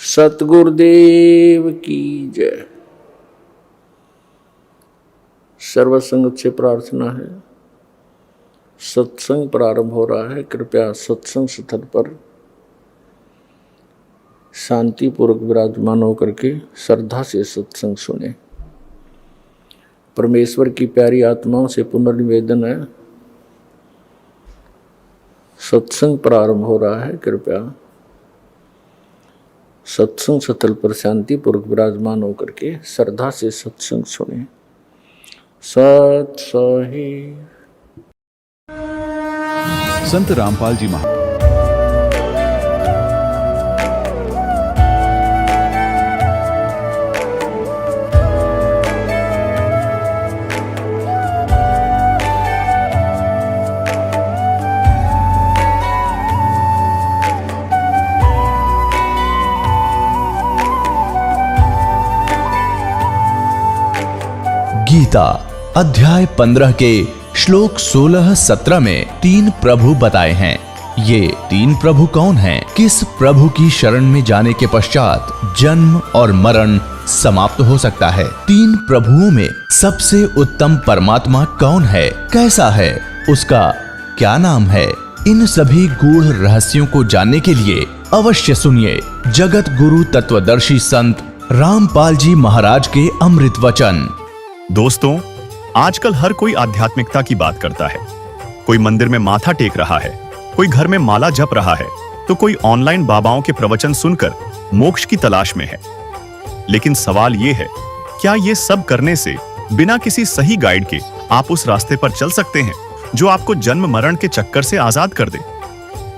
सतगुरुदेव की जय। सर्वसंगत से प्रार्थना है। सत्संग प्रारंभ हो रहा है। कृपया सत्संग स्थल पर शांतिपूर्वक विराजमान होकर के श्रद्धा से सत्संग सुने। परमेश्वर की प्यारी आत्माओं से पुनर्निवेदन है, सत्संग प्रारंभ हो रहा है। कृपया सत्संग स्थल पर शांतिपूर्वक विराजमान होकर के श्रद्धा से सत्संग सुने। सत सही। संत रामपाल जी महाराज गीता अध्याय 15 के श्लोक 16-17 में 3 प्रभु बताए हैं। ये 3 प्रभु कौन हैं? किस प्रभु की शरण में जाने के पश्चात जन्म और मरण समाप्त हो सकता है? 3 प्रभुओं में सबसे उत्तम परमात्मा कौन है? कैसा है? उसका क्या नाम है? इन सभी गूढ़ रहस्यों को जानने के लिए अवश्य सुनिए जगत गुरु तत्वदर्शी संत रामपाल जी महाराज के अमृत वचन। दोस्तों, आजकल हर कोई आध्यात्मिकता की बात करता है। कोई मंदिर में माथा टेक रहा है, कोई घर में माला जप रहा है, तो कोई ऑनलाइन बाबाओं के प्रवचन सुनकर मोक्ष की तलाश में है। लेकिन सवाल यह है, क्या ये सब करने से बिना किसी सही गाइड के आप उस रास्ते पर चल सकते हैं जो आपको जन्म मरण के चक्कर से आजाद कर दे?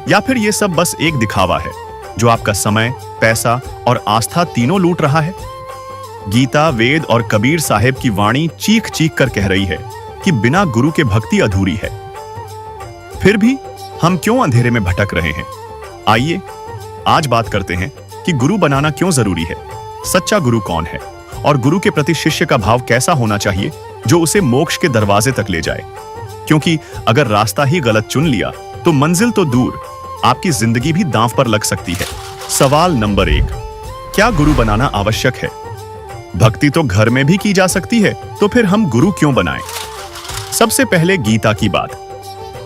या फिर ये सब बस एक दिखावा है जो आपका समय, पैसा और आस्था तीनों लूट रहा है? गीता, वेद और कबीर साहेब की वाणी चीख चीख कर कह रही है कि बिना गुरु के भक्ति अधूरी है। फिर भी हम क्यों अंधेरे में भटक रहे हैं? आइए आज बात करते हैं कि गुरु बनाना क्यों जरूरी है, सच्चा गुरु कौन है और गुरु के प्रति शिष्य का भाव कैसा होना चाहिए जो उसे मोक्ष के दरवाजे तक ले जाए। क्योंकि अगर रास्ता ही गलत चुन लिया तो मंजिल तो दूर, आपकी जिंदगी भी दांव पर लग सकती है। सवाल नंबर 1, क्या गुरु बनाना आवश्यक है? भक्ति तो घर में भी की जा सकती है, तो फिर हम गुरु क्यों बनाएं? सबसे पहले गीता की बात।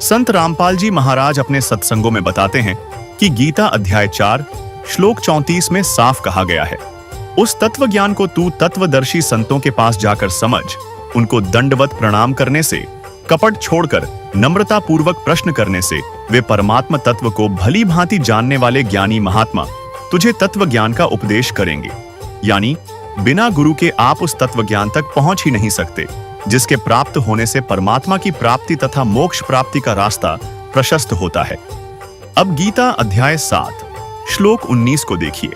संत रामपाल जी महाराज अपने सत्संगों में बताते हैं कि गीता अध्याय 4 श्लोक 34 में साफ कहा गया है, उस तत्व ज्ञान को तू तत्वदर्शी संतों के पास जाकर समझ। उनको दंडवत प्रणाम करने से, कपट छोड़कर नम्रता पूर्वक प्रश्न करने से वे परमात्मा तत्व को भली भांति जानने वाले ज्ञानी महात्मा तुझे तत्व ज्ञान का उपदेश करेंगे। यानी बिना गुरु के आप उस तत्व ज्ञान तक पहुंच ही नहीं सकते, जिसके प्राप्त होने से परमात्मा की प्राप्ति तथा मोक्ष प्राप्ति का रास्ता प्रशस्त होता है। अब गीता अध्याय 7 श्लोक 19 को देखिए।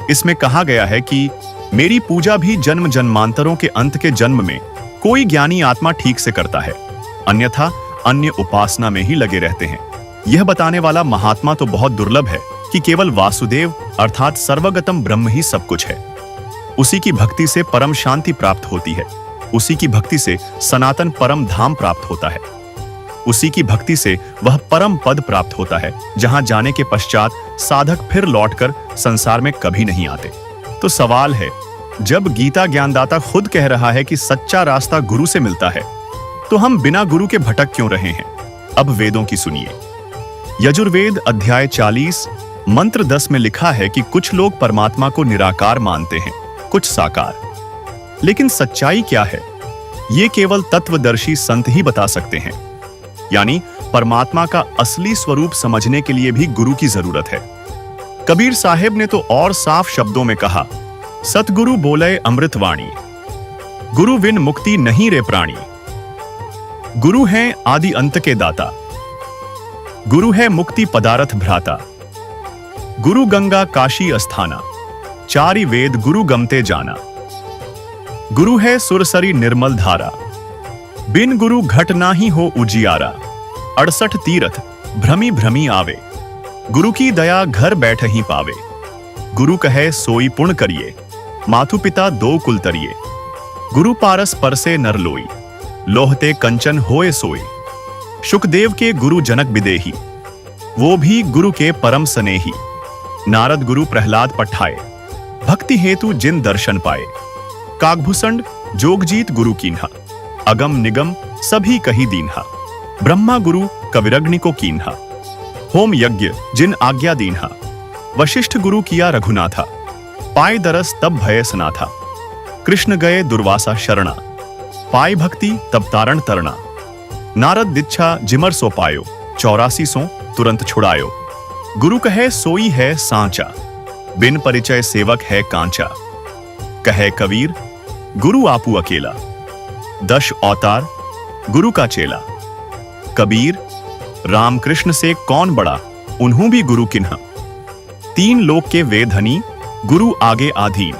इसमें कहा गया है कि मेरी पूजा भी जन्म जन्मांतरों के अंत के जन्म में कोई ज्ञानी आत्मा ठीक से करता है, अन्यथा अन्य उपासना में ही लगे रहते हैं। यह बताने वाला महात्मा तो बहुत दुर्लभ है कि केवल वासुदेव अर्थात सर्वगतम ब्रह्म ही सब कुछ है। उसी की भक्ति से परम शांति प्राप्त होती है, उसी की भक्ति से सनातन परम धाम प्राप्त होता है, उसी की भक्ति से वह परम पद प्राप्त होता है जहां जाने के पश्चात साधक फिर लौटकर संसार में कभी नहीं आते। तो सवाल है, जब गीता ज्ञानदाता खुद कह रहा है कि सच्चा रास्ता गुरु से मिलता है, तो हम बिना गुरु के भटक क्यों रहे हैं? अब वेदों की सुनिए। यजुर्वेद अध्याय 40 मंत्र 10 में लिखा है कि कुछ लोग परमात्मा को निराकार मानते हैं, कुछ साकार। लेकिन सच्चाई क्या है, ये केवल तत्वदर्शी संत ही बता सकते हैं। यानी परमात्मा का असली स्वरूप समझने के लिए भी गुरु की जरूरत है। कबीर साहेब ने तो और साफ शब्दों में कहा, सतगुरु बोले अमृतवाणी, गुरु बिन मुक्ति नहीं रे प्राणी। गुरु हैं आदि अंत के दाता, गुरु है मुक्ति पदारथ भ्राता। गुरु गंगा काशी अस्थाना, चारि वेद गुरु गमते जाना। गुरु है सुरसरी निर्मल धारा, बिन गुरु घट नाही हो उजियारा। 68 तीरथ भ्रमी भ्रमी आवे, गुरु की दया घर बैठ ही पावे। गुरु कहे सोई पुण्य करिए, मातु पिता दो कुल तरिए। गुरु पारस परसे नर लोई, लोहते कंचन होए सोई। शुकदेव के गुरु जनक बिदेही, वो भी गुरु के परम स्नेही। नारद गुरु प्रहलाद पठाए, भक्ति हेतु जिन दर्शन पाए, कागभूषण जोगजीत गुरु कीन्हा, अगम निगम सभी कही दीन्हा, ब्रह्मा गुरु कविरग्नि को कीन्हा, होम यज्ञ जिन आज्ञा दीन्हा, वशिष्ठ गुरु किया रघुनाथा, पाय दरस तब भय सनाथा, कृष्ण गए दुर्वासा शरणा, पाय भक्ति तब तारण तरना, नारद दिच्छा जिमर सो पायो, 84 सो तुरंत छुड़ायो, गुरु कहे सोई है सांचा, बिन परिचय सेवक है कांचा, कहे कबीर गुरु आपू अकेला, 10 अवतार गुरु का चेला, कबीर राम कृष्ण से कौन बड़ा, उन्हों भी गुरु किन्हा, 3 लोक के वेधनी गुरु आगे आधीन।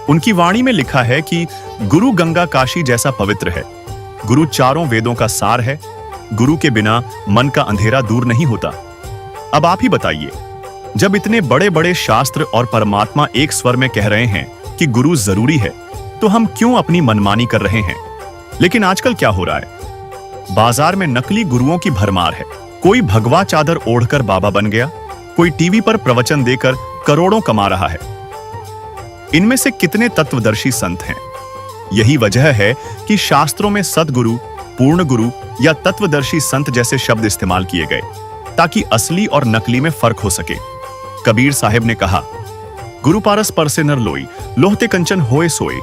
उनकी वाणी में लिखा है कि गुरु गंगा काशी जैसा पवित्र है, गुरु चारों वेदों का सार है, गुरु के बिना मन का अंधेरा दूर नहीं होता। अब आप ही बताइए, जब इतने बड़े बड़े शास्त्र और परमात्मा एक स्वर में कह रहे हैं कि गुरु जरूरी है, तो हम क्यों अपनी मनमानी कर रहे हैं? लेकिन आजकल क्या हो रहा है? बाजार में नकली गुरुओं की भरमार है। कोई भगवा चादर ओढ़कर बाबा बन गया, कोई टीवी पर प्रवचन देकर करोड़ों कमा रहा है। इनमें से कितने तत्वदर्शी संत हैं? यही वजह है कि शास्त्रों में सदगुरु, पूर्ण गुरु या तत्वदर्शी संत जैसे शब्द इस्तेमाल किए गए, ताकि असली और नकली में फर्क हो सके। कबीर साहिब ने कहा, गुरु पारस पर से नर लोई, लोहते कंचन होए सोए,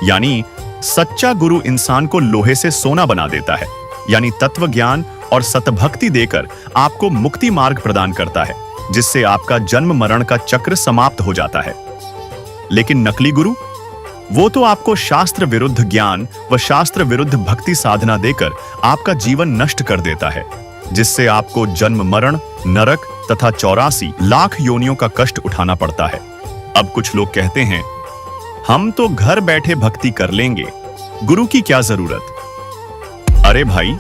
यानी सच्चा गुरु इंसान को लोहे से सोना बना देता है, यानी तत्व ज्ञान और सतभक्ति देकर आपको मुक्ति मार्ग प्रदान करता है, जिससे आपका जन्म मरण का चक्र समाप्त हो जाता है। लेकिन नकली गुरु, वो तो आपको शास्त्र विरुद्ध ज्ञान व शास्त्र विरुद्ध भक्ति साधना देकर आपका जीवन नष्ट कर देता है, जिससे आपको जन्म मरण, नरक तथा 84 लाख योनियों का कष्ट उठाना पड़ता है। अब कुछ लोग कहते हैं, हम तो घर बैठे भक्ति कर लेंगे, गुरु की क्या जरूरत? अरे भाई,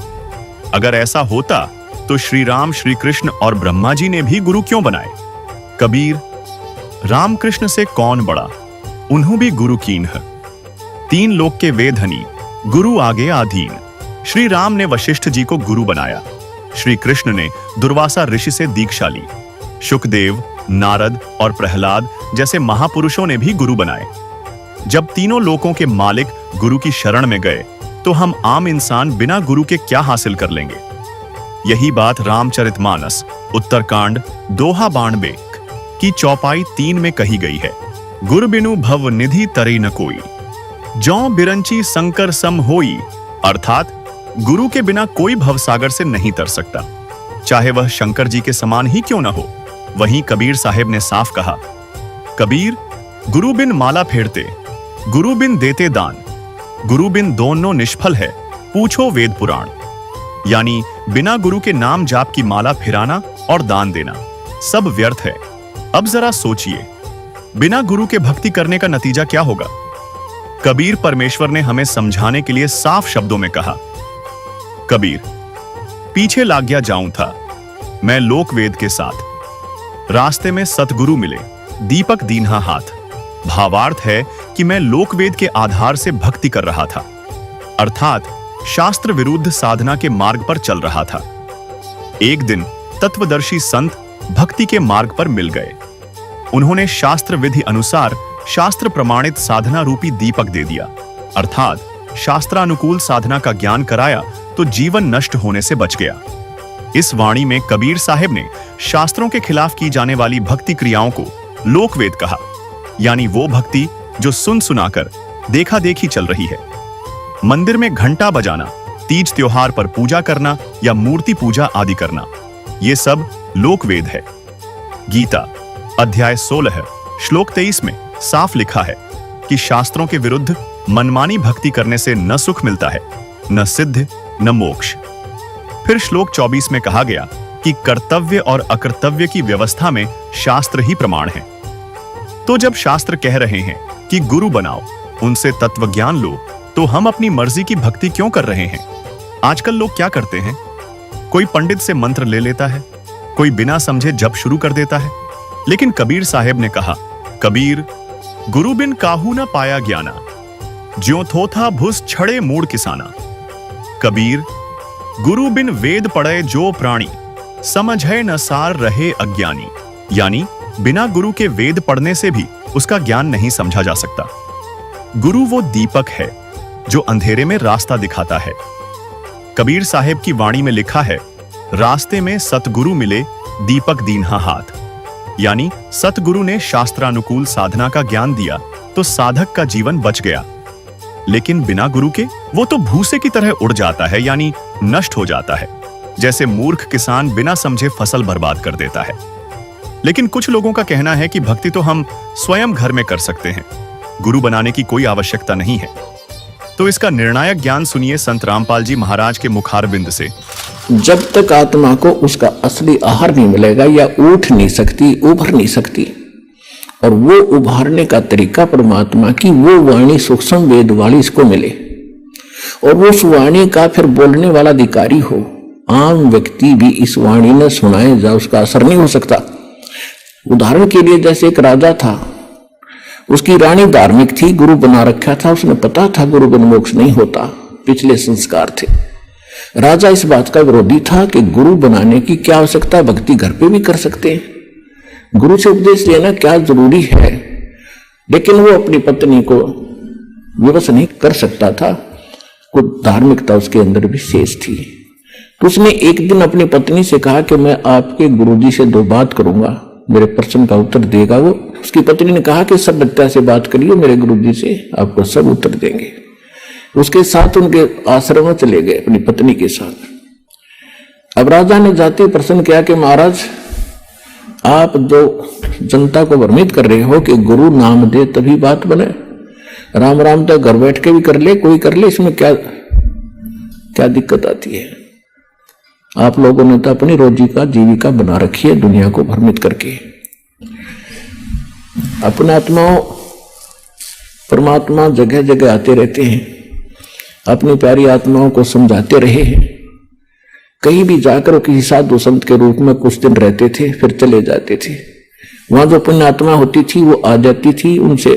अगर ऐसा होता तो श्री राम, श्री कृष्ण और ब्रह्मा जी ने भी गुरु क्यों बनाए? कबीर राम कृष्ण से कौन बड़ा, उन्हों भी गुरु कीन्ह, 3 लोक के वेधनी गुरु आगे आधीन। श्री राम ने वशिष्ठ जी को गुरु बनाया, श्री कृष्ण ने दुर्वासा ऋषि से दीक्षा ली, शुकदेव, नारद और प्रहलाद जैसे महापुरुषों ने भी गुरु बनाए। जब तीनों लोकों के मालिक गुरु की शरण में गए, तो हम आम इंसान बिना गुरु के क्या हासिल कर लेंगे? यही बात रामचरितमानस उत्तरकांड दोहा बाणबे की चौपाई 3 में कही गई है। गुर बिनु भव निधि तरे न कोई, जौ बिरंची संकर सम होई, अर्थात गुरु के बिना कोई भवसागर से नहीं तर सकता, चाहे वह शंकर जी के समान ही क्यों न हो। वहीं कबीर साहिब ने साफ कहा, कबीर गुरु बिन माला फेरते, गुरु बिन देते दान, गुरु बिन दोनों निष्फल है, पूछो वेद पुराण। यानी बिना गुरु के नाम जाप की माला फिराना और दान देना सब व्यर्थ है। अब जरा सोचिए, बिना गुरु के भक्ति करने का नतीजा क्या होगा? कबीर परमेश्वर ने हमें समझाने के लिए साफ शब्दों में कहा, कबीर पीछे लाग गया जाऊं था मैं लोक वेद के साथ, रास्ते में सतगुरु मिले, दीपक दीन्हा हाथ। भावार्थ है कि मैं लोकवेद के आधार से भक्ति कर रहा था, अर्थात शास्त्र विरुद्ध साधना के मार्ग पर चल रहा था। एक दिन तत्वदर्शी संत भक्ति के मार्ग पर मिल गए। उन्होंने शास्त्र विधि अनुसार शास्त्र प्रमाणित साधना रूपी दीपक दे दिया, अर्थात शास्त्रानुकूल साधना का ज्ञान कराया तो जीवन नष्ट होने से बच गया। इस वाणी में कबीर साहिब ने शास्त्रों के खिलाफ की जाने वाली भक्ति क्रियाओं को लोकवेद कहा, यानी वो भक्ति जो सुन सुनाकर देखा देखी चल रही है। मंदिर में घंटा बजाना, तीज त्योहार पर पूजा करना या मूर्ति पूजा आदि करना, ये सब लोकवेद है। गीता अध्याय 16 श्लोक 23 में साफ लिखा है कि शास्त्रों के विरुद्ध मनमानी भक्ति करने से न सुख मिलता है, न सिद्ध, न मोक्ष। फिर श्लोक 24 में कहा गया कि कर्तव्य और अकर्तव्य की व्यवस्था में शास्त्र ही प्रमाण है। तो जब शास्त्र कह रहे हैं कि गुरु बनाओ, उनसे तत्व ज्ञान लो, तो हम अपनी मर्जी की भक्ति क्यों कर रहे हैं? आजकल लोग क्या करते हैं, कोई पंडित से मंत्र ले लेता है, कोई बिना समझे जप शुरू कर देता है। लेकिन कबीर साहिब ने कहा, कबीर गुरु बिन काहू न पाया ज्ञाना, ज्यों थोथा भुस छड़े मूड किसाना। कबीर गुरु बिन वेद पढ़े जो प्राणी, समझे न सार रहे अज्ञानी। यानी बिना गुरु के वेद पढ़ने से भी उसका ज्ञान नहीं समझा जा सकता। गुरु वो दीपक है जो अंधेरे में रास्ता दिखाता है। कबीर साहेब की वाणी में लिखा है, रास्ते में सतगुरु मिले दीपक दीन्हा हाथ। यानी सतगुरु ने शास्त्रानुकूल साधना का ज्ञान दिया तो साधक का जीवन बच गया, लेकिन बिना गुरु के वो तो भूसे की तरह उड़ जाता है, यानी नष्ट हो जाता है। जैसे मूर्ख किसान बिना समझे फसल बर्बाद कर देता है। लेकिन कुछ लोगों का कहना है कि भक्ति तो हम स्वयं घर में कर सकते हैं, गुरु बनाने की कोई आवश्यकता नहीं है। तो इसका निर्णायक ज्ञान सुनिए संत रामपाल जी महाराज के मुखारबिंद से। जब तक आत्मा को उसका असली आहार नहीं मिलेगा या उठ नहीं सकती, उभर नहीं सकती, और वो उभारने का तरीका परमात्मा की वो वाणी सूक्ष्म वेद वाणी इसको मिले, और वो उस वाणी का फिर बोलने वाला अधिकारी हो। आम व्यक्ति भी इस वाणी में सुनाए जा उसका असर नहीं हो सकता। उदाहरण के लिए जैसे एक राजा था, उसकी रानी धार्मिक थी, गुरु बना रखा था, उसने पता था गुरु बिन मोक्ष नहीं होता, पिछले संस्कार थे। राजा इस बात का विरोधी था कि गुरु बनाने की क्या आवश्यकता, भक्ति घर पे भी कर सकते हैं, गुरु से उपदेश लेना क्या जरूरी है। लेकिन वो अपनी पत्नी को विवश नहीं कर सकता था, कुछ धार्मिकता उसके अंदर भी शेष थी। तो उसने एक दिन अपनी पत्नी से कहा कि मैं आपके गुरुजी से 2 बात करूंगा, मेरे प्रश्न का उत्तर देगा वो। उसकी पत्नी ने कहा कि सभ्यता से बात करिए, मेरे गुरुजी से आपको सब उत्तर देंगे। उसके साथ उनके आश्रम में चले गए अपनी पत्नी के साथ। अब राजा ने जाते प्रश्न किया कि महाराज, आप जो जनता को भ्रमित कर रहे हो कि गुरु नाम दे तभी बात बने, राम राम तो घर बैठ के भी कर ले, कोई कर ले, इसमें क्या क्या दिक्कत आती है? आप लोगों ने तो अपनी रोजी का जीविका बना रखी है दुनिया को भ्रमित करके। अपने आत्माओं परमात्मा जगह जगह आते रहते हैं, अपनी प्यारी आत्माओं को समझाते रहे हैं। कहीं भी जाकर किसी साधु संत के रूप में कुछ दिन रहते थे, फिर चले जाते थे। वहां जो पुण्य आत्मा होती थी वो आ जाती थी, उनसे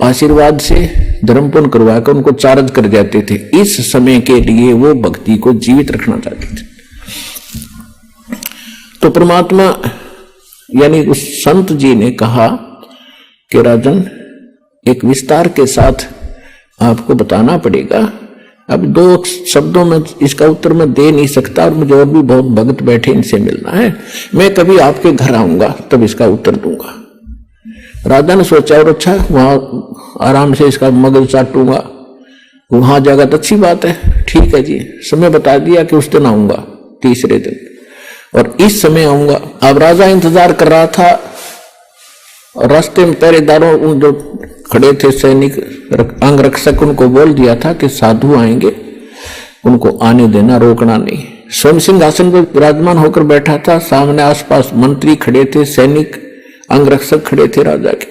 आशीर्वाद से धर्म पुण्य करवाकर उनको चार्ज कर जाते थे। इस समय के लिए वो भक्ति को जीवित रखना चाहते थे। तो परमात्मा यानी उस संत जी ने कहा कि राजन, एक विस्तार के साथ आपको बताना पड़ेगा। अब 2 शब्दों में इसका उत्तर मैं दे नहीं सकता, और मुझे और भी बहुत भक्त बैठे, इनसे मिलना है। मैं कभी आपके घर आऊंगा तब इसका उत्तर दूंगा। राजा ने सोचा, और अच्छा वहां आराम से इसका मगज चाटूंगा, वहां जाएगा तो अच्छी बात है, ठीक है जी। समय बता दिया कि उस दिन आऊंगा, तीसरे दिन, और इस समय आऊंगा। अब राजा इंतजार कर रहा था, और रास्ते में पहरेदारों उन जो खड़े थे सैनिक अंगरक्षक, उनको बोल दिया था कि साधु आएंगे, उनको आने देना, रोकना नहीं। स्वयं सिंहासन पर विराजमान होकर बैठा था, सामने आसपास मंत्री खड़े थे, सैनिक अंगरक्षक खड़े थे राजा के।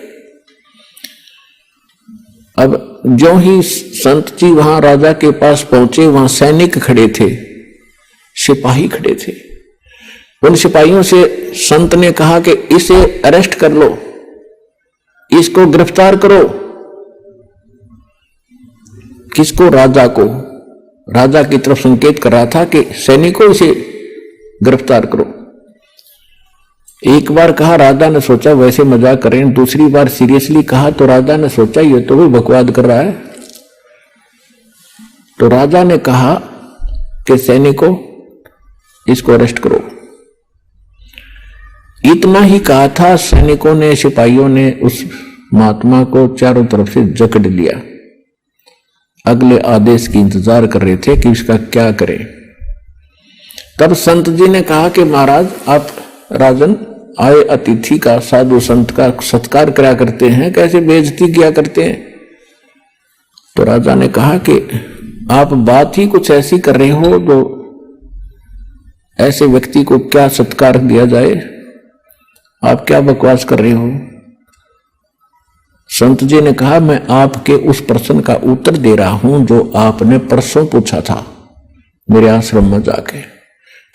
अब जो ही संत जी वहां राजा के पास पहुंचे, वहां सैनिक खड़े थे, सिपाही खड़े थे। उन सिपाहियों से संत ने कहा कि इसे अरेस्ट कर लो, इसको गिरफ्तार करो। किसको? राजा को। राजा की तरफ संकेत कर रहा था कि सैनिकों, इसे गिरफ्तार करो। एक बार कहा, राजा ने सोचा वैसे मजाक करें। दूसरी बार सीरियसली कहा तो राजा ने सोचा ये तो भी बकवाद कर रहा है। तो राजा ने कहा कि सैनिकों, इसको अरेस्ट करो। इतना ही कहा था, सैनिकों ने, सिपाहियों ने उस महात्मा को चारों तरफ से जकड़ लिया। अगले आदेश की इंतजार कर रहे थे कि इसका क्या करें। तब संत जी ने कहा कि महाराज, आप राजन आए अतिथि का, साधु संत का सत्कार करा करते हैं, कैसे बेइज्जती किया करते हैं। तो राजा ने कहा कि आप बात ही कुछ ऐसी कर रहे हो जो ऐसे व्यक्ति को क्या सत्कार दिया जाए, आप क्या बकवास कर रहे हो। संत जी ने कहा, मैं आपके उस प्रश्न का उत्तर दे रहा हूं जो आपने परसों पूछा था मेरे आश्रम में जाके,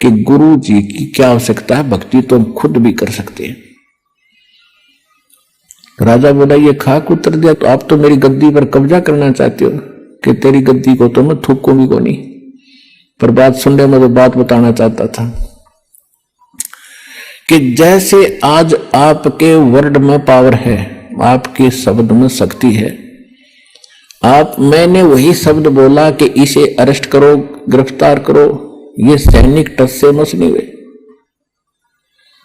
कि गुरु जी की क्या आवश्यकता है, भक्ति तो हम खुद भी कर सकते हैं। राजा बोला, ये खाक उत्तर दिया, तो आप तो मेरी गद्दी पर कब्जा करना चाहते हो कि तेरी गद्दी को तो मैं थूकूंगी को नहीं। पर बात सुनने में तो बात बताना चाहता था कि जैसे आज आपके वर्ड में पावर है, आपके शब्द में शक्ति है। मैंने वही शब्द बोला कि इसे अरेस्ट करो, गिरफ्तार करो, ये सैनिक टस से मस नहीं हुए,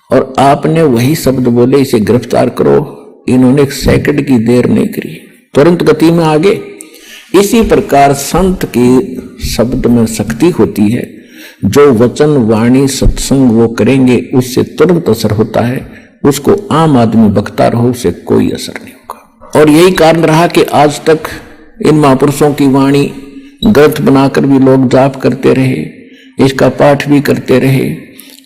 और आपने वही शब्द बोले इसे गिरफ्तार करो, इन्होंने एक सेकंड की देर नहीं करी, तुरंत गति में आगे। इसी प्रकार संत की शब्द में शक्ति होती है। जो वचन वाणी सत्संग वो करेंगे उससे तुरंत असर होता है, उसको आम आदमी बकता रहो उसे कोई असर नहीं होगा। और यही कारण रहा कि आज तक इन महापुरुषों की वाणी ग्रंथ बनाकर भी लोग जाप करते रहे, इसका पाठ भी करते रहे।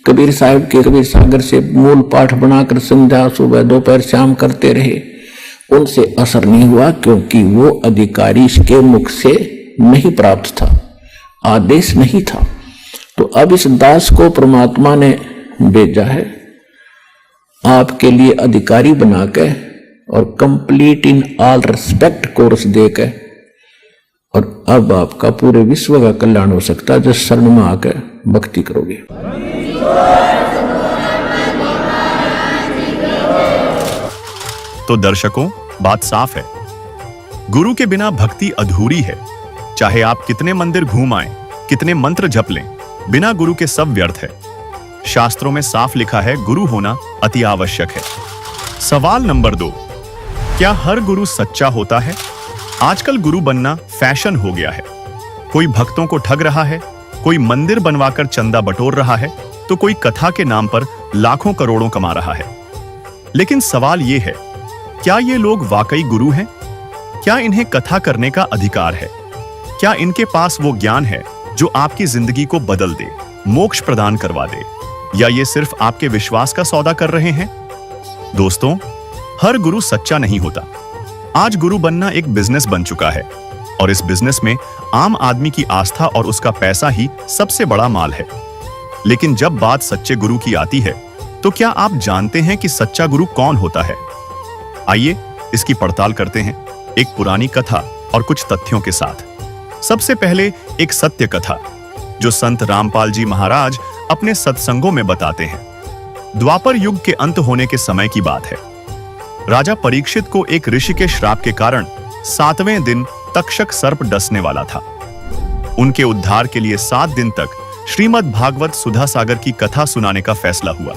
कबीर साहब के कबीर सागर से मूल पाठ बनाकर संध्या सुबह दोपहर शाम करते रहे, उनसे असर नहीं हुआ, क्योंकि वो अधिकारी के मुख से नहीं प्राप्त था, आदेश नहीं था। तो अब इस दास को परमात्मा ने भेजा है आपके लिए अधिकारी बनाकर, और complete in all respect course देकर, और अब आपका पूरे विश्व का कल्याण हो सकता है जब शरण में आकर भक्ति करोगे। तो दर्शकों, बात साफ है, गुरु के बिना भक्ति अधूरी है। चाहे आप कितने मंदिर घूम आए, कितने मंत्र जप लें, बिना गुरु के सब व्यर्थ है। शास्त्रों में साफ लिखा है, गुरु होना अति आवश्यक है। सवाल नंबर 2, क्या हर गुरु सच्चा होता है? आजकल गुरु बनना फैशन हो गया है। कोई भक्तों को ठग रहा है, कोई मंदिर बनवाकर चंदा बटोर रहा है, तो कोई कथा के नाम पर लाखों करोड़ों कमा रहा है। लेकिन सवाल यह है, क्या ये लोग वाकई गुरु हैं? क्या इन्हें कथा करने का अधिकार है? क्या इनके पास वो ज्ञान है जो आपकी जिंदगी को बदल दे, मोक्ष प्रदान करवा दे, या ये सिर्फ आपके विश्वास का सौदा कर रहे हैं? दोस्तों, हर गुरु सच्चा नहीं होता। आज गुरु बनना एक बिजनेस बन चुका है, और इस बिजनेस में आम आदमी की आस्था और उसका पैसा ही सबसे बड़ा माल है। लेकिन जब बात सच्चे गुरु की आती है, तो क्या आप जानते हैं कि सच्चा गुरु कौन होता है? आइए इसकी पड़ताल करते हैं, एक पुरानी कथा और कुछ तथ्यों के साथ। सबसे पहले एक सत्य कथा जो संत रामपाल जी महाराज अपने सत्संगों में बताते हैं। द्वापर युग के अंत होने के समय की बात है। राजा परीक्षित को एक ऋषि के श्राप के कारण 7वें दिन तक्षक सर्प डसने वाला था। उनके उद्धार के लिए 7 दिन तक श्रीमद् भागवत सुधा सागर की कथा सुनाने का फैसला हुआ।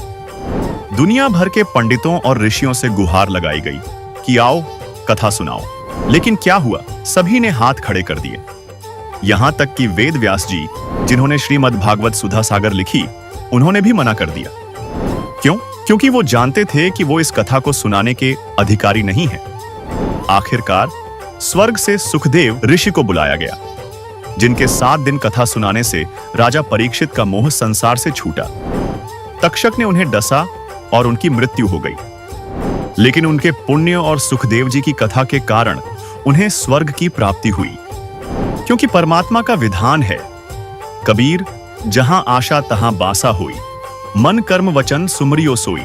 दुनिया भर के पंडितों और ऋषियों से गुहार लगाई गई कि आओ कथा सुनाओ। लेकिन क्या हुआ, सभी ने हाथ खड़े कर दिए। यहां तक कि वेद व्यास जी, जिन्होंने श्रीमद् भागवत सुधा सागर लिखी, उन्होंने भी मना कर दिया। क्यों? क्योंकि वो जानते थे कि वो इस कथा को सुनाने के अधिकारी नहीं हैं। आखिरकार स्वर्ग से सुखदेव ऋषि को बुलाया गया, जिनके 7 दिन कथा सुनाने से राजा परीक्षित का मोह संसार से छूटा। तक्षक ने उन्हें डसा और उनकी मृत्यु हो गई। लेकिन उनके पुण्य और सुखदेव जी की कथा के कारण उन्हें स्वर्ग की प्राप्ति हुई, क्योंकि परमात्मा का विधान है, कबीर जहां आशा तहां बासा हुई, मन कर्म वचन सुमरियो सोई।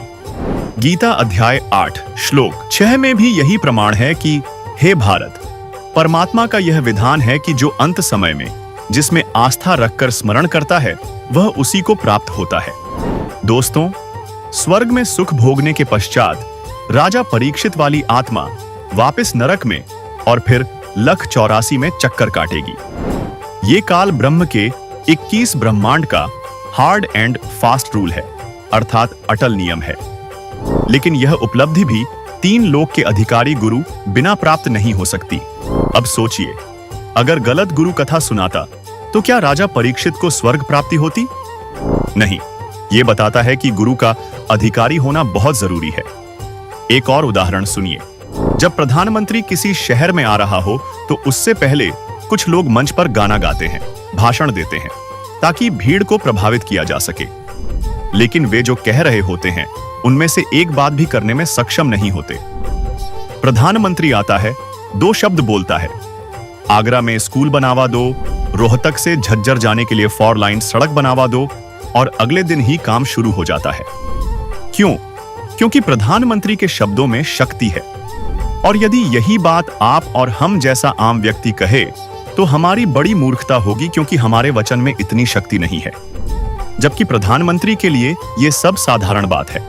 गीता अध्याय 8 श्लोक 6 में भी यही प्रमाण है कि हे भारत, परमात्मा का यह विधान है कि जो अंत समय में जिसमें आस्था रखकर स्मरण करता है, वह उसी को प्राप्त होता है। दोस्तों, स्वर्ग में सुख भोगने के पश्चात राजा परीक्षित वाली आत्मा वापस नरक में और फिर लख 84 में चक्कर काटेगी। ये काल ब्रह्म के 21 ब्रह्मांड का हार्ड एंड फास्ट रूल है, अर्थात अटल नियम है। लेकिन यह उपलब्धि भी 3 लोक के अधिकारी गुरु बिना प्राप्त नहीं हो सकती। अब सोचिए, अगर गलत गुरु कथा सुनाता तो क्या राजा परीक्षित को स्वर्ग प्राप्ति होती? नहीं। यह बताता है कि गुरु का अधिकारी होना बहुत जरूरी है। एक और उदाहरण सुनिए। जब प्रधानमंत्री किसी शहर में आ रहा हो तो उससे पहले कुछ लोग मंच पर गाना गाते हैं, भाषण देते हैं, ताकि भीड़ को प्रभावित किया जा सके। लेकिन वे जो कह रहे होते हैं उनमें से एक बात भी करने में सक्षम नहीं होते। प्रधानमंत्री आता है, 2 शब्द बोलता है, आगरा में स्कूल बनावा दो, रोहतक से झज्जर जाने के लिए 4 लाइन सड़क बनावा दो, और अगले दिन ही काम शुरू हो जाता है। क्यों? क्योंकि प्रधानमंत्री के शब्दों में शक्ति है। और यदि यही बात आप और हम जैसा आम व्यक्ति कहे तो हमारी बड़ी मूर्खता होगी, क्योंकि हमारे वचन में इतनी शक्ति नहीं है। जबकि प्रधानमंत्री के लिए यह सब साधारण बात है।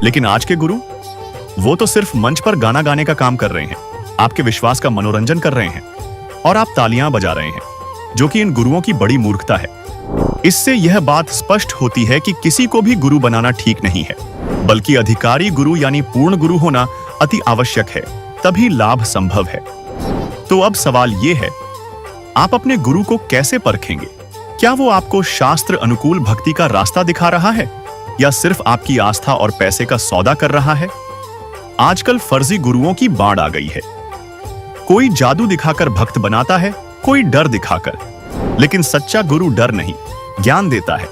लेकिन आज के गुरु, वो तो सिर्फ मंच पर गाना गाने का काम कर रहे हैं, आपके विश्वास का मनोरंजन कर रहे हैं और आप तालियां बजा रहे हैं, जो कि इन गुरुओं की बड़ी मूर्खता है। इससे यह बात स्पष्ट होती है कि किसी को भी गुरु बनाना ठीक नहीं है, बल्कि अधिकारी गुरु यानी पूर्ण गुरु होना अति आवश्यक है, तभी लाभ संभव है। तो अब सवाल यह है, आप अपने गुरु को कैसे परखेंगे? क्या वो आपको शास्त्र अनुकूल भक्ति का रास्ता दिखा रहा है या सिर्फ आपकी आस्था और पैसे का सौदा कर रहा है? आजकल फर्जी गुरुओं की बाढ़ आ गई है। कोई जादू दिखाकर भक्त बनाता है, कोई डर दिखाकर। लेकिन सच्चा गुरु डर नहीं, ज्ञान देता है।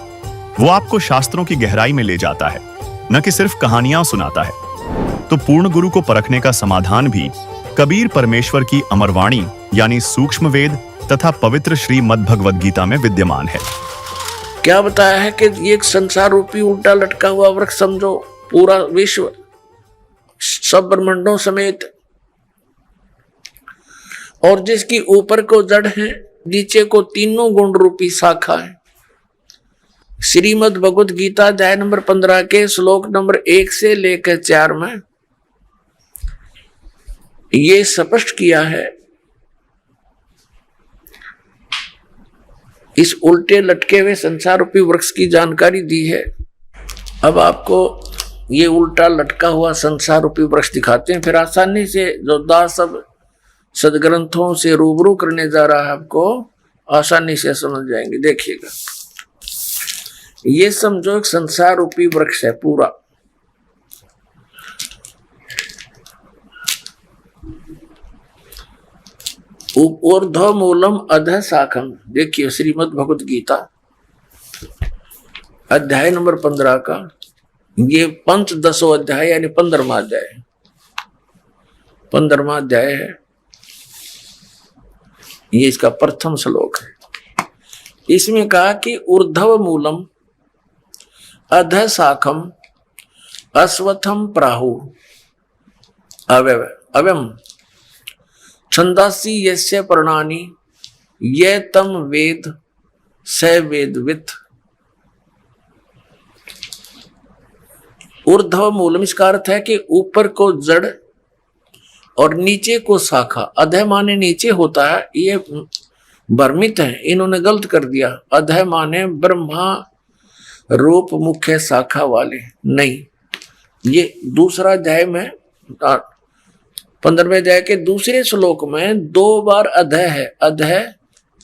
वो आपको शास्त्रों की गहराई में ले जाता है, न कि सिर्फ कहानियां सुनाता है। तो पूर्ण गुरु को परखने का समाधान भी कबीर परमेश्वर की अमरवाणी यानी सूक्ष्म वेद तथा पवित्र श्रीमद् भगवद गीता में विद्यमान है। क्या बताया है कि ये एक संसार रूपी उल्टा लटका हुआ वृक्ष समझो, पूरा विश्व सब ब्रह्मांडों समेत, और जिसकी ऊपर को जड़ है, नीचे को तीनों गुण रूपी शाखा है। श्रीमद् भगवद गीता अध्याय नंबर 15 के श्लोक नंबर 1 से लेकर 4 में ये स्पष्ट किया है। इस उल्टे लटके हुए संसार रूपी वृक्ष की जानकारी दी है। अब आपको ये उल्टा लटका हुआ संसार रूपी वृक्ष दिखाते हैं, फिर आसानी से जो दास सब सदग्रंथों से रूबरू करने जा रहा है, आपको आसानी से समझ जाएंगे। देखिएगा, ये समझो एक संसार रूपी वृक्ष है पूरा। ऊर्ध्व मूलम अधः शाखम। देखिए श्रीमद् भगवद गीता अध्याय नंबर 15 का ये पंचदशो अध्याय यानी 15वां अध्याय है। 15वां अध्याय है, ये इसका प्रथम श्लोक है। इसमें कहा कि ऊर्ध्व मूलम अधः शाखम अश्वत्थम प्राहु अव्यम छंदासी यस्य पर्णानि ये तम वेद स वेदवित्। ऊर्ध्व मूलम इसका अर्थ है कि ऊपर को जड़ और नीचे को शाखा। अधः माने नीचे होता है, ये भ्रमित है, इन्होंने गलत कर दिया। अधः माने ब्रह्मा रूप मुख्य शाखा वाले, नहीं। ये दूसरा अध्याय में 15वें अध्याय के दूसरे श्लोक में 2 बार अधः है, अधः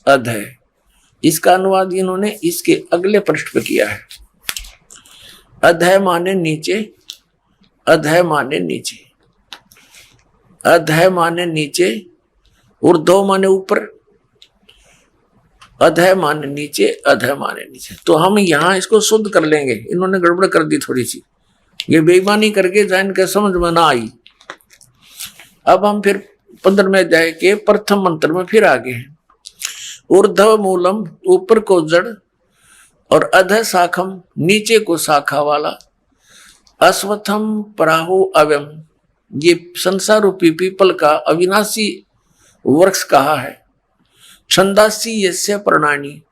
अधः। इसका अनुवाद इन्होंने इसके अगले पृष्ठ पे किया है। अधः माने नीचे, अधः माने नीचे, अधः माने नीचे, ऊर्ध्व माने ऊपर, अधः माने नीचे, अधः माने नीचे। तो हम यहां इसको शुद्ध कर लेंगे, इन्होंने गड़बड़ कर दी थोड़ी सी, ये बेईमानी करके जान के समझ में ना आई। अब हम फिर 15वें अध्याय के प्रथम मंत्र में फिर आगे हैं। ऊर्ध्व मूलम ऊपर को जड़ और अधः शाखम नीचे को शाखा वाला, अश्वत्थम प्राहु अव्यम ये संसार रूपी पीपल का अविनाशी वृक्ष कहा है। छंदासी यस्य पर्णानि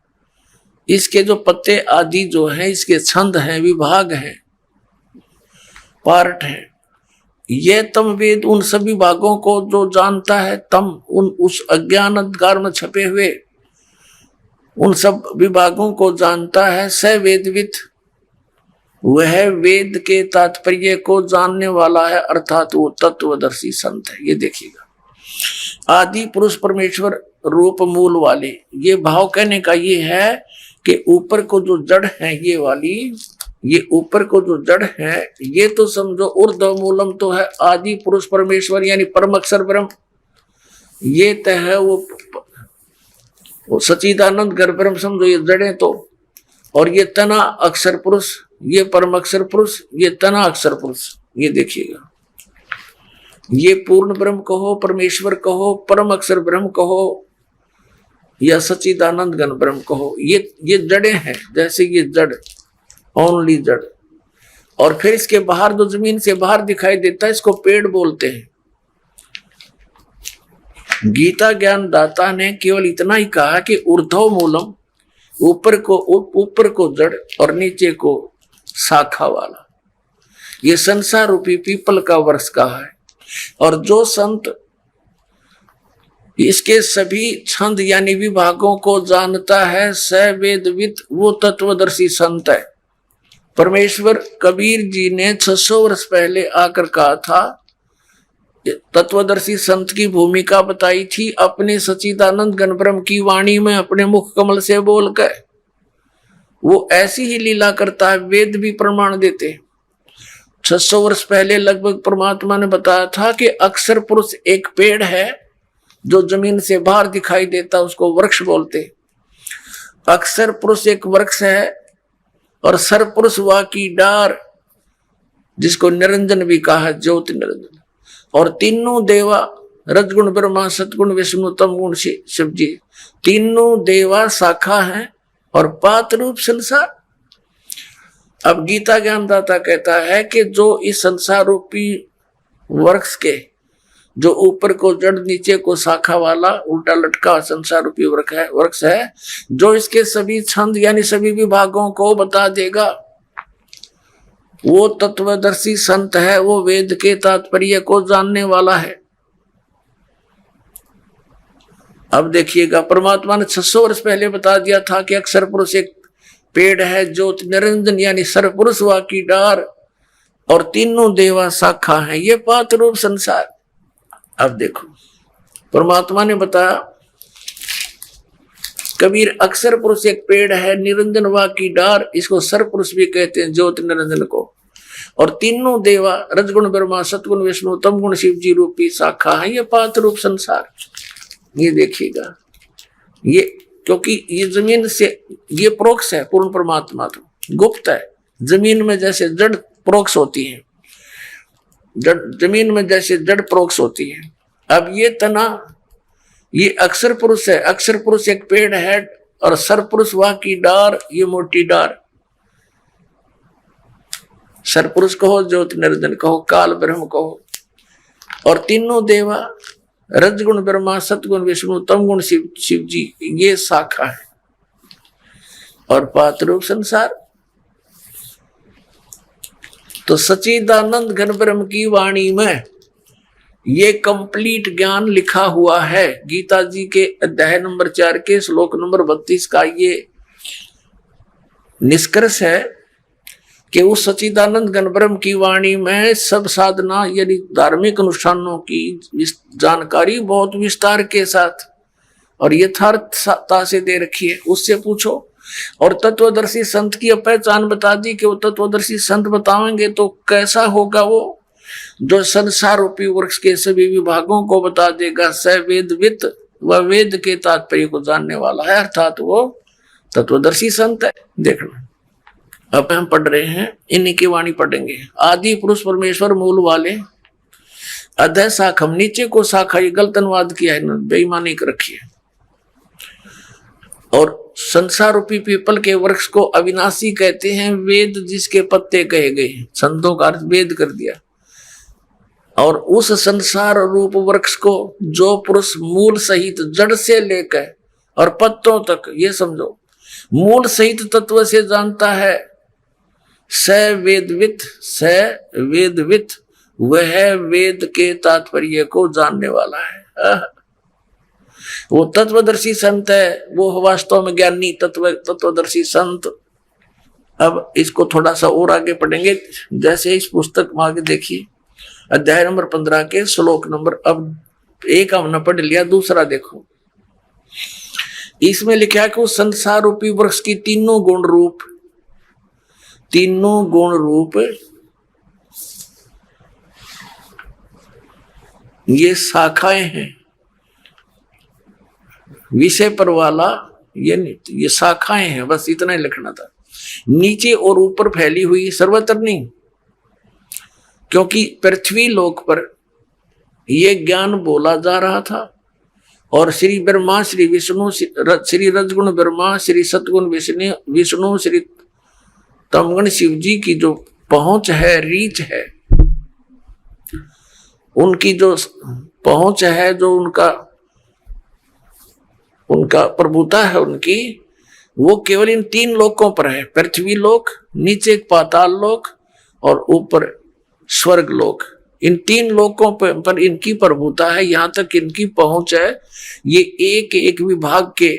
इसके जो पत्ते आदि जो हैं, इसके छंद हैं, विभाग हैं, पार्ट हैं। ये तम वेद उन सभी भागों को जो जानता है, तम उन उस अज्ञान अंधकार में छपे हुए उन सब विभागों को जानता है। स वेदवित वह वेद के तात्पर्य को जानने वाला है, अर्थात वो तत्वदर्शी संत है। ये देखिएगा, आदि पुरुष परमेश्वर रूप मूल वाले, ये भाव कहने का ये है कि ऊपर को जो जड़ है ये वाली, ये ऊपर को जो जड़ है ये तो समझो ऊर्ध्व मूलम तो है आदि पुरुष परमेश्वर यानी परम अक्षर ब्रह्म, ये तो है वो सच्चिदानंद गर्भ ब्रह्म समझो, ये जड़ें तो। और ये तना अक्षर पुरुष, ये परम अक्षर पुरुष, ये तना अक्षर पुरुष। ये देखिएगा, ये पूर्ण ब्रह्म कहो, परमेश्वर कहो, परम अक्षर ब्रह्म कहो या सच्चिदानंद घन ब्रह्म कहो, ये जड़ें हैं। जैसे ये जड़, ओनली जड़, और फिर इसके बाहर जो जमीन से बाहर दिखाई देता है इसको पेड़ बोलते हैं। गीता ज्ञान दाता ने केवल इतना ही कहा कि ऊर्ध्व मूलम ऊपर को जड़ और नीचे को शाखा वाला, ये संसार रूपी पीपल का वृक्ष का है। और जो संत इसके सभी छंद यानी विभागों को जानता है, स वेदविद, वो तत्वदर्शी संत है। परमेश्वर कबीर जी ने 600 वर्ष पहले आकर कहा था, तत्वदर्शी संत की भूमिका बताई थी अपने सच्चिदानंद घन ब्रह्म की वाणी में, अपने मुख कमल से बोलकर। वो ऐसी ही लीला करता है, वेद भी प्रमाण देते। 600 वर्ष पहले लगभग परमात्मा ने बताया था कि अक्षर पुरुष एक पेड़ है जो जमीन से बाहर दिखाई देता, उसको वृक्ष बोलते। अक्षर पुरुष एक वृक्ष है और सर पुरुष वह की डार, जिसको निरंजन भी कहा है, ज्योति निरंजन। और तीनों देवा, रजगुण ब्रह्मा, सतगुण विष्णु, तम गुण शिव जी, तीनों देवा शाखा हैं और पात रूप संसार। अब गीता ज्ञानदाता कहता है कि जो इस संसार रूपी वृक्ष के, जो ऊपर को जड़ नीचे को शाखा वाला उल्टा लटका संसार रूपी वृक्ष है, जो इसके सभी छंद यानी सभी विभागों को बता देगा, वो तत्वदर्शी संत है, वो वेद के तात्पर्य को जानने वाला है। अब देखिएगा, परमात्मा ने 600 वर्ष पहले बता दिया था कि अक्षर पुरुष एक पेड़ है, ज्योति निरंजन यानी सर्वपुरुष वा की डार, और तीनों देवा शाखा है, ये पात रूप संसार। अब देखो, परमात्मा ने बताया कबीर अक्षर पुरुष एक पेड़ है, निरंजन वा की डार, इसको सर्वपुरुष भी कहते हैं, ज्योति निरंजन को। और तीनों देवा, रजगुण ब्रह्मा, सतगुण विष्णु, तम गुण शिव जी रूपी शाखा है, ये पात रूप संसार। ये देखिएगा, ये क्योंकि ये जमीन से, ये प्रोक्ष है, पूर्ण परमात्मा तो गुप्त है। जमीन में जैसे जड़ प्रोक्ष होती है, जमीन में जैसे जड़ प्रोक्ष होती है। अब ये तना, ये अक्षर पुरुष है, अक्षर पुरुष एक पेड़ है और सरपुरुष वह की डार, ये मोटी डार। सरपुरुष कहो, ज्योति निरंजन कहो, काल ब्रह्म कहो। और तीनों देवा, रजगुण ब्रह्मा, सतगुण विष्णु, तम गुण शिव जी, ये शाखा है। और पात रूप संसार, तो सच्चिदानंद घन ब्रह्म की वाणी में ये कंप्लीट ज्ञान लिखा हुआ है। गीता जी के अध्याय नंबर 4 के श्लोक नंबर 32 का ये निष्कर्ष है कि उस सच्चिदानंद घन ब्रह्म की वाणी में सब साधना यानी धार्मिक अनुष्ठानों की जानकारी बहुत विस्तार के साथ और यथार्थता से दे रखी है। उससे पूछो। और तत्वदर्शी संत की पहचान बता दी कि वो तत्वदर्शी संत बताएंगे तो कैसा होगा वो, जो संसार रूपी वृक्ष के सभी विभागों को बता देगा। स वेदविद, वह वेद के तात्पर्य को जानने वाला है, अर्थात वो तत्वदर्शी संत है। देखना, अब हम पढ़ रहे हैं, इन्हीं की वाणी पढ़ेंगे। आदि पुरुष परमेश्वर मूल वाले, अधः शाखम, नीचे को शाखा, ये गलत अनुवाद किया है, बेईमानी कर रखी है। और संसार रूपी पीपल के वृक्ष को अविनाशी कहते हैं, वेद जिसके पत्ते कहे गए, संतों का अर्थ वेद कर दिया। और उस संसार रूप वृक्ष को जो पुरुष मूल सहित जड़ से लेकर और पत्तों तक, ये समझो, मूल सहित तत्व से जानता है, स वेदवित, वह वेद के तात्पर्य को जानने वाला है। वो तत्वदर्शी संत है, वो वास्तव में ज्ञानी तत्वदर्शी संत। अब इसको थोड़ा सा और आगे पढ़ेंगे, जैसे इस पुस्तक में आगे देखिए, अध्याय नंबर 15 के श्लोक नंबर, अब एक हमने पढ़ लिया, दूसरा देखो। इसमें लिखा है कि उस संसार रूपी वृक्ष की तीनों गुण रूप ये शाखाएं हैं। विषय पर वाला ये शाखाएं हैं, बस इतना ही लिखना था। नीचे और ऊपर फैली हुई, सर्वत्र नहीं, क्योंकि पृथ्वी लोक पर ये ज्ञान बोला जा रहा था। और श्री ब्रह्मा, श्री विष्णु, श्री रजगुण ब्रह्मा, श्री सतगुण विष्णु, श्री तमगुण शिव जी की जो पहुंच है, रीच है, उनकी जो पहुंच है, जो उनका प्रभुता है उनकी, वो केवल इन 3 लोकों पर है, पृथ्वी लोक, नीचे पाताल लोक और ऊपर स्वर्ग लोक। इन 3 लोकों पर इनकी प्रभुता है, यहां तक इनकी पहुंच है। ये एक एक विभाग के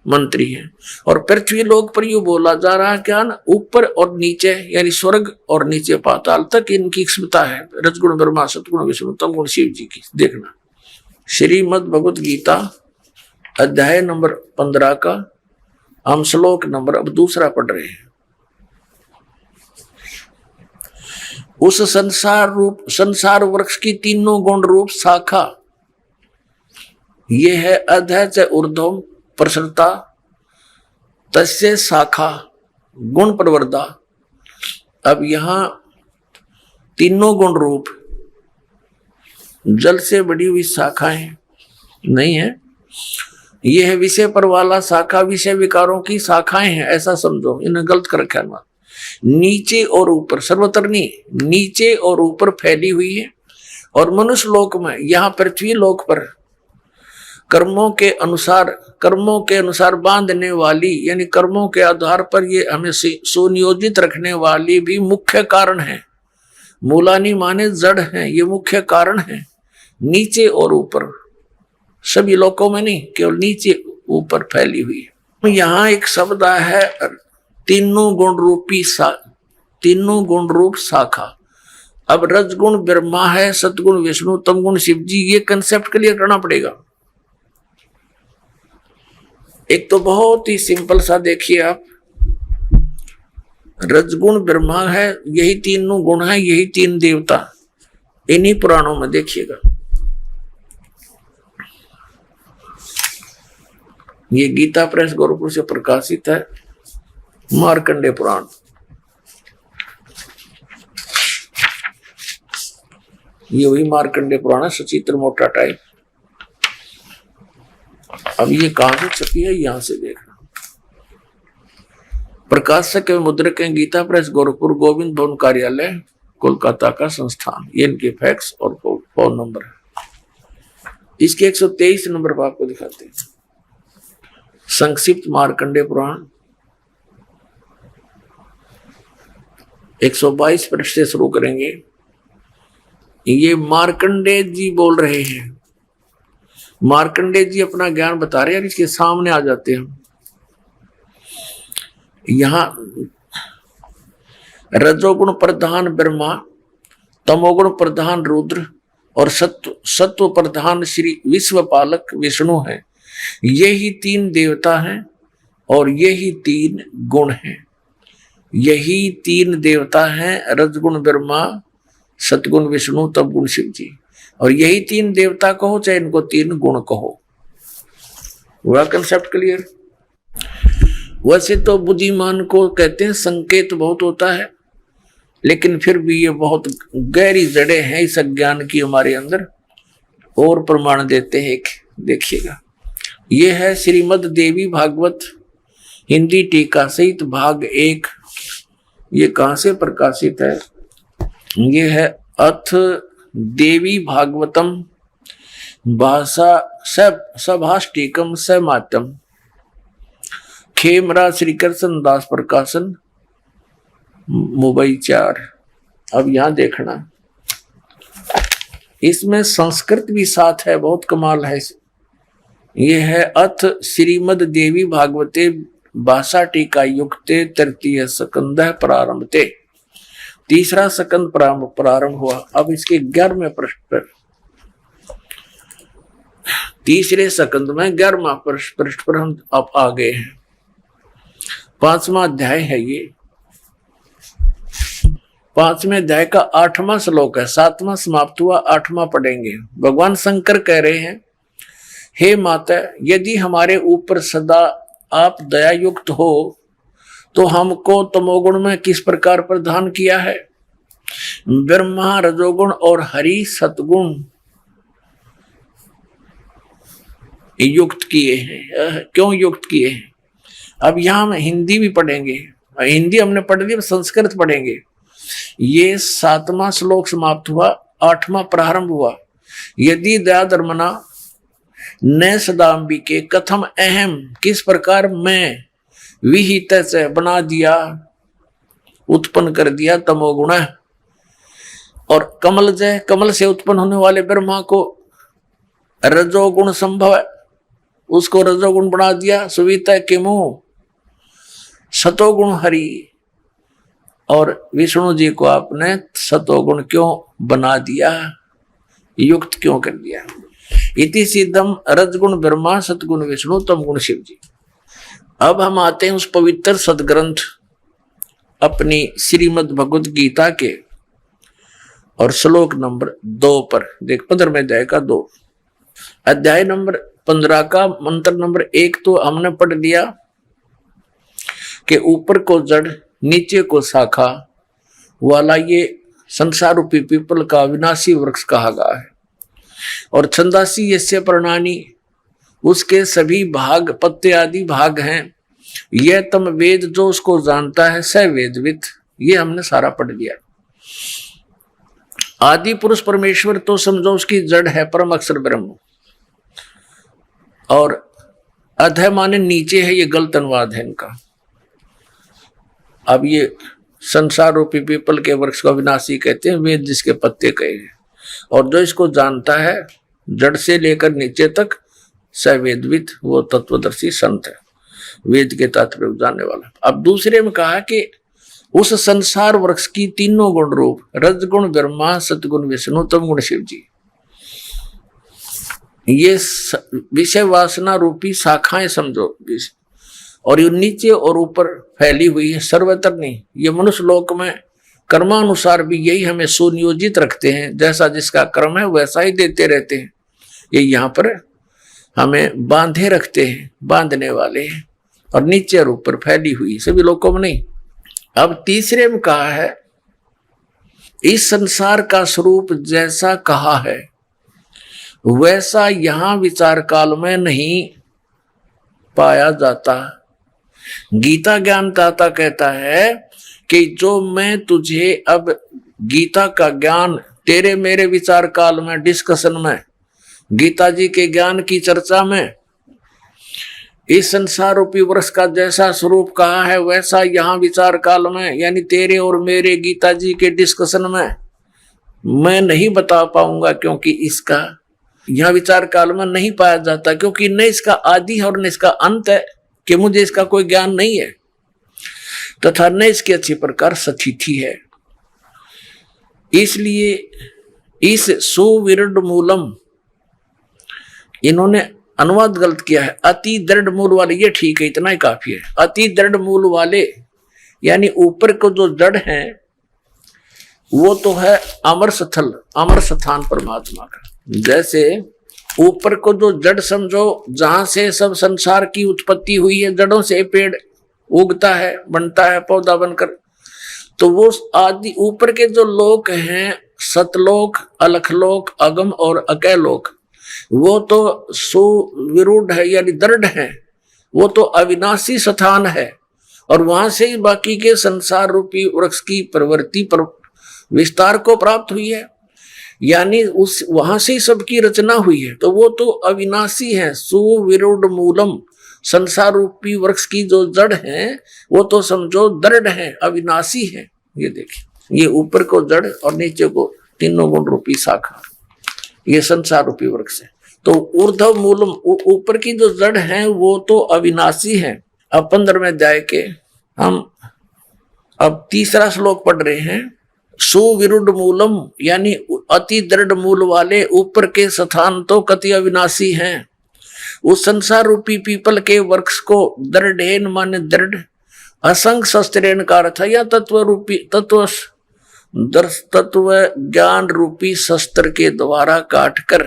मंत्री हैं। और पृथ्वी लोक पर यू बोला जा रहा है क्या ना, ऊपर और नीचे यानी स्वर्ग और नीचे पाताल तक इनकी क्षमता है। रजगुण ब्रह्मा, सतगुण विष्णु, तमगुण शिव जी की। देखना श्रीमद् भगवत गीता अध्याय नंबर 15 का हम श्लोक नंबर अब दूसरा पढ़ रहे हैं। उस संसार वृक्ष की तीनों गुण रूप शाखा, ये है अधः च ऊर्ध्वम प्रसरता तस्य शाखा गुण प्रवर्धा। अब यहां तीनों गुण रूप जल से बड़ी हुई शाखाएं नहीं है, यह है विषय पर वाला शाखा, विषय विकारों की शाखाएं हैं, ऐसा समझो। इन्हें गलत कर रखा है। नीचे और ऊपर, सर्वत्र नहीं, नीचे और ऊपर फैली हुई है। और मनुष्य लोक में, यहां पृथ्वी लोक पर कर्मों के अनुसार बांधने वाली यानी कर्मों के आधार पर ये हमें सुनियोजित रखने वाली भी मुख्य कारण है। मूलानी माने जड़ है, ये मुख्य कारण है। नीचे और ऊपर, सभी लोकों में नहीं, केवल नीचे ऊपर फैली हुई है। यहाँ एक शब्द है तीनों गुण रूप शाखा। अब रजगुण ब्रह्मा है, सतगुण विष्णु, तमगुण शिव जी, ये कंसेप्ट क्लियर करना पड़ेगा। एक तो बहुत ही सिंपल सा देखिए आप, रजगुण ब्रह्मा है, यही तीनों गुण है, यही 3 देवता, इन्हीं पुराणों में देखिएगा। ये गीता प्रेस गोरखपुर से प्रकाशित है, मार्कंडेय पुराण। ये वही मार्कंडेय पुराण है, सचित्र मोटा टाइप। अब ये कहां से छपी है, यहां से देखना। प्रकाशक एवं मुद्रक हैं गीता प्रेस गोरखपुर, गोविंद भवन कार्यालय, कोलकाता का संस्थान। ये इनके फैक्स और फोन नंबर है। इसके 123 नंबर पर आपको दिखाते हैं। संक्षिप्त मार्कंडेय पुराण 122 पृष्ठ से शुरू करेंगे। ये मार्कंडेय जी बोल रहे हैं, मार्कंडेय जी अपना ज्ञान बता रहे हैं, इसके सामने आ जाते हैं। यहां रजोगुण प्रधान ब्रह्मा, तमोगुण प्रधान रुद्र और सत्व प्रधान श्री विश्वपालक विष्णु है। यही 3 देवता हैं और यही 3 गुण हैं। यही 3 देवता हैं, रजगुण ब्रह्मा, सतगुण विष्णु, तमगुण शिव जी। और यही 3 देवता कहो चाहे इनको 3 गुण कहो। हुआ कंसेप्ट क्लियर? वैसे तो बुद्धिमान को कहते हैं संकेत बहुत होता है, लेकिन फिर भी ये बहुत गहरी जड़ें हैं इस अज्ञान की हमारे अंदर, और प्रमाण देते हैं। देखिएगा, ये है श्रीमद् देवी भागवत हिंदी टीका सहित भाग 1। ये कहां से प्रकाशित है? ये है अथ देवी भागवतम भाषा सभाष्टिकम समातम, खेमरा श्री कृष्ण दास प्रकाशन, मुंबई 4। अब यहां देखना, इसमें संस्कृत भी साथ है, बहुत कमाल है। ये है अथ श्रीमद् देवी भागवते भाषा टीका युक्ते तृतीय स्कंद प्रारंभते। 3रा स्कंद प्रारंभ हुआ। अब इसके 11वें पृष्ठ पर, 3रे स्कंद में 11वां पृष्ठ पर हम अब आ गए हैं। 5वां अध्याय है ये। 5वें अध्याय का 8वां श्लोक है। 7वां समाप्त हुआ, 8वां पढ़ेंगे। भगवान शंकर कह रहे हैं, हे माता, यदि हमारे ऊपर सदा आप दया युक्त हो तो हमको तमोगुण में किस प्रकार प्रदान किया है? ब्रह्मा रजोगुण और हरि सतगुण युक्त किए हैं। क्यों युक्त किए हैं? अब यहां हम हिंदी भी पढ़ेंगे। हिंदी हमने पढ़ ली, संस्कृत पढ़ेंगे। ये 7वां श्लोक समाप्त हुआ, 8वां प्रारंभ हुआ। यदि दया धर्मना न सदाम्बिके कथम अहम, किस प्रकार मैं विहित से बना दिया, उत्पन्न कर दिया तमोगुण। और कमल जय, कमल से उत्पन्न होने वाले ब्रह्मा को रजोगुण संभव है, उसको रजोगुण बना दिया। सुविता के मुंह सतोगुण हरि, और विष्णु जी को आपने सतोगुण क्यों बना दिया, युक्त क्यों कर दिया। इति सिद्धम रजगुण ब्रह्मा सतगुण विष्णु तमगुण शिव जी। अब हम आते हैं उस पवित्र सदग्रंथ अपनी श्रीमद् भगवद गीता के और श्लोक नंबर 2 पर देख, 15वें अध्याय का 2, अध्याय नंबर 15 का मंत्र नंबर 1 तो हमने पढ़ लिया कि ऊपर को जड़ नीचे को शाखा वाला ये संसार रूपी पीपल का विनाशी वृक्ष कहा गया है। और छंदासी यस्य प्रणानी, उसके सभी भाग पत्ते आदि भाग हैं। यह तम वेद, जो उसको जानता है स वेदविद, ये हमने सारा पढ़ लिया। आदि पुरुष परमेश्वर तो समझो उसकी जड़ है परम अक्षर ब्रह्म, और अधः माने नीचे है, ये गलत अनुवाद है इनका। अब ये संसार रूपी पीपल के वृक्ष को विनाशी कहते हैं, वेद जिसके पत्ते कहे हैं। और जो इसको जानता है जड़ से लेकर नीचे तक सवेदविद, वो तत्वदर्शी संत है, वेद के तात्पर्य जानने वाला। अब दूसरे में कहा कि उस संसार वृक्ष की तीनों गुण रूप रजगुण ब्रह्मा सतगुण विष्णु तमगुण शिव जी, ये विषय वासना रूपी शाखाएं समझो, और ये नीचे और ऊपर फैली हुई है, सर्वत्र नहीं। ये मनुष्य लोक में कर्मानुसार भी यही हमें सुनियोजित रखते हैं, जैसा जिसका कर्म है वैसा ही देते रहते हैं। ये यहाँ पर हमें बांधे रखते हैं, बांधने वाले हैं, और नीचे और ऊपर फैली हुई सभी लोगों में नहीं। अब तीसरे में कहा है इस संसार का स्वरूप जैसा कहा है वैसा यहाँ विचार काल में नहीं पाया जाता। गीता ज्ञानदाता कहता है कि जो मैं तुझे अब गीता का ज्ञान तेरे मेरे विचार काल में डिस्कशन में गीता जी के ज्ञान की चर्चा में इस संसार रूपी वृक्ष का जैसा स्वरूप कहा है वैसा यहाँ विचार काल में, यानी तेरे और मेरे गीता जी के डिस्कशन में मैं नहीं बता पाऊंगा, क्योंकि इसका यहाँ विचार काल में नहीं पाया जाता, क्योंकि न इसका आदि है और न इसका अंत है, कि मुझे इसका कोई ज्ञान नहीं है, तथा न इसकी अच्छी प्रकार सतिथि है। इसलिए इस सुविरुद्ध मूलम, इन्होंने अनुवाद गलत किया है, अति दृढ़ मूल वाले, ये ठीक है, इतना ही काफी है। अति दृढ़ मूल वाले यानी ऊपर को जो जड़ है वो तो है अमर स्थल, अमर स्थान परमात्मा का। जैसे ऊपर को जो जड़ समझो, जहां से सब संसार की उत्पत्ति हुई है, जड़ों से पेड़ उगता है, बनता है पौधा बनकर, तो वो आदि ऊपर के जो लोक हैं, सतलोक, अलखलोक, अगम और अकैलोक, वो तो सुविरूढ़ है यानी दृढ़ है, वो तो अविनाशी स्थान है, और वहां से ही बाकी के संसार रूपी वृक्ष की प्रवृत्ति पर विस्तार को प्राप्त हुई है, यानी उस वहां से ही सबकी रचना हुई है, तो वो तो अविनाशी है। सुविरूढ़ मूलम, संसार रूपी वृक्ष की जो जड़ है वो तो समझो दृढ़ है, अविनाशी है। ये देखिए, ये ऊपर को जड़ और नीचे को तीनों गुण रूपी शाखा, ये संसार रूपी वृक्ष है। तो ऊर्ध्व मूलम, ऊपर की जो जड़ है वो तो अविनाशी है। अब 15वें अध्याय के हम अब तीसरा श्लोक पढ़ रहे हैं। सुविरुद्ध मूलम यानी अति दृढ़ मूल वाले ऊपर के स्थान तो कति अविनाशी हैं। उस संसार रूपी पीपल के वृक्ष को दृढ़ेन माने दृढ़, असंग शस्त्रेन का अर्थ है या तत्व रूपी तत्व ज्ञान रूपी शस्त्र के द्वारा काट कर,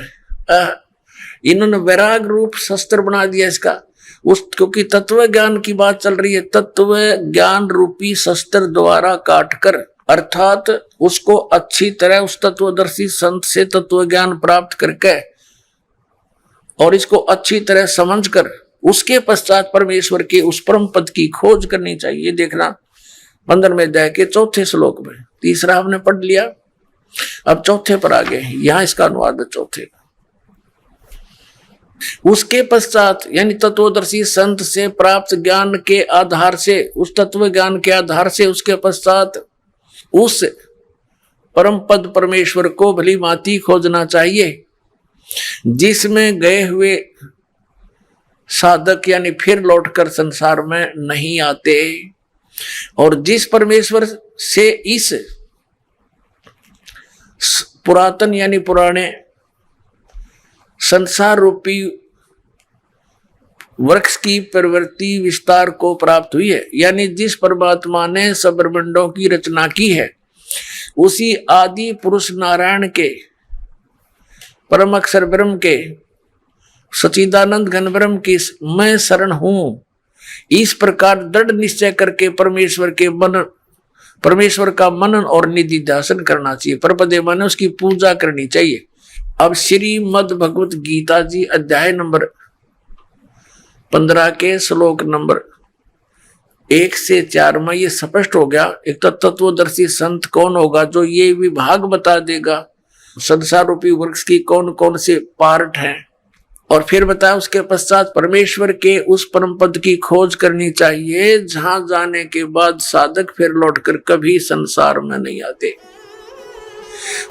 इन्होंने वैराग रूप शस्त्र बना दिया इसका, उस क्योंकि तत्व ज्ञान की बात चल रही है, तत्व ज्ञान रूपी शस्त्र द्वारा काट कर, अर्थात उसको अच्छी तरह उस तत्वदर्शी संत से तत्व ज्ञान प्राप्त करके और इसको अच्छी तरह समझकर उसके पश्चात परमेश्वर के उस परम पद की खोज करनी चाहिए। देखना 15वें अध्याय के 4थे श्लोक में, तीसरा हमने पढ़ लिया, अब 4थे पर आ गए। यहां इसका अनुवाद है 4थे। उसके पश्चात यानी तत्वदर्शी संत से प्राप्त ज्ञान के आधार से, उस तत्व ज्ञान के आधार से उसके पश्चात उस परम पद परमेश्वर को भली भांति खोजना चाहिए, जिसमें गए हुए साधक यानी फिर लौटकर संसार में नहीं आते, और जिस परमेश्वर से इस पुरातन यानी पुराने संसार रूपी वृक्ष की प्रवृत्ति विस्तार को प्राप्त हुई है, यानी जिस परमात्मा ने सब ब्रह्मांडों की रचना की है, उसी आदि पुरुष नारायण के परम अक्षर ब्रह्म के सचिदानंद घन ब्रह्म की मैं शरण हूं, इस प्रकार दृढ़ निश्चय करके परमेश्वर का मनन और निधि ध्यान करना चाहिए। परपदे माने उसकी पूजा करनी चाहिए। अब श्रीमद् भगवत गीता जी अध्याय नंबर 15 के श्लोक नंबर 1 से 4 में ये स्पष्ट हो गया। एक तो तत्वदर्शी संत कौन होगा जो ये विभाग बता देगा संसार रूपी वृक्ष की कौन कौन से पार्ट हैं, और फिर बताया उसके पश्चात परमेश्वर के उस परम पद की खोज करनी चाहिए, जहां जाने के बाद साधक फिर लौटकर कभी संसार में नहीं आते।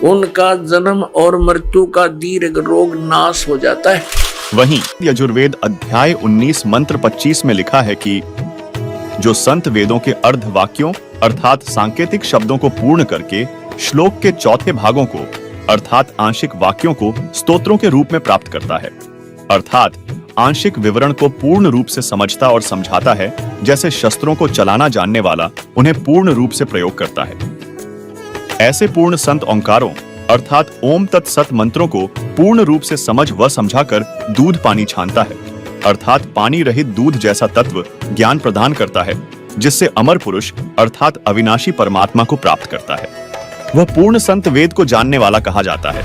उनका जन्म और मृत्यु का दीर्घ रोग नाश हो जाता है। वहीं यजुर्वेद अध्याय 19 मंत्र 25 में लिखा है कि जो संत वेदों के अर्ध वाक्यों अर्थात सांकेतिक शब्दों को पूर्ण करके श्लोक के चौथे भागों को अर्थात आंशिक वाक्यों को स्तोत्रों के रूप में प्राप्त करता है, अर्थात आंशिक विवरण को पूर्ण रूप से समझता और समझाता है, जैसे शस्त्रों को चलाना जानने वाला उन्हें पूर्ण रूप से प्रयोग करता है। ऐसे पूर्ण संत ओंकारों अर्थात ओम तत्सत मंत्रों को पूर्ण रूप से समझ व समझाकर दूध पानी छानता है, अर्थात पानी रहित दूध जैसा तत्व ज्ञान प्रदान करता है, जिससे अमर पुरुष अर्थात अविनाशी परमात्मा को प्राप्त करता है। वह पूर्ण संत वेद को जानने वाला कहा जाता है।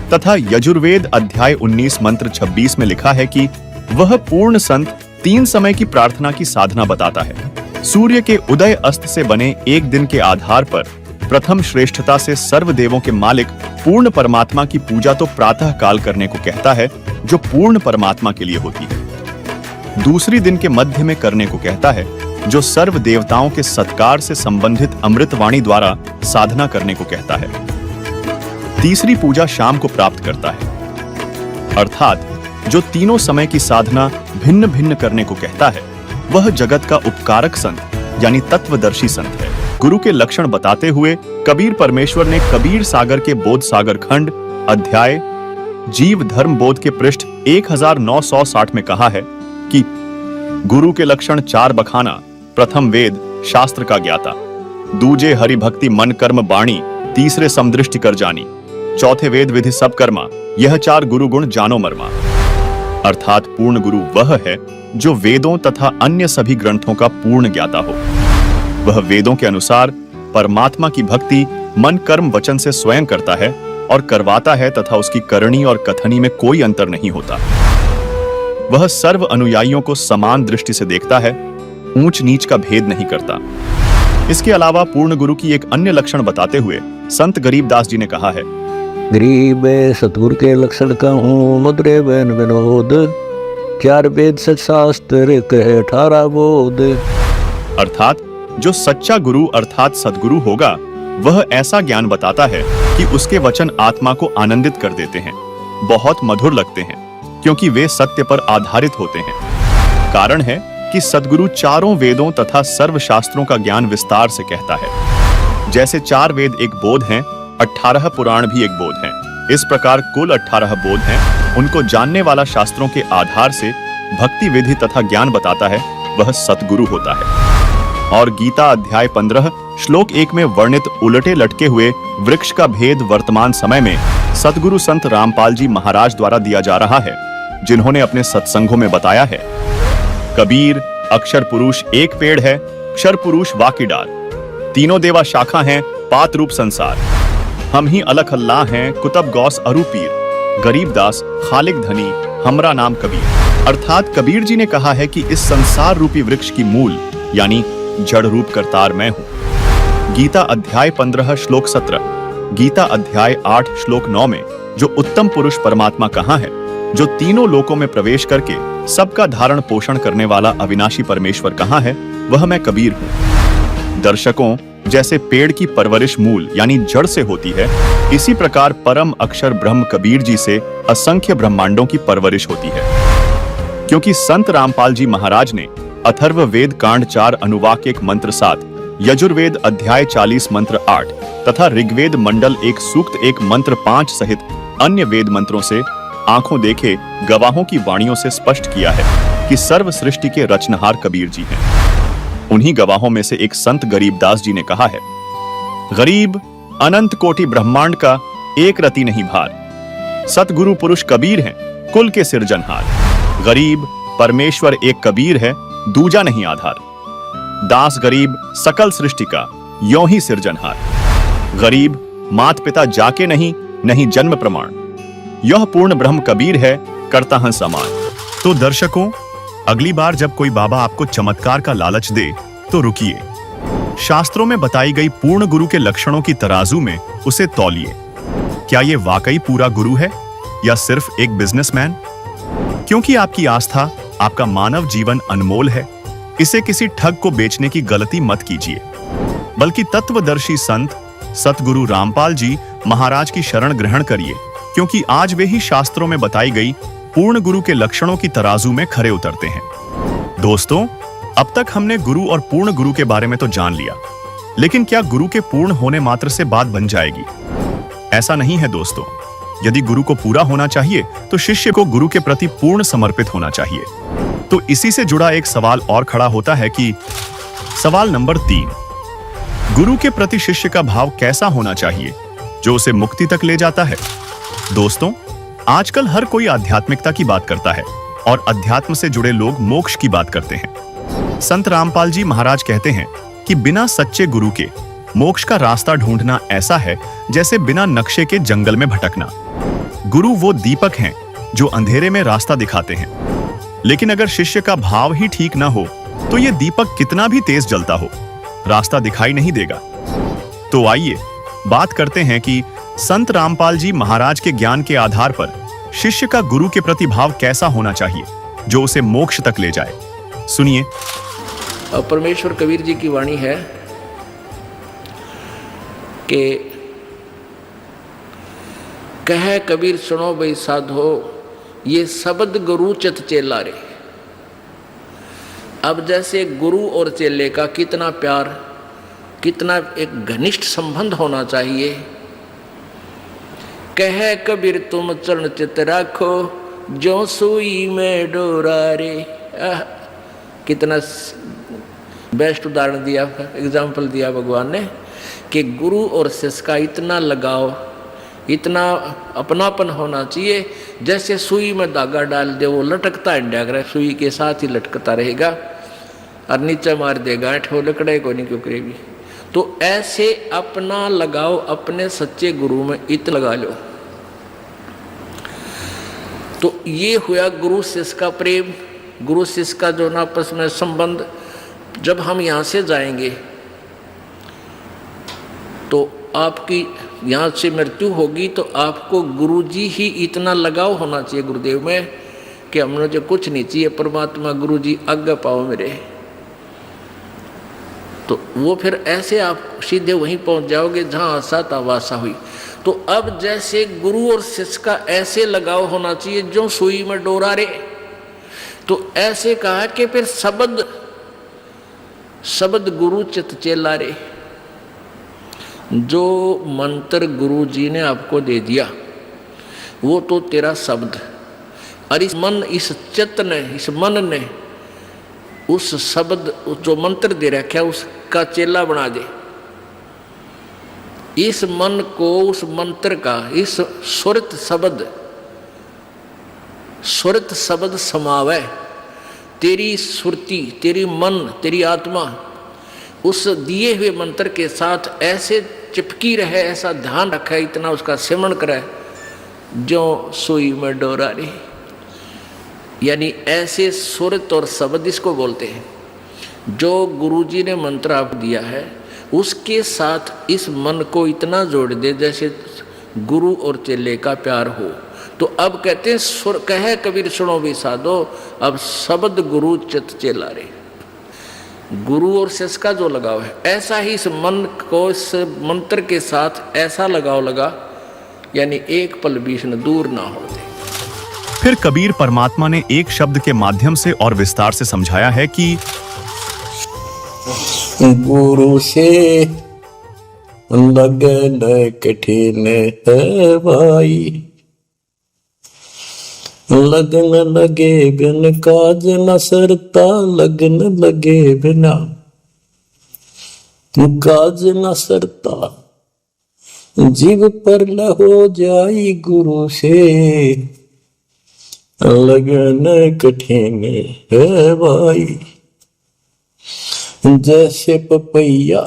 तथा यजुर्वेद अध्याय 19 मंत्र 26 में लिखा है कि वह पूर्ण संत 3 समय की प्रार्थना की साधना बताता है। सूर्य के उदय अस्त से बने एक दिन के आधार पर प्रथम श्रेष्ठता से सर्व देवों के मालिक पूर्ण परमात्मा की पूजा तो प्रातः काल करने को कहता है, जो पूर्ण परमात्मा के लिए होती है। दूसरी दिन के मध्य में करने को कहता है, जो सर्व देवताओं के सत्कार से संबंधित अमृतवाणी द्वारा साधना करने को कहता है। तीसरी पूजा शाम को प्राप्त करता है, अर्थात जो तीनों समय की साधना भिन्न भिन्न करने को कहता है, वह जगत का उपकारक संत यानी तत्वदर्शी संत है। गुरु के लक्षण बताते हुए कबीर परमेश्वर ने कबीर सागर के बोध सागर खंड अध्याय जीव धर्म बोध के पृष्ठ 1960 में कहा है कि गुरु के लक्षण 4 बखाना। प्रथम वेद शास्त्र का ज्ञाता, दूजे हरि भक्ति मन कर्म बाणी, तीसरे समदृष्टि कर जानी, चौथे वेद विधि सब कर्मा, यह 4 गुरु गुण जानो मर्मा। अर्थात पूर्ण गुरु वह है जो वेदों तथा अन्य सभी ग्रंथों का पूर्ण ज्ञाता हो। वह वेदों के अनुसार परमात्मा की भक्ति मन कर्म वचन से स्वयं करता है और करवाता है, तथा उसकी करणी और कथनी में कोई अंतर नहीं होता। वह सर्व अनुयायियों को समान दृष्टि से देखता है, ऊंच नीच का भेद नहीं करता। इसके अलावा पूर्ण गुरु की एक अन्य लक्षण बताते हुए संत गरीबदास जी ने कहा है, गरीब सतगुरु के लक्षण कहूँ मुद्रे बन विनोद, 4 वेद सच शास्त्र कहे 18 बोध। अर्थात जो सच्चा गुरु अर्थात सदगुरु होगा, वह ऐसा ज्ञान बताता है कि उसके वचन आत्मा को आनंदित कर देते हैं, बहुत मधुर लगते हैं, क्योंकि वे सत्य पर आधारित होते हैं। कारण है कि सदगुरु 4 वेदों तथा सर्व शास्त्रों का ज्ञान विस्तार से कहता है। जैसे 4 वेद एक बोध हैं, 18 पुराण भी एक बोध हैं। इस प्रकार कुल 18 बोध हैं। उनको जानने वाला शास्त्रों के आधार से भक्ति विधि तथा ज्ञान बताता है, वह सतगुरु होता है। और गीता अध्याय 15 श्लोक 1 में वर्णित उलटे लटके हुए वृक्ष का भेद वर्तमान समय में सतगुरु संत रामपाल जी महाराज द्वारा दिया जा रहा है, जिन्होंने अपने सत्संगों में बताया है। कबीर अक्षर पुरुष एक पेड़ है, क्षर पुरुष वाकी डाल, तीनों देवा शाखा हैं, पात रूप संसार, हम ही अलख अल्लाह हैं, कुतब गौस अरू पीर, गरीबदास खालिक धनी, हमरा नाम कबीर। अर्थात कबीर जी ने कहा है कि इस संसार रूपी वृक्ष की मूल यानी जड़ रूप करतार मैं हूं। गीता अध्याय 15 श्लोक 17, गीता अध्याय 8 श्लोक 9 में जो उत्तम पुरुष परमात्मा कहाँ है, जो तीनों लोकों में प्रवेश करके सबका धारण पोषण करने वाला अविनाशी परमेश्वर कहाँ है, वह मैं कबीर हूँ। दर्शकों, जैसे पेड़ की परवरिश मूल यानी जड़ से होती है, इसी प्रकार परम अक्षर ब्रह्म कबीर जी से असंख्य ब्रह्मांडों की परवरिश होती है। क्योंकि संत रामपाल जी महाराज ने अथर्व वेद कांड 4 अनुवाक 1 मंत्र 7, यजुर्वेद अध्याय 40 मंत्र 8 तथा ऋग्वेद मंडल 1 सूक्त 1 मंत्र 5 सहित अन्य वेद मंत्रों से आंखों देखे गवाहों की वाणियों से स्पष्ट किया है कि सर्व सृष्टि के रचनहार कबीर जी हैं। उन्हीं गवाहों में से एक संत गरीबदास जी ने कहा है, गरीब अनंत कोटि ब्रह्मांड का एक रति नहीं भार, सतगुरु पुरुष कबीर हैं कुल के सिरजनहार। गरीब परमेश्वर एक कबीर है, दूजा नहीं आधार, दास गरीब सकल सृष्टि का यों ही सिरजनहार। गरीब मात पिता जाके नहीं जन्म प्रमाण, यह पूर्ण ब्रह्म कबीर है करता हं समान। तो दर्शकों, अगली बार जब कोई बाबा आपको चमत्कार का लालच दे तो रुकिए, शास्त्रों में बताई गई पूर्ण गुरु के लक्षणों की तराजू में उसे तौलिए। क्या ये वाकई पूरा गुरु है या सिर्फ एक बिजनेसमैन? क्योंकि आपकी आस्था, आपका मानव जीवन अनमोल है, इसे किसी ठग को बेचने की गलती मत कीजिए, बल्कि तत्वदर्शी संत सतगुरु रामपाल जी महाराज की शरण ग्रहण करिए, क्योंकि आज वे ही शास्त्रों में बताई गई पूर्ण गुरु के लक्षणों की तराजू में खरे उतरते हैं। दोस्तों, अब तक हमने गुरु और पूर्ण गुरु के बारे में तो जान लिया, लेकिन क्या गुरु के पूर्ण होने मात्र से बात बन जाएगी? ऐसा नहीं है दोस्तों। यदि गुरु को पूरा होना चाहिए तो शिष्य को गुरु के प्रति पूर्ण समर्पित होना चाहिए। तो इसी से जुड़ा एक सवाल और खड़ा होता है कि सवाल नंबर 3, गुरु के प्रति शिष्य का भाव कैसा होना चाहिए जो उसे मुक्ति तक ले जाता है? दोस्तों, आजकल हर कोई आध्यात्मिकता की बात करता है और अध्यात्म से जुड़े लोग मोक्ष की बात करते हैं। संत रामपाल जी महाराज कहते हैं कि बिना सच्चे गुरु के मोक्ष का रास्ता ढूंढना ऐसा है जैसे बिना नक्शे के जंगल में भटकना। गुरु वो दीपक हैं जो अंधेरे में रास्ता दिखाते हैं, लेकिन अगर शिष्य का भाव ही ठीक ना हो तो ये दीपक कितना भी तेज जलता हो, रास्ता दिखाई नहीं देगा। तो आइए बात करते हैं कि संत रामपाल जी महाराज के ज्ञान के आधार पर शिष्य का गुरु के प्रति भाव कैसा होना चाहिए जो उसे मोक्ष तक ले जाए। सुनिए। परमेश्वर कबीर जी की वाणी है कि कह कबीर सुनो भाई साधो, ये शब्द गुरु चित चेला रे। अब जैसे गुरु और चेले का कितना प्यार, कितना एक घनिष्ठ संबंध होना चाहिए। कह कबीर तुम चरण चित राखो, जो सुई में डोरा रे। कितना बेस्ट उदाहरण दिया, एग्जाम्पल दिया भगवान ने कि गुरु और शिष्य का इतना लगाव, इतना अपनापन होना चाहिए जैसे सुई में धागा डाल दे, वो लटकता है, सुई के साथ ही लटकता रहेगा और नीचे मार देगा, वो लकड़े को नहीं क्यों करेगी। तो ऐसे अपना लगाओ अपने सच्चे गुरु में इत लगा लो। तो ये हुआ गुरु शिष्य का प्रेम, गुरु शिष्य का जो ना आपस में संबंध। जब हम यहाँ से जाएंगे तो आपकी यहाँ से मृत्यु होगी तो आपको गुरुजी ही इतना लगाव होना चाहिए गुरुदेव में कि हम मुझे कुछ नहीं चाहिए, परमात्मा गुरुजी आज्ञा पाओ मेरे। तो वो फिर ऐसे आप सीधे वहीं पहुंच जाओगे जहाँ आशा था वासा हुई। तो अब जैसे गुरु और शिष्य का ऐसे लगाव होना चाहिए जो सुई में डोरा रे। तो ऐसे कहा कि फिर शब्द गुरु चित चेला रे। जो मंत्र गुरु जी ने आपको दे दिया वो तो तेरा शब्द, और इस चित्त ने, इस मन ने उस शब्द जो मंत्र दे रखा है उसका चेला बना दे। इस मन को उस मंत्र का, इस सुरत शब्द समावे। तेरी सुरती, तेरी मन, तेरी आत्मा उस दिए हुए मंत्र के साथ ऐसे चिपकी रहे, ऐसा ध्यान रखे, इतना उसका सिमरण करे जो सुई में डोरा रे। यानी ऐसे सुरत और शब्द इसको बोलते हैं। जो गुरुजी ने मंत्र आप दिया है उसके साथ इस मन को इतना जोड़ दे जैसे गुरु और चेले का प्यार हो। तो अब कहते हैं सुर कहे कबीर सुनो भी साधो, अब शब्द गुरु चित चेला रे। गुरु और शिष्य का जो लगाव है, ऐसा ही इस मन को इस मंत्र के साथ ऐसा लगाव लगा, यानी एक पल बीच न दूर ना हो दे। फिर कबीर परमात्मा ने एक शब्द के माध्यम से और विस्तार से समझाया है कि गुरु से लगन कठिन है भाई, लगन लगे बिन काज न सरता, लगन लगे बिना काज न सरता, जीव पर हो जाई गुरु से लगन कठिन है भाई। जैसे पपैया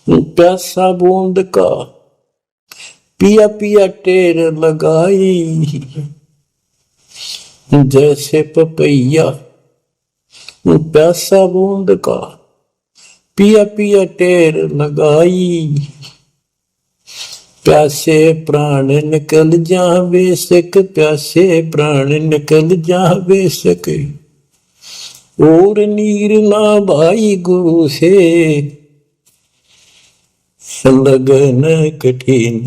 प्यासा बूंद का, पिया पिया टेर लगाई। जैसे पपैया प्यासा बूंद का, पिया पिया टेर लगाई। प्यासे प्राण निकल जा बेशक, प्यासे प्राण निकल जा बेशक, और नीर ना भाई गुरु से लगन कठिन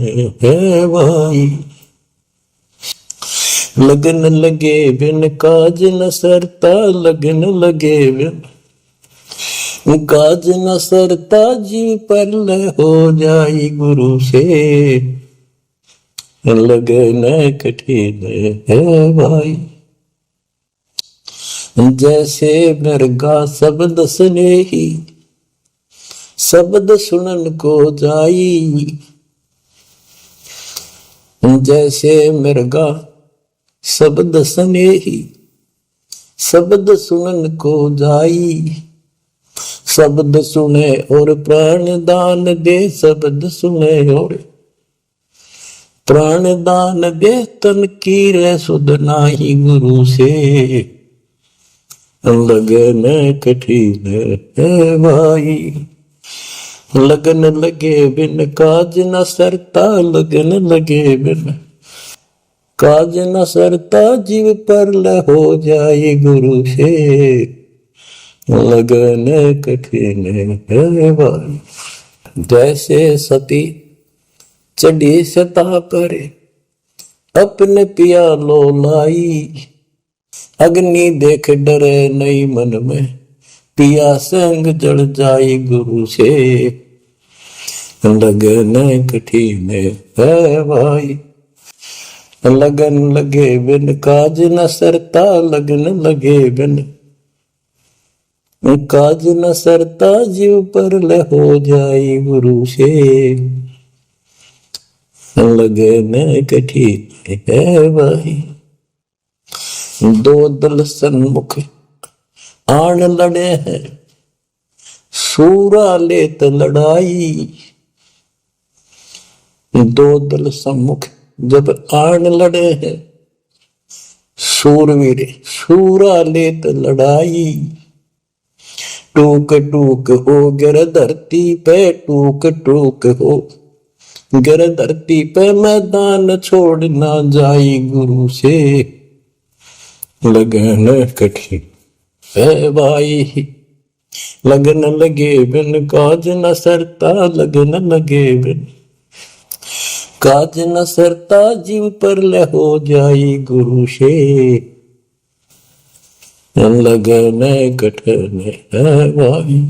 है भाई। लगन लगे बिन काज न सरता, लगन लगे बिन काज न सरता, जीव पर हो जाई गुरु से लगन कठिन है भाई। जैसे मृगा शब्द स्नेही, शब्द सुनन को जाई। जैसे मृगा शब्द स्नेही, शब्द सुनन को जाई। शब्द सुने और प्राण दान दे, शब्द सुने और प्राण दान दे, तन की रे सुध नाही गुरु से लगन कठिन है भाई। लगन लगे बिन काज न सरता, लगन लगे बिन काज न सरता, जीव पर हो जाए गुरु से लगन कठिन है भाई। जैसे सती चढ़ी सता करे, अपने पिया लो लाई। अग्नि देख डरे नहीं मन में, पिया संग जल जाई गुरु से लगन कठिन है भाई। लगन लगे बिन काज न सरता, लगन लगे बिन काज न सरता, जीव पर हो जाई गुरु से लगन कठिन है भाई। दो दल सन्मुख आन लड़े हैं, सूरा लेत लड़ाई। दो दल सम्मुख जब आन लड़े हैं, सूरवीर सूरा लेत लड़ाई। टूक टूक हो गिर धरती पे, टूक टूक हो गिर धरती पे, मैदान छोड़ ना जाई गुरु से लगन कठिन है भाई। लगन लगे बिन काज न सरता, लगन लगे बिन काज न सरता, जीव पर हो जाई गुरु से लगन कठिन है भाई।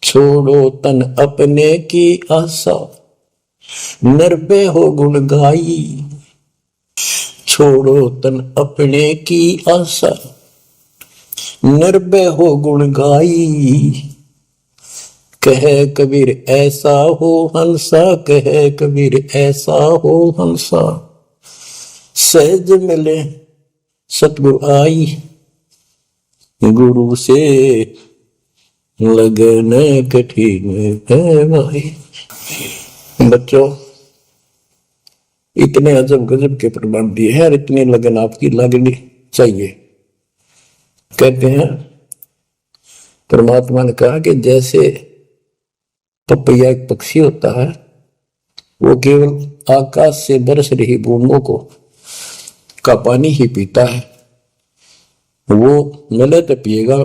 छोड़ो तन अपने की आशा, निर्भय हो गुण गाई। छोड़ो तन अपने की आशा, निर्भय हो गुण गाई। कहे कबीर ऐसा हो हंसा, कहे कबीर ऐसा हो हंसा। सहज मिले सतगुरु आई, गुरु से लगन कठिन है भाई। बच्चों, इतने अजब गजब के प्रमाण दिए हैं और इतनी लगन आपकी लगनी चाहिए। कहते हैं परमात्मा ने कहा कि जैसे पपैया एक पक्षी होता है, वो केवल आकाश से बरस रही बूंदों को का पानी ही पीता है। वो मिले तो पिएगा,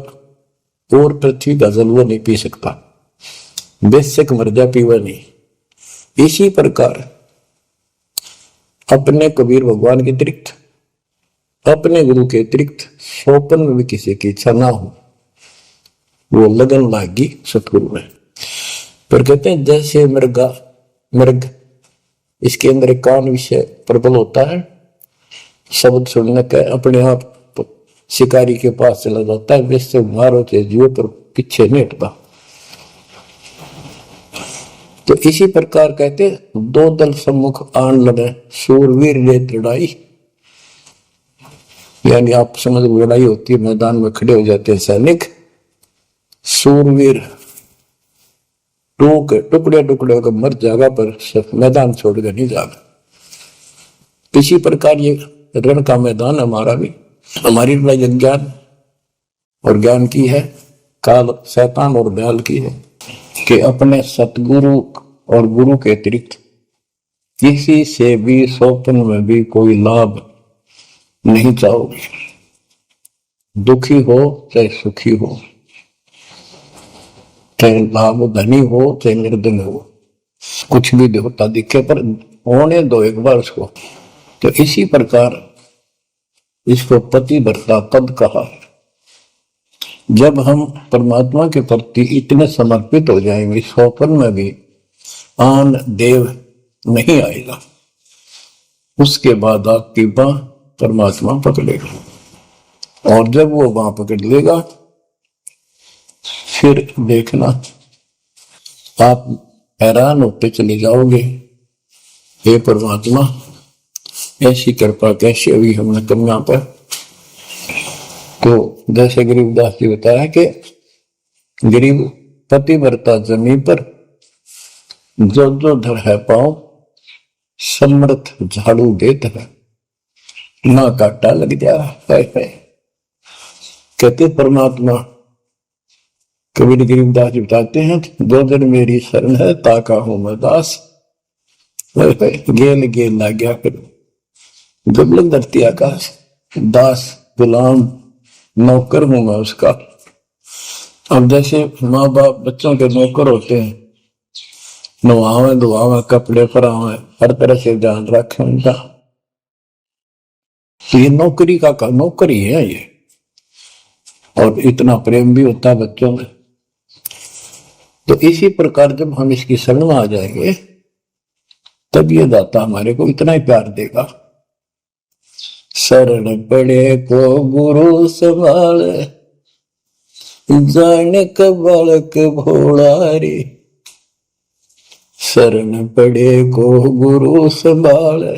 और पृथ्वी का जल वो नहीं पी सकता। बेशक मर जा, पीवा नहीं। इसी प्रकार अपने कबीर भगवान के अतिरिक्त, अपने गुरु के अतिरिक्त सोपन में भी किसी की इच्छा ना हो, वो लगन लागी सतगुरु में। पर कहते हैं जैसे मृग इसके अंदर एक कान विषय प्रबल होता है, शब्द सुनने का अपने आप शिकारी के पास चला जाता है, वैसे मार होते जीव पर पीछे नहीं हटता। तो इसी प्रकार कहते दो दल सम्मुख आन लगे, शूरवीर ले लड़ाई। यानी आप समझ लड़ाई होती है, मैदान में खड़े हो जाते हैं सैनिक, शूरवीर टुकड़े टुकड़े होकर मर जाएगा, पर मैदान छोड़कर नहीं जाएगा। इसी प्रकार ये रण का मैदान हमारा भी, हमारी लड़ाई ज्ञान और ज्ञान की है, काल शैतान और दयाल की है कि अपने सतगुरु और गुरु के अतिरिक्त किसी से भी स्वप्न में भी कोई लाभ नहीं चाहोगे। दुखी हो चाहे सुखी हो, चाहे लाभ धनी हो चाहे निर्धन हो, कुछ भी देवता दिखे पर होने दो एक बार उसको। तो इसी प्रकार इसको पतिव्रता पद कहा। जब हम परमात्मा के प्रति इतने समर्पित हो जाएंगे, स्वप्न में भी आन देव नहीं आएगा, उसके बाद आपकी बाह परमात्मा पकड़ेगा। और जब वो बाह पकड़ लेगा, फिर देखना आप हैरान होते चले जाओगे, हे परमात्मा ऐसी कृपा कैसे हुई हमने कन्या पर। तो जैसे गरीबदास जी बताया कि गरीब पतिव्रता जमीन पर जो जो धर है पाओ, समर्थ झाड़ू देता है, ना काटा लग जा है। कहते परमात्मा कबीर गरीबदास जी बताते हैं, दो दिन मेरी शरण है ताका हूं मैं दास, गेल गेल ला गया करो जबल धरती आकाश, दास गुलाम नौकर हूं मैं उसका। अब जैसे माँ बाप बच्चों के नौकर होते हैं, नवावे धुआवे कपड़े परावे हर तरह से ध्यान रखें उनका, तो ये नौकरी का नौकरी है ये। और इतना प्रेम भी होता है बच्चों में। तो इसी प्रकार जब हम इसकी शरण में आ जाएंगे, तब ये दाता हमारे को इतना ही प्यार देगा। शरण पड़े को गुरु संभाले, जाने का बालक भोला रे। शरण पड़े को गुरु संभाले,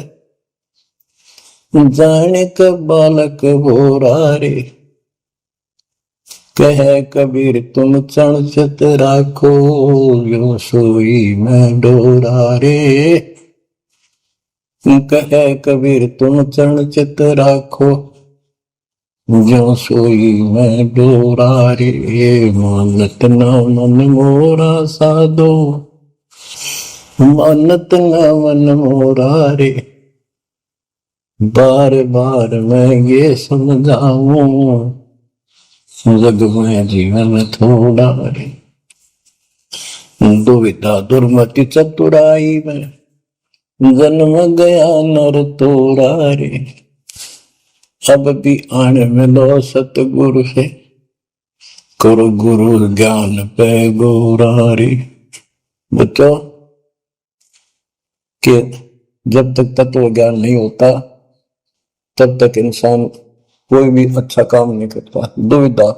जाने का बालक भोला रे। कह कबीर तुम चण चित राखो, यो सोई मैं डोरा रे। कह कबीर तुम चरण चित राखो, जो सोई मैं डोरा रे। मानत न मन मोरा साधो, मानत न मन मोरा रे। बार बार मैं ये समझाऊं, जग में जीवन थोड़ा रे। दुविधा दुर्मति चतुराई में, जन्म गया नर तोड़ा रे। अब भी आन मिलो सतगुरु से, करो गुरु ज्ञान पे गोरा रे। बच्चों कि जब तक तत्व ज्ञान नहीं होता, तब तक इंसान कोई भी अच्छा काम नहीं करता। दुविधा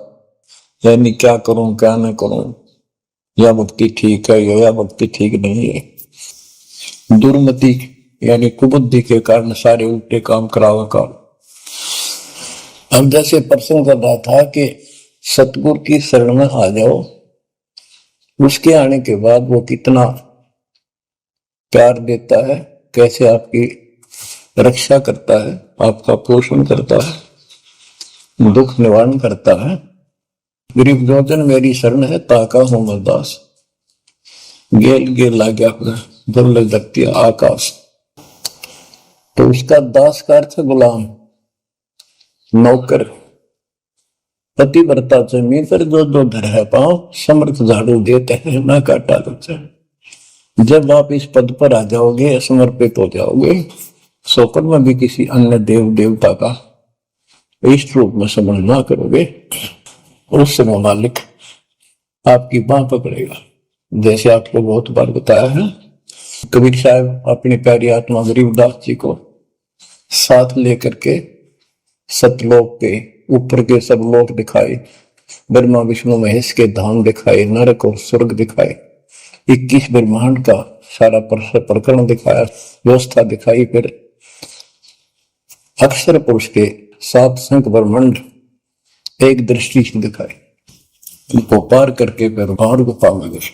यानी क्या करूं क्या न करूं, या भक्ति ठीक है या भक्ति ठीक नहीं है। दुर्मति यानी कुबुद्धि के कारण सारे उल्टे काम करावा का। हम जैसे प्रसंग कर रहा था कि सतगुरु की शरण में आ जाओ, उसके आने के बाद वो कितना प्यार देता है, कैसे आपकी रक्षा करता है, आपका पोषण करता है, दुख निवारण करता है। गरीब जोजन मेरी शरण है ताका हूं मैं दास, गेल गेल ला गया। जल धरती आकाश। तो उसका दास का अर्थ गुलाम, नौकर। पतिव्रता जमीन पर जो जो धर है पाँव, समर्थ झाड़ू देते हैं ना काटा लगता है। जब आप इस पद पर आ जाओगे, समर्पित हो जाओगे, स्वप्न में भी किसी अन्य देव देवता का इष्ट रूप में समझना करोगे, उस समय मालिक आपकी बांह पकड़ेगा। जैसे आपको बहुत बार बताया है, कबीर साहब अपनी प्यारी आत्मा गरीबदास जी को साथ लेकर के सतलोक के ऊपर के सब लोक दिखाए, ब्रह्मा विष्णु महेश के धाम दिखाए, नरक और स्वर्ग दिखाए, 21 ब्रह्मांड का सारा प्रकरण दिखाया, व्यवस्था दिखाई। फिर अक्षर पुरुष के 7 संख ब्रह्मांड एक दृष्टि से दिखाए। उनको पार करके फिर भौर गुफा में गए,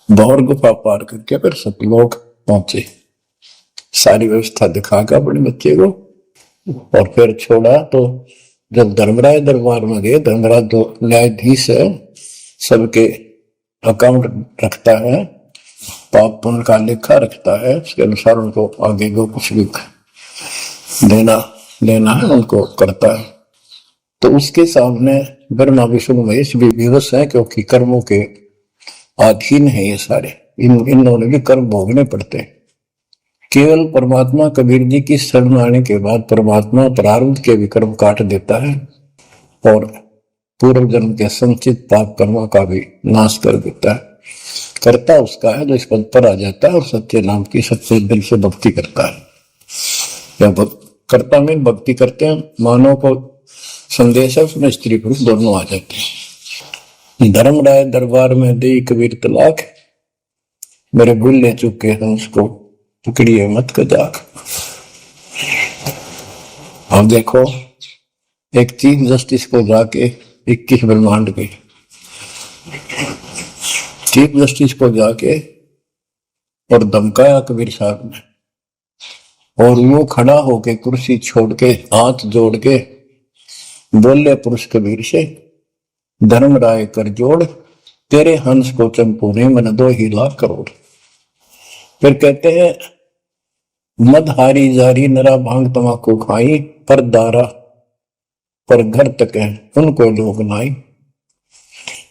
भौर गुफा पार करके फिर सतलोक पहुंचे। सारी व्यवस्था दिखाकर अपने बच्चे को, और फिर छोड़ा। तो जब धर्मराज दरबार में गए, धर्मराज जो न्यायाधीश है, सबके अकाउंट रखता है, पाप पुण्य का लेखा रखता है, उसके अनुसार उनको आगे को कुछ भी देना लेना है उनको करता है। तो उसके सामने ब्रह्मा विष्णु महेश भी विवश है, क्योंकि कर्मों के अधीन है ये सारे, इन्होंने भी कर्म भोगने पड़ते हैं। केवल परमात्मा कबीर जी की शरण आने के बाद परमात्मा प्रारब्ध के भी कर्म काट देता है और पूर्व जन्म के संचित पाप कर्मों का भी नाश कर देता है। करता उसका है जो इस पद पर आ जाता है और सच्चे नाम की सच्चे दिल से भक्ति करता है। या करता में भक्ति करते हैं, मानव को संदेश है, उसमें स्त्री पुरुष दोनों आ जाते हैं। धर्मराय दरबार में दे कबीर तलाक, मेरे भूल ले चुके हैं उसको पकड़िए मत कजाक। अब देखो, एक चीफ जस्टिस को जाके 21 ब्रह्मांड के चीफ जस्टिस को जाके और धमकाया कबीर साहब ने, और वो खड़ा होके कुर्सी छोड़ के हाथ जोड़ के बोले पुरुष कबीर से, धर्मराय कर जोड़, तेरे हंस को चंपूने मन 2 ही लाख करोड़। फिर कहते हैं, मदहारी जारी नरा भांग तमाकू खाई, पर दारा पर घर तक है उनको लोग नाई।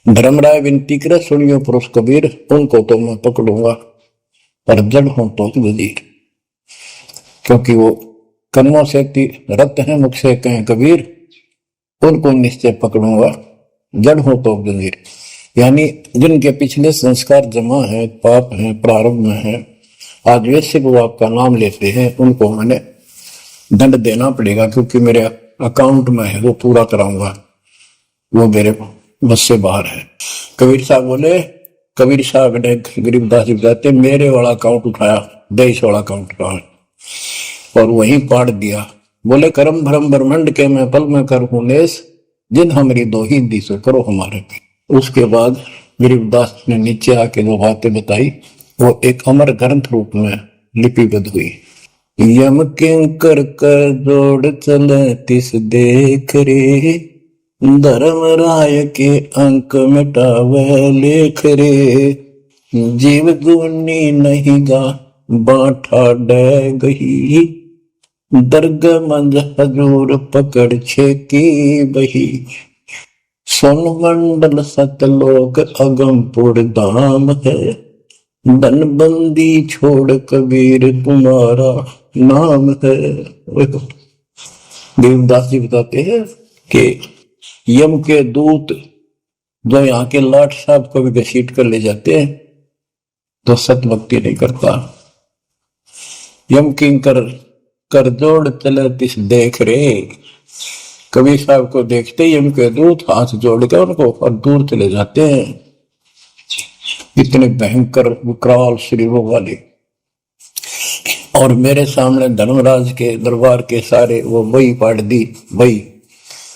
धर्मराय विनती करे, सुनियो पुरुष कबीर, उनको तो मैं पकड़ूंगा पर जड़ हूं तो वजीर। क्योंकि वो कर्मों से रत है, मुख से कहें कबीर, उनको निश्चय पकड़ूंगा, जड़ हूं तो वजीर। यानी जिनके पिछले संस्कार जमा है, पाप है, प्रारंभ में है, आज वैसे वो आपका नाम लेते हैं, उनको मैंने दंड देना पड़ेगा, क्योंकि मेरे अकाउंट में है, वो पूरा कराऊंगा, वो मेरे बस से बाहर है। कबीर साहब बोले, कबीर साहब ने गरीबदास जी बताते, मेरे वाला अकाउंट उठाया, 23 वाला अकाउंट उठाया और वहीं पाड़ दिया। बोले, करम भरम ब्रह्मंड के मैं पल में कर हूं नेस, जिन हमारी 2 ही दी सो करो हमारे पे। उसके बाद गरीबदास ने नीचे आके जो बातें बताई, वो एक अमर ग्रंथ रूप में लिपिबद्ध हुई। यम किंकर कर जोड़ चले तिस देख रे, धर्म राय के अंक मिटावे लेख रे, जीव गुनी नहीं गा बाठा डे गही, दर्ग मंज हजूर पकड़ छेकी बही, सोन मंडल सतलोक अगमपुर धाम है, धनबंदी छोड़ कबीर तुम्हारा नाम है। देवदास जी बताते हैं कि यम के दूत जो यहाँ के लाट साहब को भी घसीट कर ले जाते हैं तो सत भक्ति नहीं करता। यम किंकर कर जोड़ चले तिस देख रे, कबीर साहब को देखते यम के दूत हाथ जोड़ के उनको और दूर चले जाते हैं। इतने भयंकर विकराल शरीरों वाले, और मेरे सामने धर्मराज के दरबार के सारे वो बही पाड़ दी। बही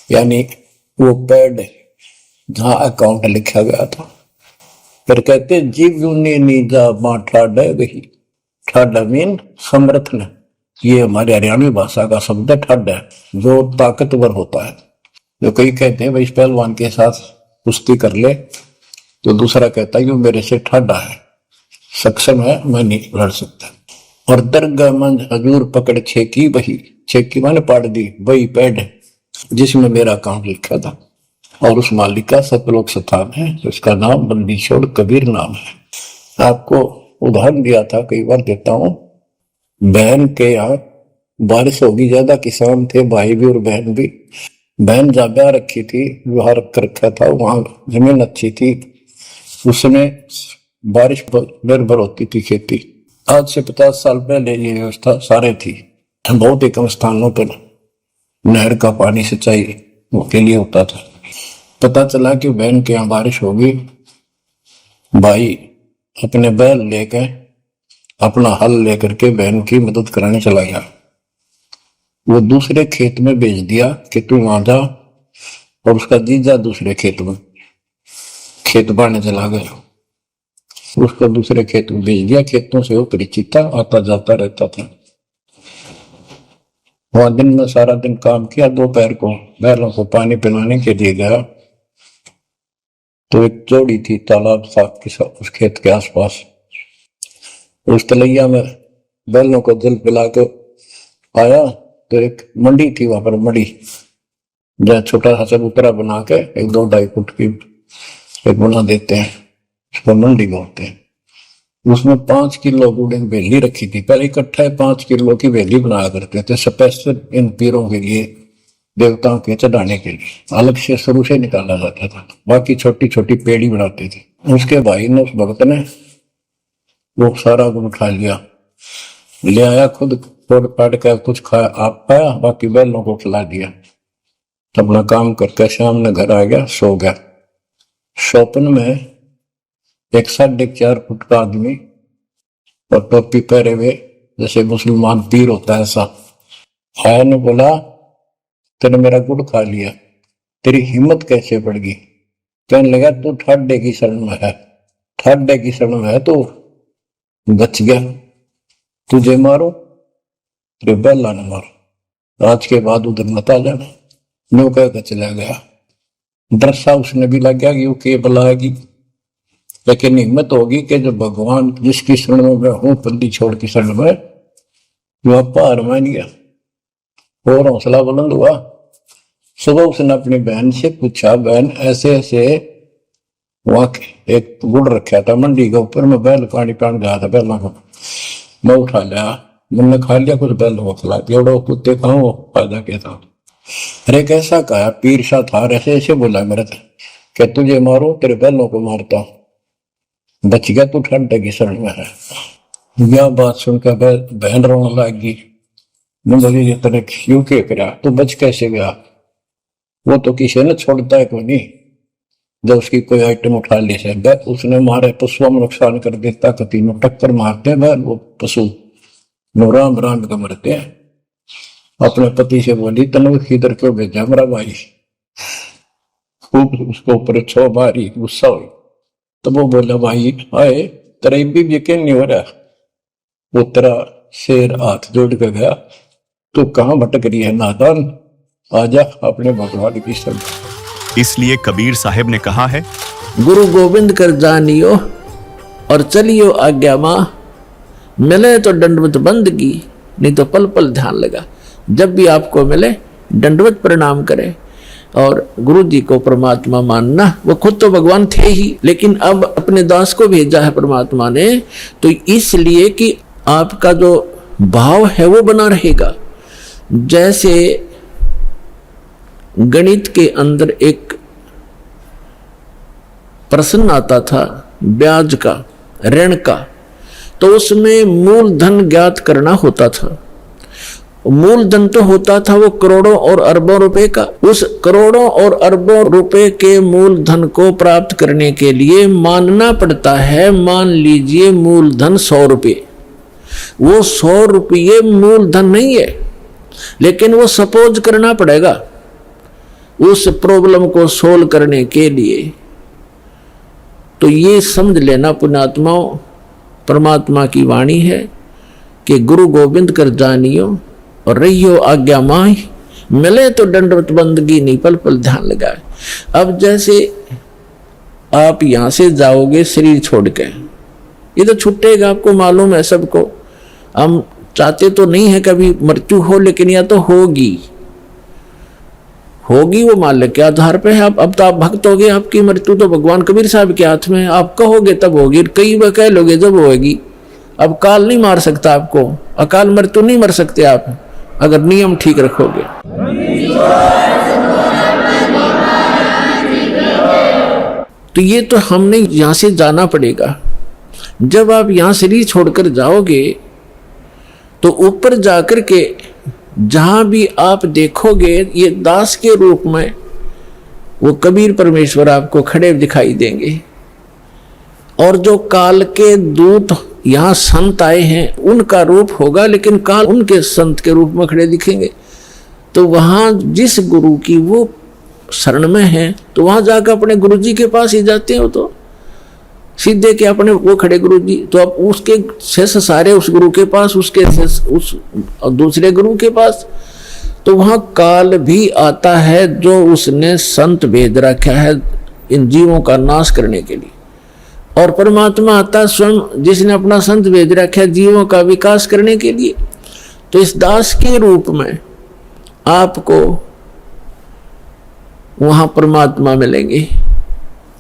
यानी वो पैड जहां अकाउंट लिखा गया था। फिर कहते जीव यूनी नीजा मां ठाडा गही, ठाडा मीन समर्थन, ये हमारे हरियाणवी भाषा का शब्द है ठाडा, जो ताकतवर होता है। जो कई कहते हैं भाई इस पहलवान के साथ कुश्ती कर ले, तो दूसरा कहता है कि वो मेरे से ठाडा है। सक्षम है, मैं नहीं लड़ सकता। और दरगाह मंज हजूर पकड़ छेकी वही, छेकी मैंने पाड़ दी वही पैड जिसमें मेरा काम लिखा था। और उस मालिक का सतलोक स्थान है, उसका नाम बंदी छोड़ कबीर नाम है। आपको उदाहरण दिया था, कई बार देता हूं। बहन के यहाँ बारिश होगी ज्यादा, किसान थे, भाई भी और बहन भी। बहन जहाँ ब्याह रखी थी, विवाह रख रखा था, वहां जमीन अच्छी थी, उसमें बारिश पर निर्भर होती थी खेती। आज से 50 साल पहले ये व्यवस्था सारे थी। बहुत ही कम स्थानों पर नहर का पानी सिंचाई के लिए होता था। पता चला कि बहन के यहाँ बारिश होगी, भाई अपने बैल लेकर, अपना हल लेकर के बहन की मदद कराने चला गया। वो दूसरे खेत में भेज दिया कि तू वहां जा, और उसका जीजा दूसरे खेत में खेत बांटने चला गया। उसको दूसरे खेत में भेज दिया। खेतों से वो परिचित था, आता जाता रहता था। वहां दिन में सारा दिन काम किया। दोपहर को बैलों को पानी पिलाने के लिए गया तो एक जोड़ी थी, तालाब था उस खेत के आसपास। उस तलैया में बैलों को जल पिला के आया तो एक मंडी थी, वहां पर मंडी, जहाँ छोटा सा चबूतरा बना के 1-2-2.5 फुट की एक बना देते हैं, उसको मंडी बोलते हैं। उसमें 5 किलो गुड़ की बेली रखी थी। पहले इकट्ठा 5 किलो की बेली बनाया करते थे, स्पेशल इन पीरों के लिए, देवताओं के चढ़ाने के लिए अलग से शुरू से निकाला जाता था। बाकी छोटी छोटी पेड़ी बनाते थे। उसके भाई ने, उस भक्त ने वो सारा गुड़ खा लिया, ले आया, खुद फोड़ पाट कर कुछ खाया, आप खाया, बाकी बैलों को खिला दिया। अपना काम करके शाम में घर आ गया, सो गया। स्वप्न में एक 4.5 फुट का आदमी और टोपी पहरे हुए, जैसे मुसलमान पीर होता है ऐसा, आया ने बोला, तेने मेरा गुड़ खा लिया, तेरी हिम्मत कैसे बढ़ गई? कहने लगा, तू ठाडे की शरण में है, ठाडे की शरण में है तो बच गया, तुझे मारो तेरे बैला ने मारो, आज के बाद उधर मत आ जाना। नो कहकर चला गया। डरसा उसने भी लग गया कि वो के बुलाएगी, लेकिन हिम्मत होगी कि जो भगवान जिसकी शरण में मैं हूं, बंदी छोड़ की शरण में, वो पार मान गया और हौसला बुलंद हुआ। सुबह उसने अपनी बहन से पूछा, बहन ऐसे ऐसे वहां एक गुड़ रखा था मंडी के ऊपर, मैं बैल पानी पान गया था, बैलों को मैं उठा लिया, मैंने खा लिया, कुछ बैलों को खिला दिया, कुत्ते कहा वो फायदा क्या था। अरे कैसा कहा, पीर सा था, ऐसे ऐसे बोला मेरे से कि तुझे मारो तेरे बैलों को मारता हूं, बच गया तू ठंडे की शरण में है। यह बात सुनकर बहन रोने लगी। बोली, ये तेरे क्यों के करा, तू बच कैसे गया? वो तो किसी ने छोड़ता है कोई नहीं, जब उसकी कोई आइटम उठा ली से उसने मारे पशुओं में नुकसान कर देता, कभी में टक्कर मारते हैं वो पशु राम राम का मरते हैं। अपने पति से बोली, तनु किधर क्यों भेजा मेरा भाई? खूब उसको ऊपर 6 बारी गुस्सा हुई। तो वो बोला, भाई आए तेरा भी यकीन नहीं हो रहा? वो तेरा शेर हाथ जोड़ के गया, तू कहाँ भटक रही है नादान, आजा अपने भगवान की शरण। इसलिए कबीर साहब ने कहा है, गुरु गोविंद कर जानियो और चलियो आज्ञा माँ, मिले तो दंडवत बंदगी, नहीं तो पल पल ध्यान लगा। जब भी आपको मिले दंडवत प्रणाम करें और गुरु जी को परमात्मा मानना। वो खुद तो भगवान थे ही, लेकिन अब अपने दास को भेजा है परमात्मा ने, तो इसलिए कि आपका जो भाव है वो बना रहेगा। जैसे गणित के अंदर एक प्रश्न आता था ब्याज का, ऋण का, तो उसमें मूलधन ज्ञात करना होता था। मूलधन तो होता था वो करोड़ों और अरबों रुपए का। उस करोड़ों और अरबों रुपए के मूलधन को प्राप्त करने के लिए मानना पड़ता है, मान लीजिए मूलधन 100 रुपये। वो 100 रुपये मूलधन नहीं है, लेकिन वो सपोज करना पड़ेगा उस प्रॉब्लम को सोल्व करने के लिए। तो ये समझ लेना पुण्यात्माओं, परमात्मा की वाणी है कि गुरु गोविंद कर जानियो और रहियो आज्ञा माही, मिले तो दंडवत बंदगी, नहीं पल पल ध्यान लगाए। अब जैसे आप यहां से जाओगे शरीर छोड़ के, ये तो छूटेगा, आपको मालूम है सबको। हम चाहते तो नहीं है कभी मृत्यु हो, लेकिन यह तो होगी वो माल्य के आधार पे है। अब तो आप भक्त हो गए, आपकी मृत्यु तो भगवान कबीर साहब के हाथ में है। आप कहोगे तब होगी, कई बार कह लोगे जब होगी। अब काल नहीं मार सकता आपको, अकाल मृत्यु नहीं मर सकते आप, अगर नियम ठीक रखोगे। तो ये तो हमने यहां से जाना पड़ेगा। जब आप यहां शरीर छोड़कर जाओगे तो ऊपर जाकर के जहां भी आप देखोगे ये दास के रूप में वो कबीर परमेश्वर आपको खड़े दिखाई देंगे। और जो काल के दूत यहाँ संत आए हैं उनका रूप होगा, लेकिन काल उनके संत के रूप में खड़े दिखेंगे। तो वहां जिस गुरु की वो शरण में है तो वहां जाकर अपने गुरु जी के पास ही जाते हो, तो सीधे के अपने वो खड़े गुरु जी, तो अब उसके शेष सारे उस गुरु के पास, उसके शेष उस दूसरे गुरु के पास। तो वहां काल भी आता है जो उसने संत भेज रखा है इन जीवों का नाश करने के लिए, और परमात्मा आता है स्वयं जिसने अपना संत भेज रखा है जीवों का विकास करने के लिए। तो इस दास के रूप में आपको वहां परमात्मा मिलेंगे।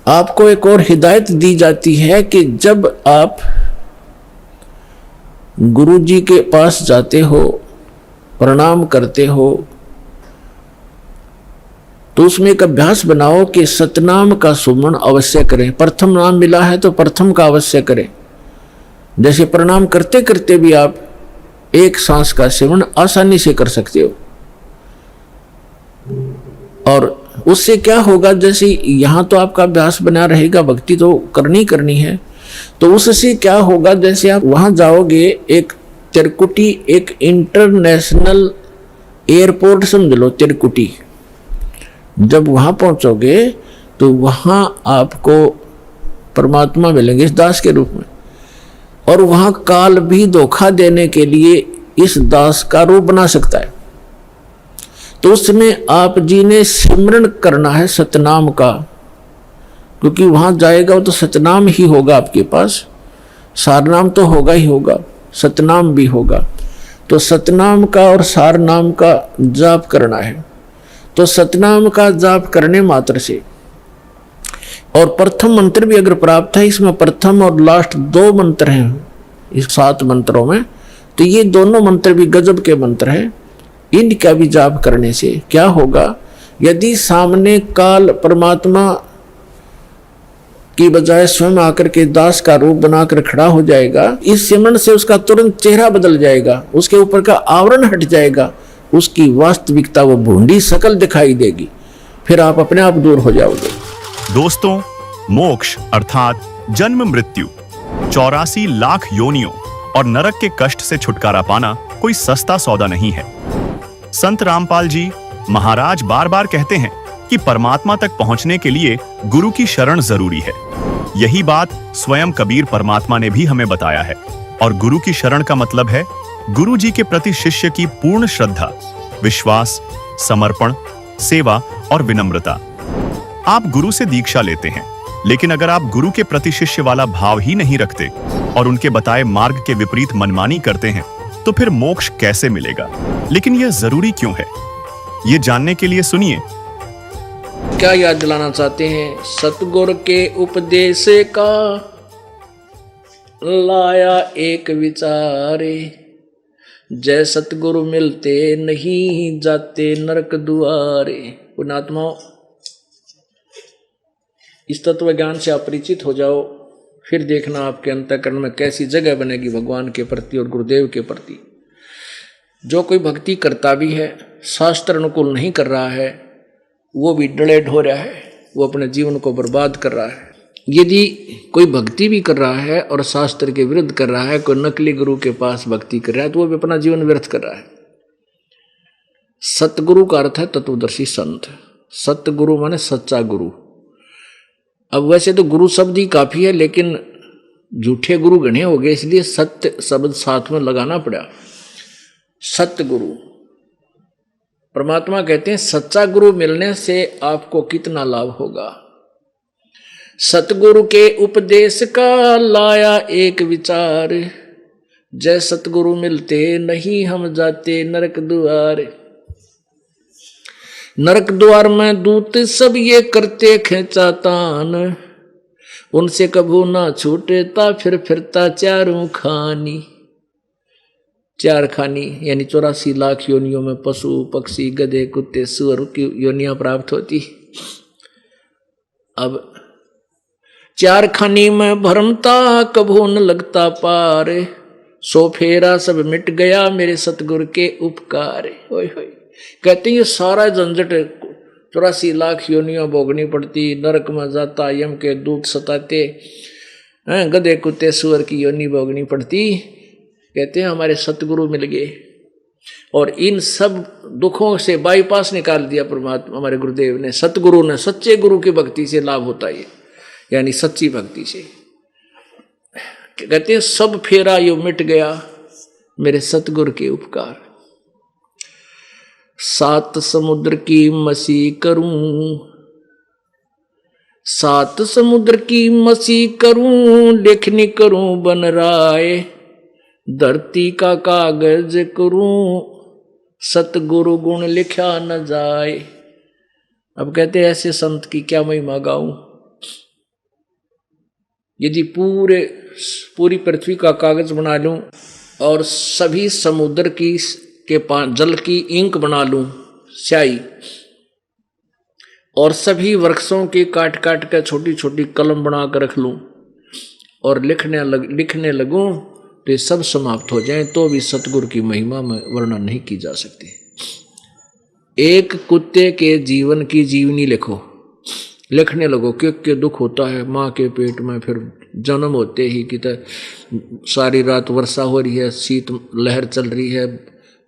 आपको एक और हिदायत दी जाती है कि जब आप गुरु जी के पास जाते हो, प्रणाम करते हो, तो उसमें एक अभ्यास बनाओ कि सतनाम का सुमरण अवश्य करें। प्रथम नाम मिला है तो प्रथम का अवश्य करें। जैसे प्रणाम करते करते भी आप एक सांस का सेवन आसानी से कर सकते हो। और उससे क्या होगा, जैसे यहां तो आपका अभ्यास बना रहेगा, भक्ति तो करनी है, तो उससे क्या होगा, जैसे आप वहां जाओगे, एक तिरकुटी, एक इंटरनेशनल एयरपोर्ट समझ लो तिरकुटी, जब वहां पहुंचोगे तो वहां आपको परमात्मा मिलेंगे इस दास के रूप में। और वहां काल भी धोखा देने के लिए इस दास का रूप बना सकता है। तो उसमें आप जी ने सिमरन करना है सतनाम का, क्योंकि वहां जाएगा तो सतनाम ही होगा आपके पास, सारनाम तो होगा ही होगा, सतनाम भी होगा। तो सतनाम का और सारनाम का जाप करना है। तो सतनाम का जाप करने मात्र से, और प्रथम मंत्र भी अगर प्राप्त है, इसमें प्रथम और लास्ट 2 मंत्र हैं इस 7 मंत्रों में, तो ये दोनों मंत्र भी गजब के मंत्र हैं। इनका भी जाप करने से क्या होगा, यदि सामने काल परमात्मा की बजाय स्वयं आकर के दास का रूप बनाकर खड़ा हो जाएगा, इस सिमरन से उसका तुरंत चेहरा बदल जाएगा, उसके ऊपर का आवरण हट जाएगा, उसकी वास्तविकता वो भूंडी शकल दिखाई देगी, फिर आप अपने आप दूर हो जाओगे। दोस्तों, मोक्ष अर्थात जन्म मृत्यु, 84 लाख योनियों और नरक के कष्ट से छुटकारा पाना कोई सस्ता सौदा नहीं है। संत रामपाल जी महाराज बार बार कहते हैं कि परमात्मा तक पहुंचने के लिए गुरु की शरण जरूरी है। यही बात स्वयं कबीर परमात्मा ने भी हमें बताया है। और गुरु की शरण का मतलब है गुरु जी के प्रति शिष्य की पूर्ण श्रद्धा, विश्वास, समर्पण, सेवा और विनम्रता। आप गुरु से दीक्षा लेते हैं, लेकिन अगर आप गुरु के प्रति शिष्य वाला भाव ही नहीं रखते और उनके बताए मार्ग के विपरीत मनमानी करते हैं, तो फिर मोक्ष कैसे मिलेगा? लेकिन यह जरूरी क्यों है, ये जानने के लिए सुनिए। क्या याद दिलाना चाहते हैं? सतगुरु के उपदेश का लाया एक विचारे, जय सतगुरु मिलते नहीं जाते नरक दुआरे। पुण्यात्मा, इस तत्व ज्ञान से आप परिचित हो जाओ, फिर देखना आपके अंतःकरण में कैसी जगह बनेगी भगवान के प्रति और गुरुदेव के प्रति। जो कोई भक्ति करता भी है, शास्त्र अनुकूल नहीं कर रहा है, वो भी डलेड हो रहा है, वो अपने जीवन को बर्बाद कर रहा है। यदि कोई भक्ति भी कर रहा है और शास्त्र के विरुद्ध कर रहा है, कोई नकली गुरु के पास भक्ति कर रहा है, तो वो भी अपना जीवन व्यर्थ कर रहा है। सतगुरु का अर्थ है तत्वदर्शी संत। सतगुरु माने सच्चा गुरु। अब वैसे तो गुरु शब्द ही काफी है, लेकिन झूठे गुरु घने हो गए, इसलिए सत्य शब्द साथ में लगाना पड़ा। सतगुरु, परमात्मा कहते हैं सच्चा गुरु मिलने से आपको कितना लाभ होगा। सतगुरु के उपदेश का लाया एक विचार, जय सतगुरु मिलते नहीं हम जाते नरक द्वार। नरक द्वार में दूत सब ये करते खेचातान, उनसे कभू ना छूटेता फिर फिरता चारों खानी। चार खानी यानी 84 लाख योनियों में पशु पक्षी गधे कुत्ते सुअर की योनियां प्राप्त होती। अब चार खानी में भरमता कभू न लगता पार, सो फेरा सब मिट गया मेरे सतगुरु के उपकार। ओए होए, कहते हैं ये सारा झंझट 84 लाख योनियां भोगनी पड़ती, नरक में जाता, यम के दूत सताते, गधे कुत्ते सुअर की योनि भोगनी पड़ती। कहते हैं हमारे सतगुरु मिल गए और इन सब दुखों से बाईपास निकाल दिया परमात्मा हमारे गुरुदेव ने। सतगुरु ने, सच्चे गुरु की भक्ति से लाभ होता है, यानी सच्ची भक्ति से। कहते हैं सब फेरा यो मिट गया मेरे सतगुरु के उपकार। 7 समुद्र की मसी करूं, 7 समुद्र की मसी करूं, लेखनी करूं बन राय, धरती का कागज करूं, सतगुरु गुण लिखा न जाए। अब कहते हैं ऐसे संत की क्या महिमा गाऊं। यदि पूरी पृथ्वी का कागज बना लूं और सभी समुद्र की के जल की इंक बना लूं, स्याही, और सभी वृक्षों की काट काट कर छोटी छोटी कलम बना कर रख लूं और लिखने लगूं, तो ये सब समाप्त हो जाए तो भी सतगुरु की महिमा में वर्णन नहीं की जा सकती। एक कुत्ते के जीवन की जीवनी लिखो, लिखने लगो कि दुख होता है माँ के पेट में, फिर जन्म होते ही कि सारी रात वर्षा हो रही है, शीत लहर चल रही है,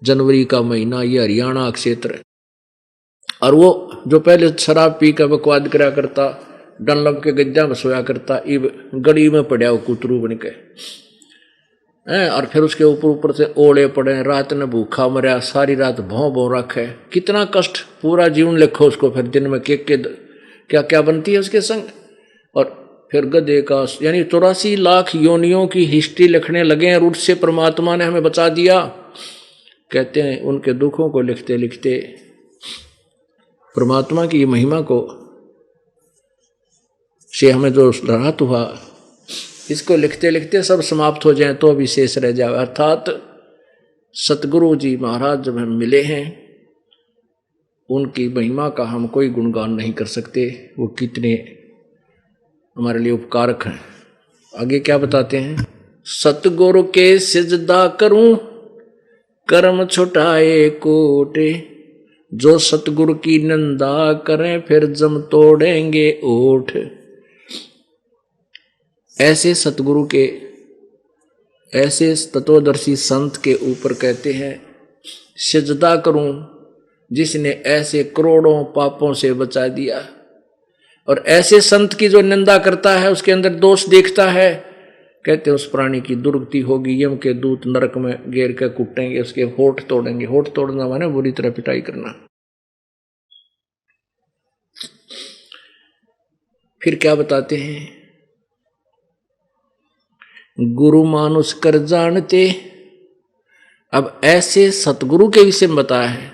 जनवरी का महीना, ये हरियाणा क्षेत्र, और वो जो पहले शराब पी कर बकवाद करा करता, डनलप के गद्दा में सोया करता, इब गली में पड़ा वो कुतरू बन के, और फिर उसके ऊपर से ओले पड़े, रात ने भूखा मरा, सारी रात भौं भौं रखे, कितना कष्ट, पूरा जीवन लिखो उसको, फिर दिन में क्या क्या बनती है उसके संग। और फिर गधे का यानी 84 लाख योनियों की हिस्ट्री लिखने लगे और उससे परमात्मा ने हमें बचा दिया। कहते हैं उनके दुखों को लिखते लिखते परमात्मा की महिमा को से हमें जो राहत हुआ, इसको लिखते लिखते सब समाप्त हो जाए तो भी शेष रह जाए। अर्थात सतगुरु जी महाराज जब हम मिले हैं, उनकी महिमा का हम कोई गुणगान नहीं कर सकते, वो कितने हमारे लिए उपकारक हैं। आगे क्या बताते हैं, सतगुरु के सिजदा करूं कर्म छुटाए कोटे, जो सतगुरु की निंदा करें फिर जम तोड़ेंगे ओठ। ऐसे सतगुरु के, ऐसे तत्वदर्शी संत के ऊपर कहते हैं सिजदा करूं, जिसने ऐसे करोड़ों पापों से बचा दिया। और ऐसे संत की जो निंदा करता है, उसके अंदर दोष देखता है, कहते हैं उस प्राणी की दुर्गति होगी, यम के दूत नरक में घेर कर कुटेंगे, उसके होठ तोड़ेंगे। होठ तोड़ना माने बुरी तरह पिटाई करना। फिर क्या बताते हैं, गुरु मानुष कर जानते। अब ऐसे सतगुरु के विषय में बताया है,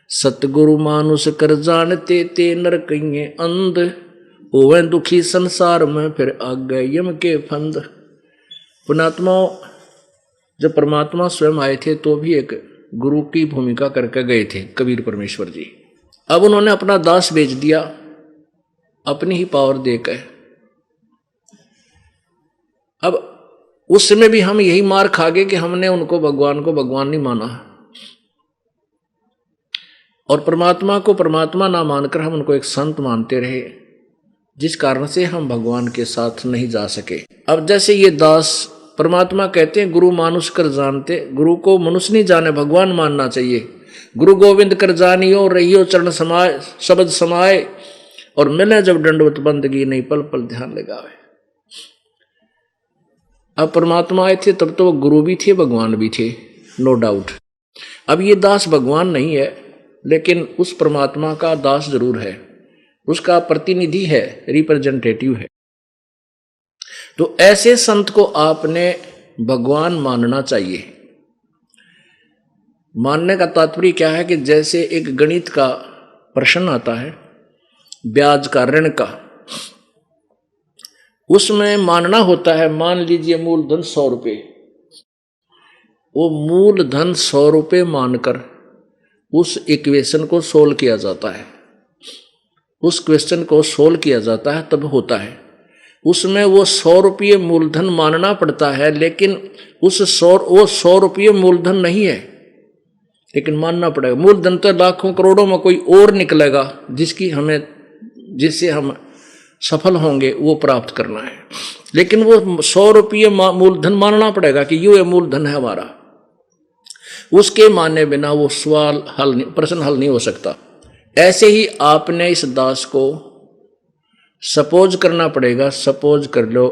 सतगुरु मानुष कर जानते ते नर कहिए अंध, होवे दुखी संसार में फिर आगे यम के फंद। पुणात्मा जब परमात्मा स्वयं आए थे तो भी एक गुरु की भूमिका करके गए थे कबीर परमेश्वर जी। अब उन्होंने अपना दास बेच दिया अपनी ही पावर देकर। अब उस समय भी हम यही मार खा गए कि हमने उनको भगवान नहीं माना, और परमात्मा को परमात्मा ना मानकर हम उनको एक संत मानते रहे, जिस कारण से हम भगवान के साथ नहीं जा सके। अब जैसे ये दास, परमात्मा कहते हैं गुरु मानुष कर जानते, गुरु को मनुष्य नहीं जाने, भगवान मानना चाहिए। गुरु गोविंद कर जानियो, रहियो चरण समाए, शब्द समाए, और मिले जब दंडवत बंदगी, नहीं पल पल ध्यान लगावे। अब परमात्मा आए थे तब तो वो गुरु भी थे भगवान भी थे, नो डाउट। अब ये दास भगवान नहीं है, लेकिन उस परमात्मा का दास जरूर है, उसका प्रतिनिधि है, रिप्रेजेंटेटिव है। तो ऐसे संत को आपने भगवान मानना चाहिए। मानने का तात्पर्य क्या है कि जैसे एक गणित का प्रश्न आता है, ब्याज का, ऋण का, उसमें मानना होता है, मान लीजिए मूलधन 100 रुपये, वो मूलधन 100 रुपये मानकर उस इक्वेशन को सोल्व किया जाता है। उस क्वेश्चन को सोल्व किया जाता है तब होता है, उसमें वो 100 रुपये मूलधन मानना पड़ता है, लेकिन वो 100 रुपये मूलधन नहीं है, लेकिन मानना पड़ेगा। मूलधन तो लाखों करोड़ों में कोई और निकलेगा जिससे हम सफल होंगे, वो प्राप्त करना है, लेकिन वो 100 रुपये मूलधन मानना पड़ेगा कि ये मूलधन है हमारा। उसके मानने बिना वो प्रश्न हल नहीं हो सकता। ऐसे ही आपने इस दास को सपोज करना पड़ेगा। सपोज कर लो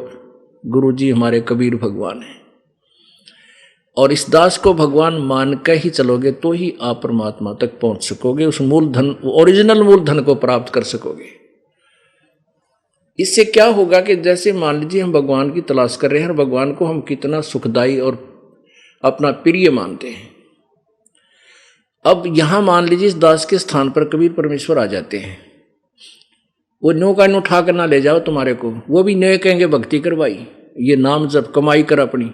गुरुजी हमारे कबीर भगवान हैं, और इस दास को भगवान मान के ही चलोगे तो ही आप परमात्मा तक पहुंच सकोगे, उस मूलधन, ओरिजिनल मूलधन को प्राप्त कर सकोगे। इससे क्या होगा कि जैसे मान लीजिए हम भगवान की तलाश कर रहे हैं और भगवान को हम कितना सुखदाई और अपना प्रिय मानते हैं। अब यहां मान लीजिए इस दास के स्थान पर कबीर परमेश्वर आ जाते हैं, वो नो का नो उठा कर ना ले जाओ तुम्हारे को, वो भी नो कहेंगे भक्ति करवाई, ये नाम जब कमाई कर अपनी,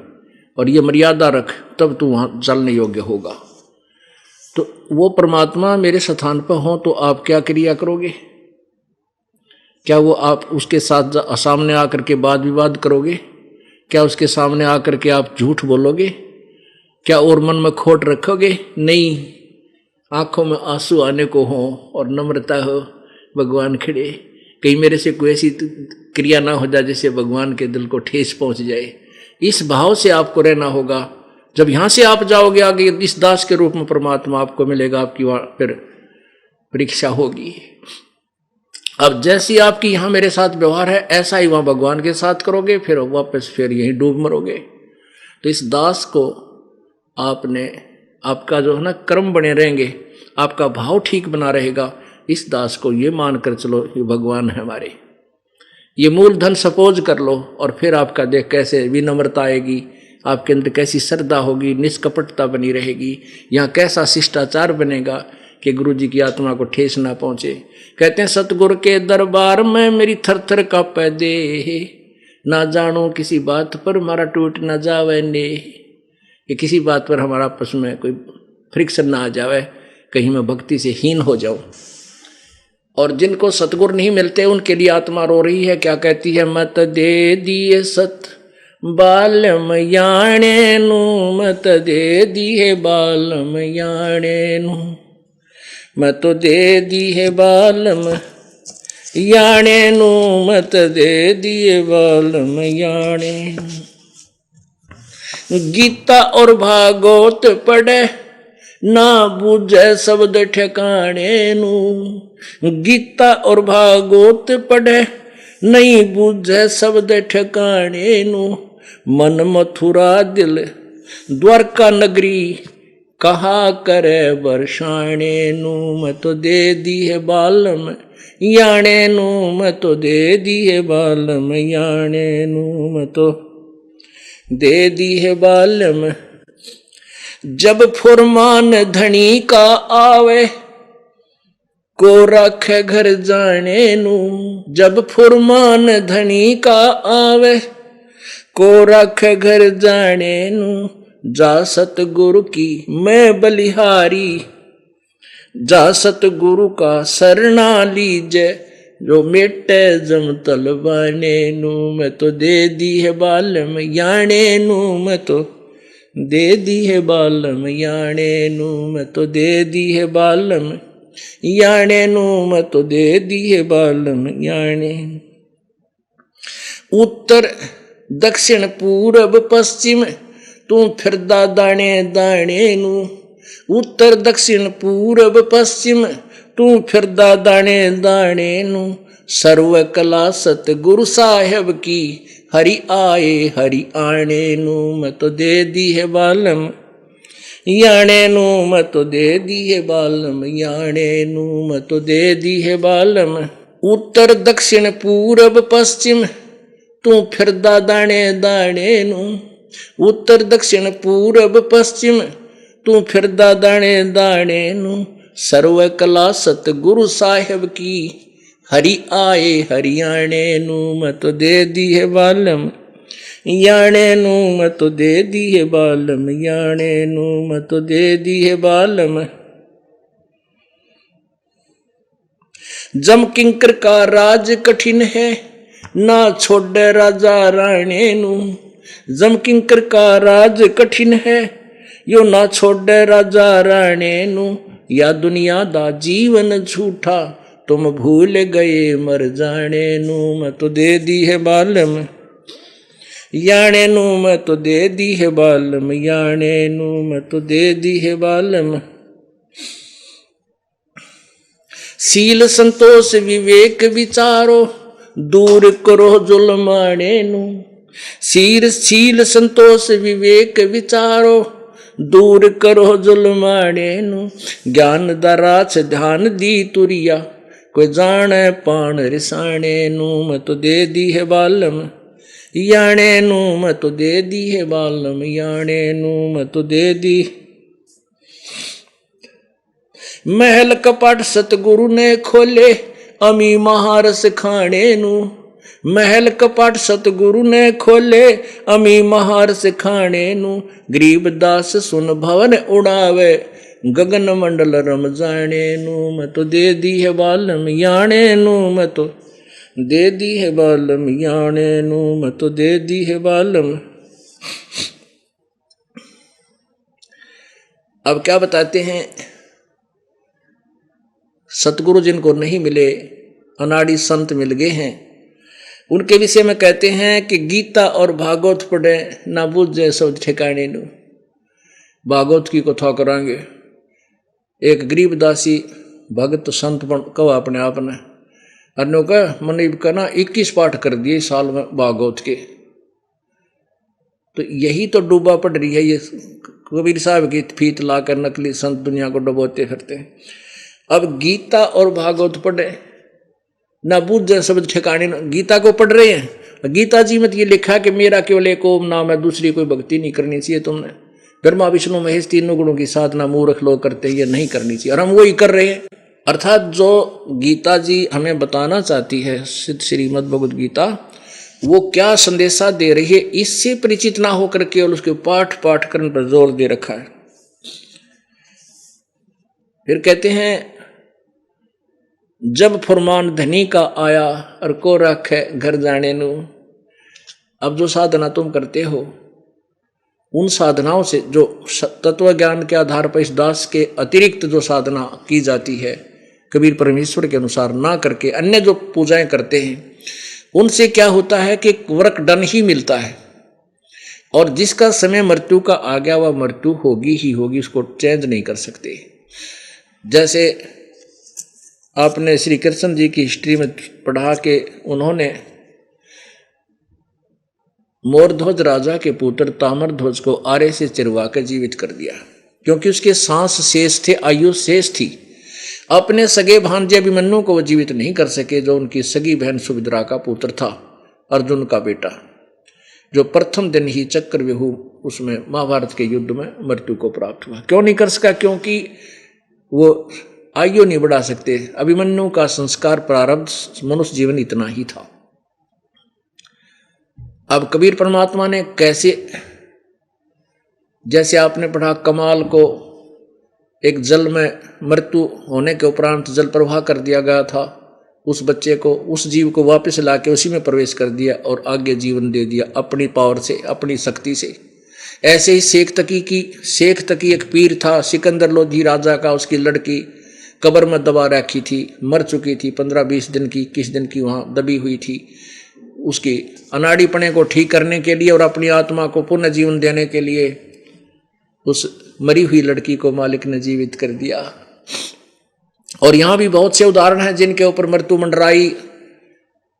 और ये मर्यादा रख, तब तू वहां चलने योग्य होगा। तो वो परमात्मा मेरे स्थान पर हो तो आप क्या क्रिया करोगे? क्या वो आप उसके साथ सामने आकर के वाद विवाद करोगे? क्या उसके सामने आकर के आप झूठ बोलोगे? क्या और मन में खोट रखोगे? नहीं, आंखों में आंसू आने को हो और नम्रता हो, भगवान खड़े, कहीं मेरे से कोई ऐसी क्रिया ना हो जाए जिससे भगवान के दिल को ठेस पहुंच जाए। इस भाव से आपको रहना होगा। जब यहां से आप जाओगे आगे, इस दास के रूप में परमात्मा आपको मिलेगा, आपकी फिर परीक्षा होगी। अब जैसी आपकी यहां मेरे साथ व्यवहार है, ऐसा ही वहां भगवान के साथ करोगे, फिर वापस फिर यहीं डूब मरोगे। तो इस दास को आपने, आपका जो है ना कर्म बने रहेंगे, आपका भाव ठीक बना रहेगा। इस दास को ये मानकर चलो ये भगवान है हमारे, ये मूलधन सपोज कर लो, और फिर आपका देख कैसे विनम्रता आएगी, आपके अंदर कैसी श्रद्धा होगी, निष्कपटता बनी रहेगी, यहाँ कैसा शिष्टाचार बनेगा कि गुरु जी की आत्मा को ठेस ना पहुंचे। कहते हैं सतगुरु के दरबार में मेरी थर थर कांपे देह, ना जानो किसी बात पर हमारा टूट ना जावे ने, कि किसी बात पर हमारा आपस में कोई फ्रिक्शन ना आ जावे, कहीं मैं भक्ति से हीन हो जाऊं। और जिनको सतगुरु नहीं मिलते उनके लिए आत्मा रो रही है, क्या कहती है? मत दे दिए सत बालम याणे नु, मत दे दिए बालम याणे नु, मत दे दिए बालम याणे नु, मत दे दिए बालम याणे। गीता और भागवत पढ़े ना बूझे शब्द ठिकाने नु, गीता और भागवत पढ़े नहीं बूझे शब्द ठिकाने नु, मन मथुरा दिल द्वारका नगरी कहा करे बरसाने नु, मैं तो दे दी है बालम याणे नु, मैं तो दे दी है बालम याणे नु, मैं तो दे दी है बालम। जब फुरमान धनी का आवे को रखे घर जाने नु, जब फुरमान धनी का आवे को रखे घर जाने नु, जा सतगुरु की मैं बलिहारी, जा सतगुरु का शरणा लीजे, जो मेटे जम तलवाने नु, मैं तो दे दी है बालम याणे नु, मैं तो दे दी है बालम याणे नु, मैं तो दे दी है बालम याणे नु, मैं तो दे दी है बालम याणे। उत्तर दक्षिण पूरब पश्चिम तू फिरदा दाने दाने नु, उत्तर दक्षिण पूरब पश्चिम तू फिरदा दाने दाने नु, सर्व कला सतगुरु साहेब की हरि आए हरि आने नु, मैं तो दे दी है बालम याणे नु, मैं तो दे दी है बालम याणे नु, मैं तो दे दी है बालम। उत्तर दक्षिण पूरब पश्चिम तू फिरदा दाणे दाणे नू, उत्तर दक्षिण पूरब पश्चिम तू फिरदा दाणे दाणे नू, सर्व कला सतगुरु साहिब की, हरि आए हरियाणे नू, मैं तो दे दी है बालम याणे नू, मैं तो दे दी है बालम याणे नू, मैं तो दे दी है बालम। जम किंकर का राज कठिन है, ना छोड़े राजा राणे नू, जम किंकर का राज कठिन है, यो ना छोड़े राजा राणे नू, या दुनिया दा जीवन झूठा, तुम भूल गए मर जाने नू, मैं तो दे दी है बालम याणे नू, मैं तो दे दी है बालम याणे नू, मैं तो दे दी है बालम। सील संतोष विवेक विचारो, दूर करो जुल्माणे नू, सील संतोष विवेक विचारो, दूर करो जुल्माणे नू, ज्ञान दराच ध्यान दी तुरिया, कोई जाने पान रिसाणे नू, मैं तो दे दी है बालम याणे नू, मैं तो दे दी है बालम याणे नू, मैं तो दे दी। महल कपट सतगुरु ने खोले, अमी महारस खाने नू, महल कपट सतगुरु ने खोले, अमी महारस खाने नू, गरीबदास सुन भवन उड़ावे, गगन मंडल रम जाने नू, मैं तो दे दी है बालम याणे नू, मैं तो दे दी है बालम याणे नू, मैं तो दे दी है बालम। अब क्या बताते हैं, सतगुरु जिनको नहीं मिले, अनाड़ी संत मिल गए हैं, उनके विषय में कहते हैं कि गीता और भागवत पढ़े, ना बूझे सब ठिकाने नू। भागवत की कथा करांगे, एक गरीब दासी भगत संत कहो अपने आप ने, अन्यों का मनीब का ना 21 पाठ कर दिए साल में भागवत के, तो यही तो डूबा पड़ रही है। ये कबीर साहब की फीत लाकर नकली संत दुनिया को डुबोते फिरते हैं। अब गीता और भागवत पढ़े, ना बूझे शब्द ठिकाने, गीता को पढ़ रहे हैं। गीता जी में ये लिखा कि मेरा केवल एक ओम नाम है, दूसरी कोई भक्ति नहीं करनी चाहिए तुमने। ब्रह्मा विष्णु महेश तीनों गुणों की साधना मूर्ख लोग करते हैं, ये नहीं करनी चाहिए, और हम वही कर रहे हैं। अर्थात जो गीता जी हमें बताना चाहती है, सिद्ध श्रीमद् भगवद गीता, वो क्या संदेशा दे रही है, इससे परिचित ना होकर केवल उसके पाठ करने पर जोर दे रखा है। फिर कहते हैं, जब फरमान धनी का आया, और को रखे घर जाने नू। अब जो साधना तुम करते हो, उन साधनाओं से जो तत्व ज्ञान के आधार पर इस दास के अतिरिक्त जो साधना की जाती है, कबीर परमेश्वर के अनुसार ना करके अन्य जो पूजाएं करते हैं, उनसे क्या होता है कि वर्क डन ही मिलता है, और जिसका समय मृत्यु का आ गया वह मृत्यु होगी ही होगी, उसको चेंज नहीं कर सकते। जैसे आपने श्री कृष्ण जी की हिस्ट्री में पढ़ा के उन्होंने मोरध्वज राजा के पुत्र ताम्रध्वज को आरे से चिरवा कर जीवित कर दिया, क्योंकि उसके सांस शेष थे, आयु शेष थी। अपने सगे भांजे अभिमन्यु को वो जीवित नहीं कर सके, जो उनकी सगी बहन सुभद्रा का पुत्र था, अर्जुन का बेटा, जो प्रथम दिन ही चक्रव्यूह उसमें महाभारत के युद्ध में मृत्यु को प्राप्त हुआ। क्यों नहीं कर सका? क्योंकि वो आयु नहीं बढ़ा सकते। अभिमन्यु का संस्कार प्रारब्ध मनुष्य जीवन इतना ही था। अब कबीर परमात्मा ने कैसे, जैसे आपने पढ़ा, कमाल को एक जल में मृत्यु होने के उपरांत जल प्रवाह कर दिया गया था, उस बच्चे को, उस जीव को वापस लाके उसी में प्रवेश कर दिया और आगे जीवन दे दिया अपनी पावर से, अपनी शक्ति से। ऐसे ही शेख तकी एक पीर था, सिकंदर लोधी राजा का, उसकी लड़की कब्र में दबा रखी थी, मर चुकी थी, 15-20 दिन की, किस दिन की वहाँ दबी हुई थी। उसकी अनाड़ीपने को ठीक करने के लिए और अपनी आत्मा को पुनः जीवन देने के लिए उस मरी हुई लड़की को मालिक ने जीवित कर दिया। और यहाँ भी बहुत से उदाहरण हैं जिनके ऊपर मृत्यु मंडराई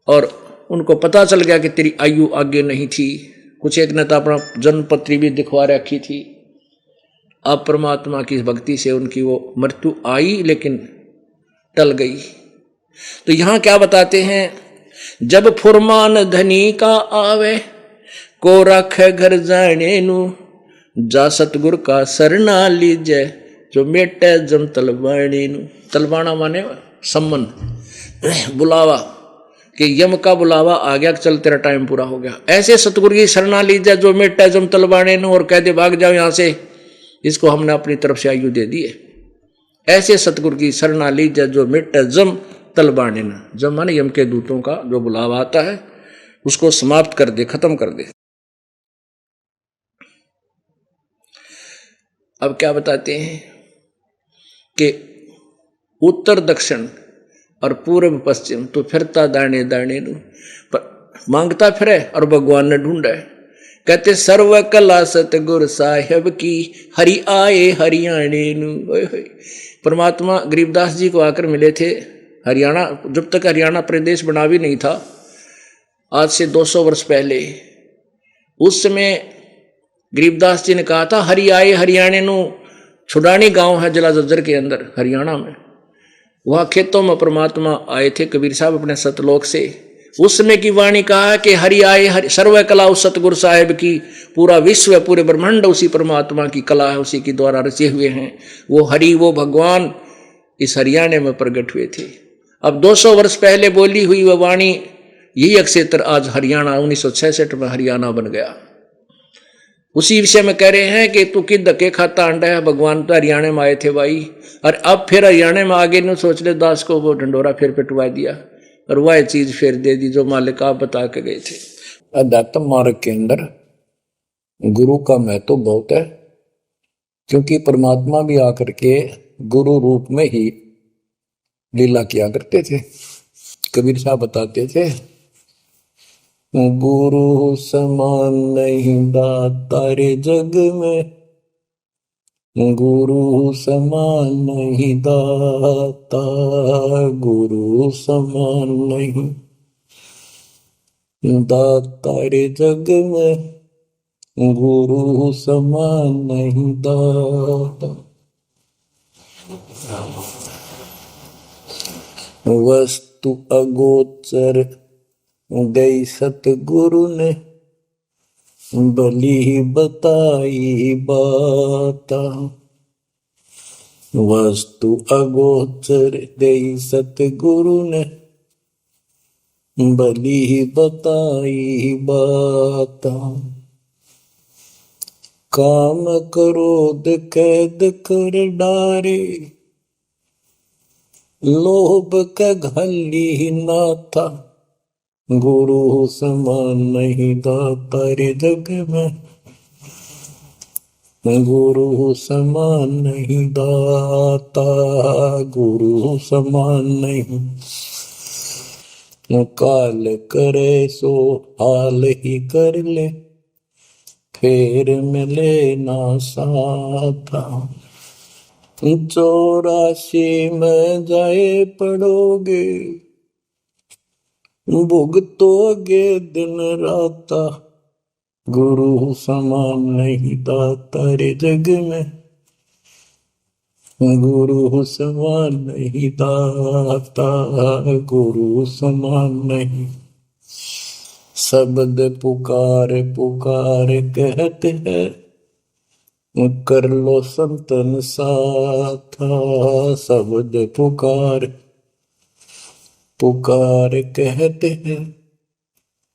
और उनको पता चल गया कि तेरी आयु आगे नहीं थी। कुछ एक ने तो अपना जन्म पत्री भी दिखवा रखी थी। अब परमात्मा की भक्ति से उनकी वो मृत्यु आई, लेकिन टल गई। तो यहाँ क्या बताते हैं जब फुरमान धनी का आवे, को राखे घर जाने नु, जा सतगुर का सरना लीजे, जो मेटे जम तलवाणी नु। तलवाना माने सम्मन, बुलावा, कि यम का बुलावा आ गया, चल तेरा टाइम पूरा हो गया। ऐसे सतगुरु की शरणा लीजिए जो मेटा जम तलवाने नु, और कह दे भाग जाओ यहां से, इसको हमने अपनी तरफ से आयु दे दी है। ऐसे सतगुरु की शरणा लीजिए जो मेटा जम तलवाने नु। जम माने यम के दूतों का जो बुलावा आता है उसको समाप्त कर दे, खत्म कर दे। अब क्या बताते हैं कि उत्तर दक्षिण और पूर्व पश्चिम तो फिरता दाने दाने नु, पर मांगता फिरे और भगवान ने ढूंढे। कहते सर्व कला सतगुर साहेब की, हरि आए हरियाणे नु। परमात्मा गरीबदास जी को आकर मिले थे हरियाणा, जब तक हरियाणा प्रदेश बना भी नहीं था, आज से 200 वर्ष पहले। उस समय गरीबदास जी ने कहा था हरि आए हरियाणे नु। छुडानी गांव है जिला झज्जर के अंदर हरियाणा में, वहां खेतों में परमात्मा आए थे कबीर साहब अपने सतलोक से। उस समय की वाणी कहा कि हरि आए हरि, सर्व कला उस सतगुरु साहिब की, पूरा विश्व पूरे ब्रह्मांड उसी परमात्मा की कला है, उसी के द्वारा रचे हुए हैं। वो हरि वो भगवान इस हरियाणे में प्रकट हुए थे। अब 200 वर्ष पहले बोली हुई वह वाणी, यही अक्षेत्र आज हरियाणा 1966 में हरियाणा बन गया। उसी विषय में कह रहे हैं कि तू किद धक्के खाता अंडा है, भगवान तो हरियाणा में आए थे भाई, और अब फिर हरियाणा में आगे न सोच ले दास को वो ढंडोरा फिर पिटवा दिया और वह चीज फिर दे दी जो मालिक आप बता के गए थे। अध्यात्म मार्ग के अंदर गुरु का महत्व तो बहुत है, क्योंकि परमात्मा भी आकर के गुरु रूप में ही लीला किया करते थे। कबीर साहब बताते थे गुरु समान नहीं दाता रे जग में, गुरु समान नहीं दाता, गुरु समान नहीं दाता रे जग में, गुरु समान नहीं दाता। वस्तु अगोचर गई सतगुरु ने, भली बताई बाता। वस्तु अगोचर गई सतगुरु ने, भली बताई बाता। काम क्रोध कैद कर डारे, लोभ का घली ना था, गुरु समान नहीं दाता रे जग में, गुरु समान नहीं दाता, गुरु समान नहीं। काल करे सो हाल ही कर ले, फेर मिले ना साथा। 84 में जाए पड़ोगे, भुगतोगे दिन राता, गुरु समान नहीं दाता रे जग में, गुरु समान नहीं दाता, गुरु समान नहीं। शब्द पुकार पुकार कहते हैं, कर लो संतन साथा। शब्द पुकार पुकार कहते हैं,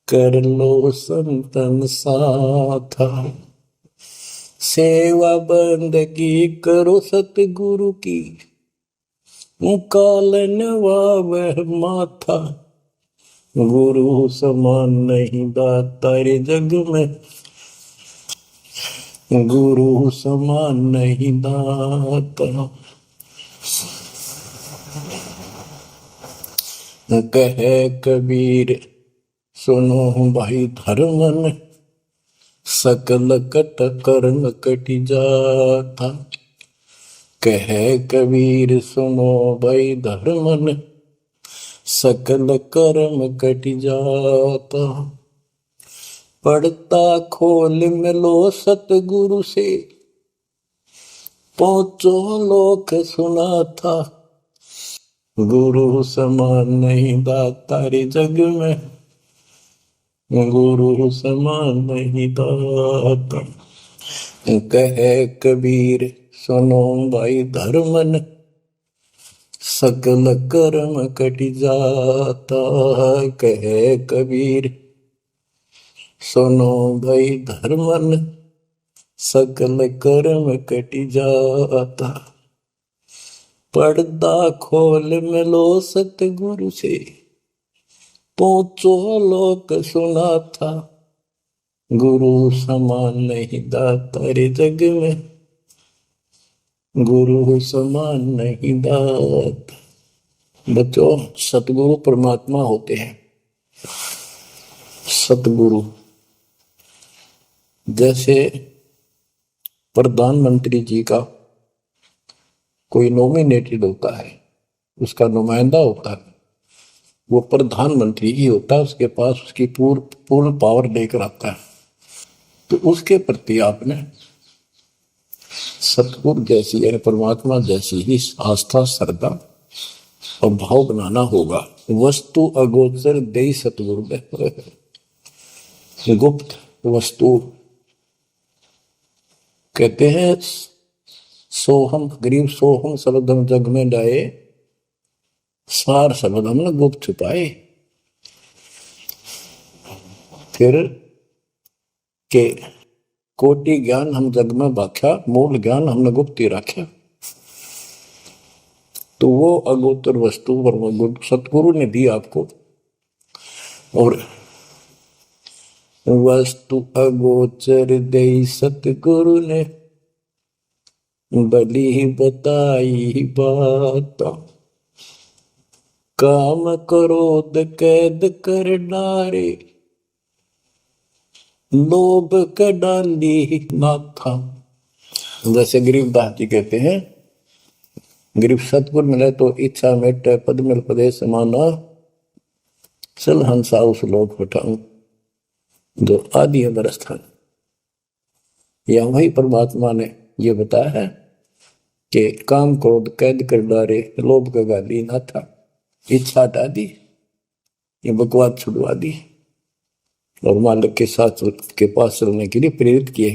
कर लो संतन साथा। सेवा बंदगी करो सतगुरु की, काल नवावह माथा, गुरु समान नहीं दाता रे जग में, गुरु समान नहीं दाता। कहे कबीर सुनो भाई धर्मन, सकल कट कर्म कटि जाता। कहे कबीर सुनो भाई धर्मन, सकल कर्म कटि जाता। पढ़ता खोल मिलो सतगुरु से, पहुंचो लोक सुना था, गुरु समान नहीं दातारी जग में, गुरु समान नहीं दाता। कहे कबीर सुनो भाई धर्मन, सकल कर्म कट जाता। कहे कबीर सुनो भाई धर्मन, सकल कर्म कट जाता। पर्दा खोल मिलो सतगुरु से, पहुंचो लोक सुना था। गुरु समान नहीं दाता रे जग में, गुरु समान नहीं दाता। बच्चों, सतगुरु परमात्मा होते हैं। सतगुरु जैसे प्रधानमंत्री जी का कोई नॉमिनेटेड होता है, उसका नुमाइंदा होता है, वो प्रधानमंत्री ही होता है, उसके पास उसकी पूर्ण पावर लेकर आता है। तो उसके प्रति आपने सतगुरु जैसी यानी परमात्मा जैसी ही आस्था, श्रद्धा और भाव बनाना होगा। वस्तु अगोचर दे सतगुरु में, गुप्त वस्तु कहते हैं। सोहम गरीब सोहम शब्द हम जग में डाए, सार शब्द हमने गुप्त छुपाए। फिर के कोटि ज्ञान हम जग में बाख्या, मूल ज्ञान हमने गुप्त ही रखा। तो वो अगोचर वस्तु सतगुरु ने दी आपको। और वस्तु अगोचर दे सतगुरु ने, बली बताई बात। काम क्रोध कैद कर डारे, लोभ का डाली नाथा। जैसे गरीबदास जी कहते हैं, गरीब सतगुरु मिले तो इच्छा मेटे, पद मिल पदे समाना, चल हंसा उस लोक उठाऊं जो आदि अमर स्थान। या वही परमात्मा ने ये बताया है कि काम क्रोध कैद कर डारे, लोभ का गाली ना था, इच्छा हटा दी, ये बकवास छुड़वा दी और मालिक के साथ के पास चलने के लिए प्रेरित किए।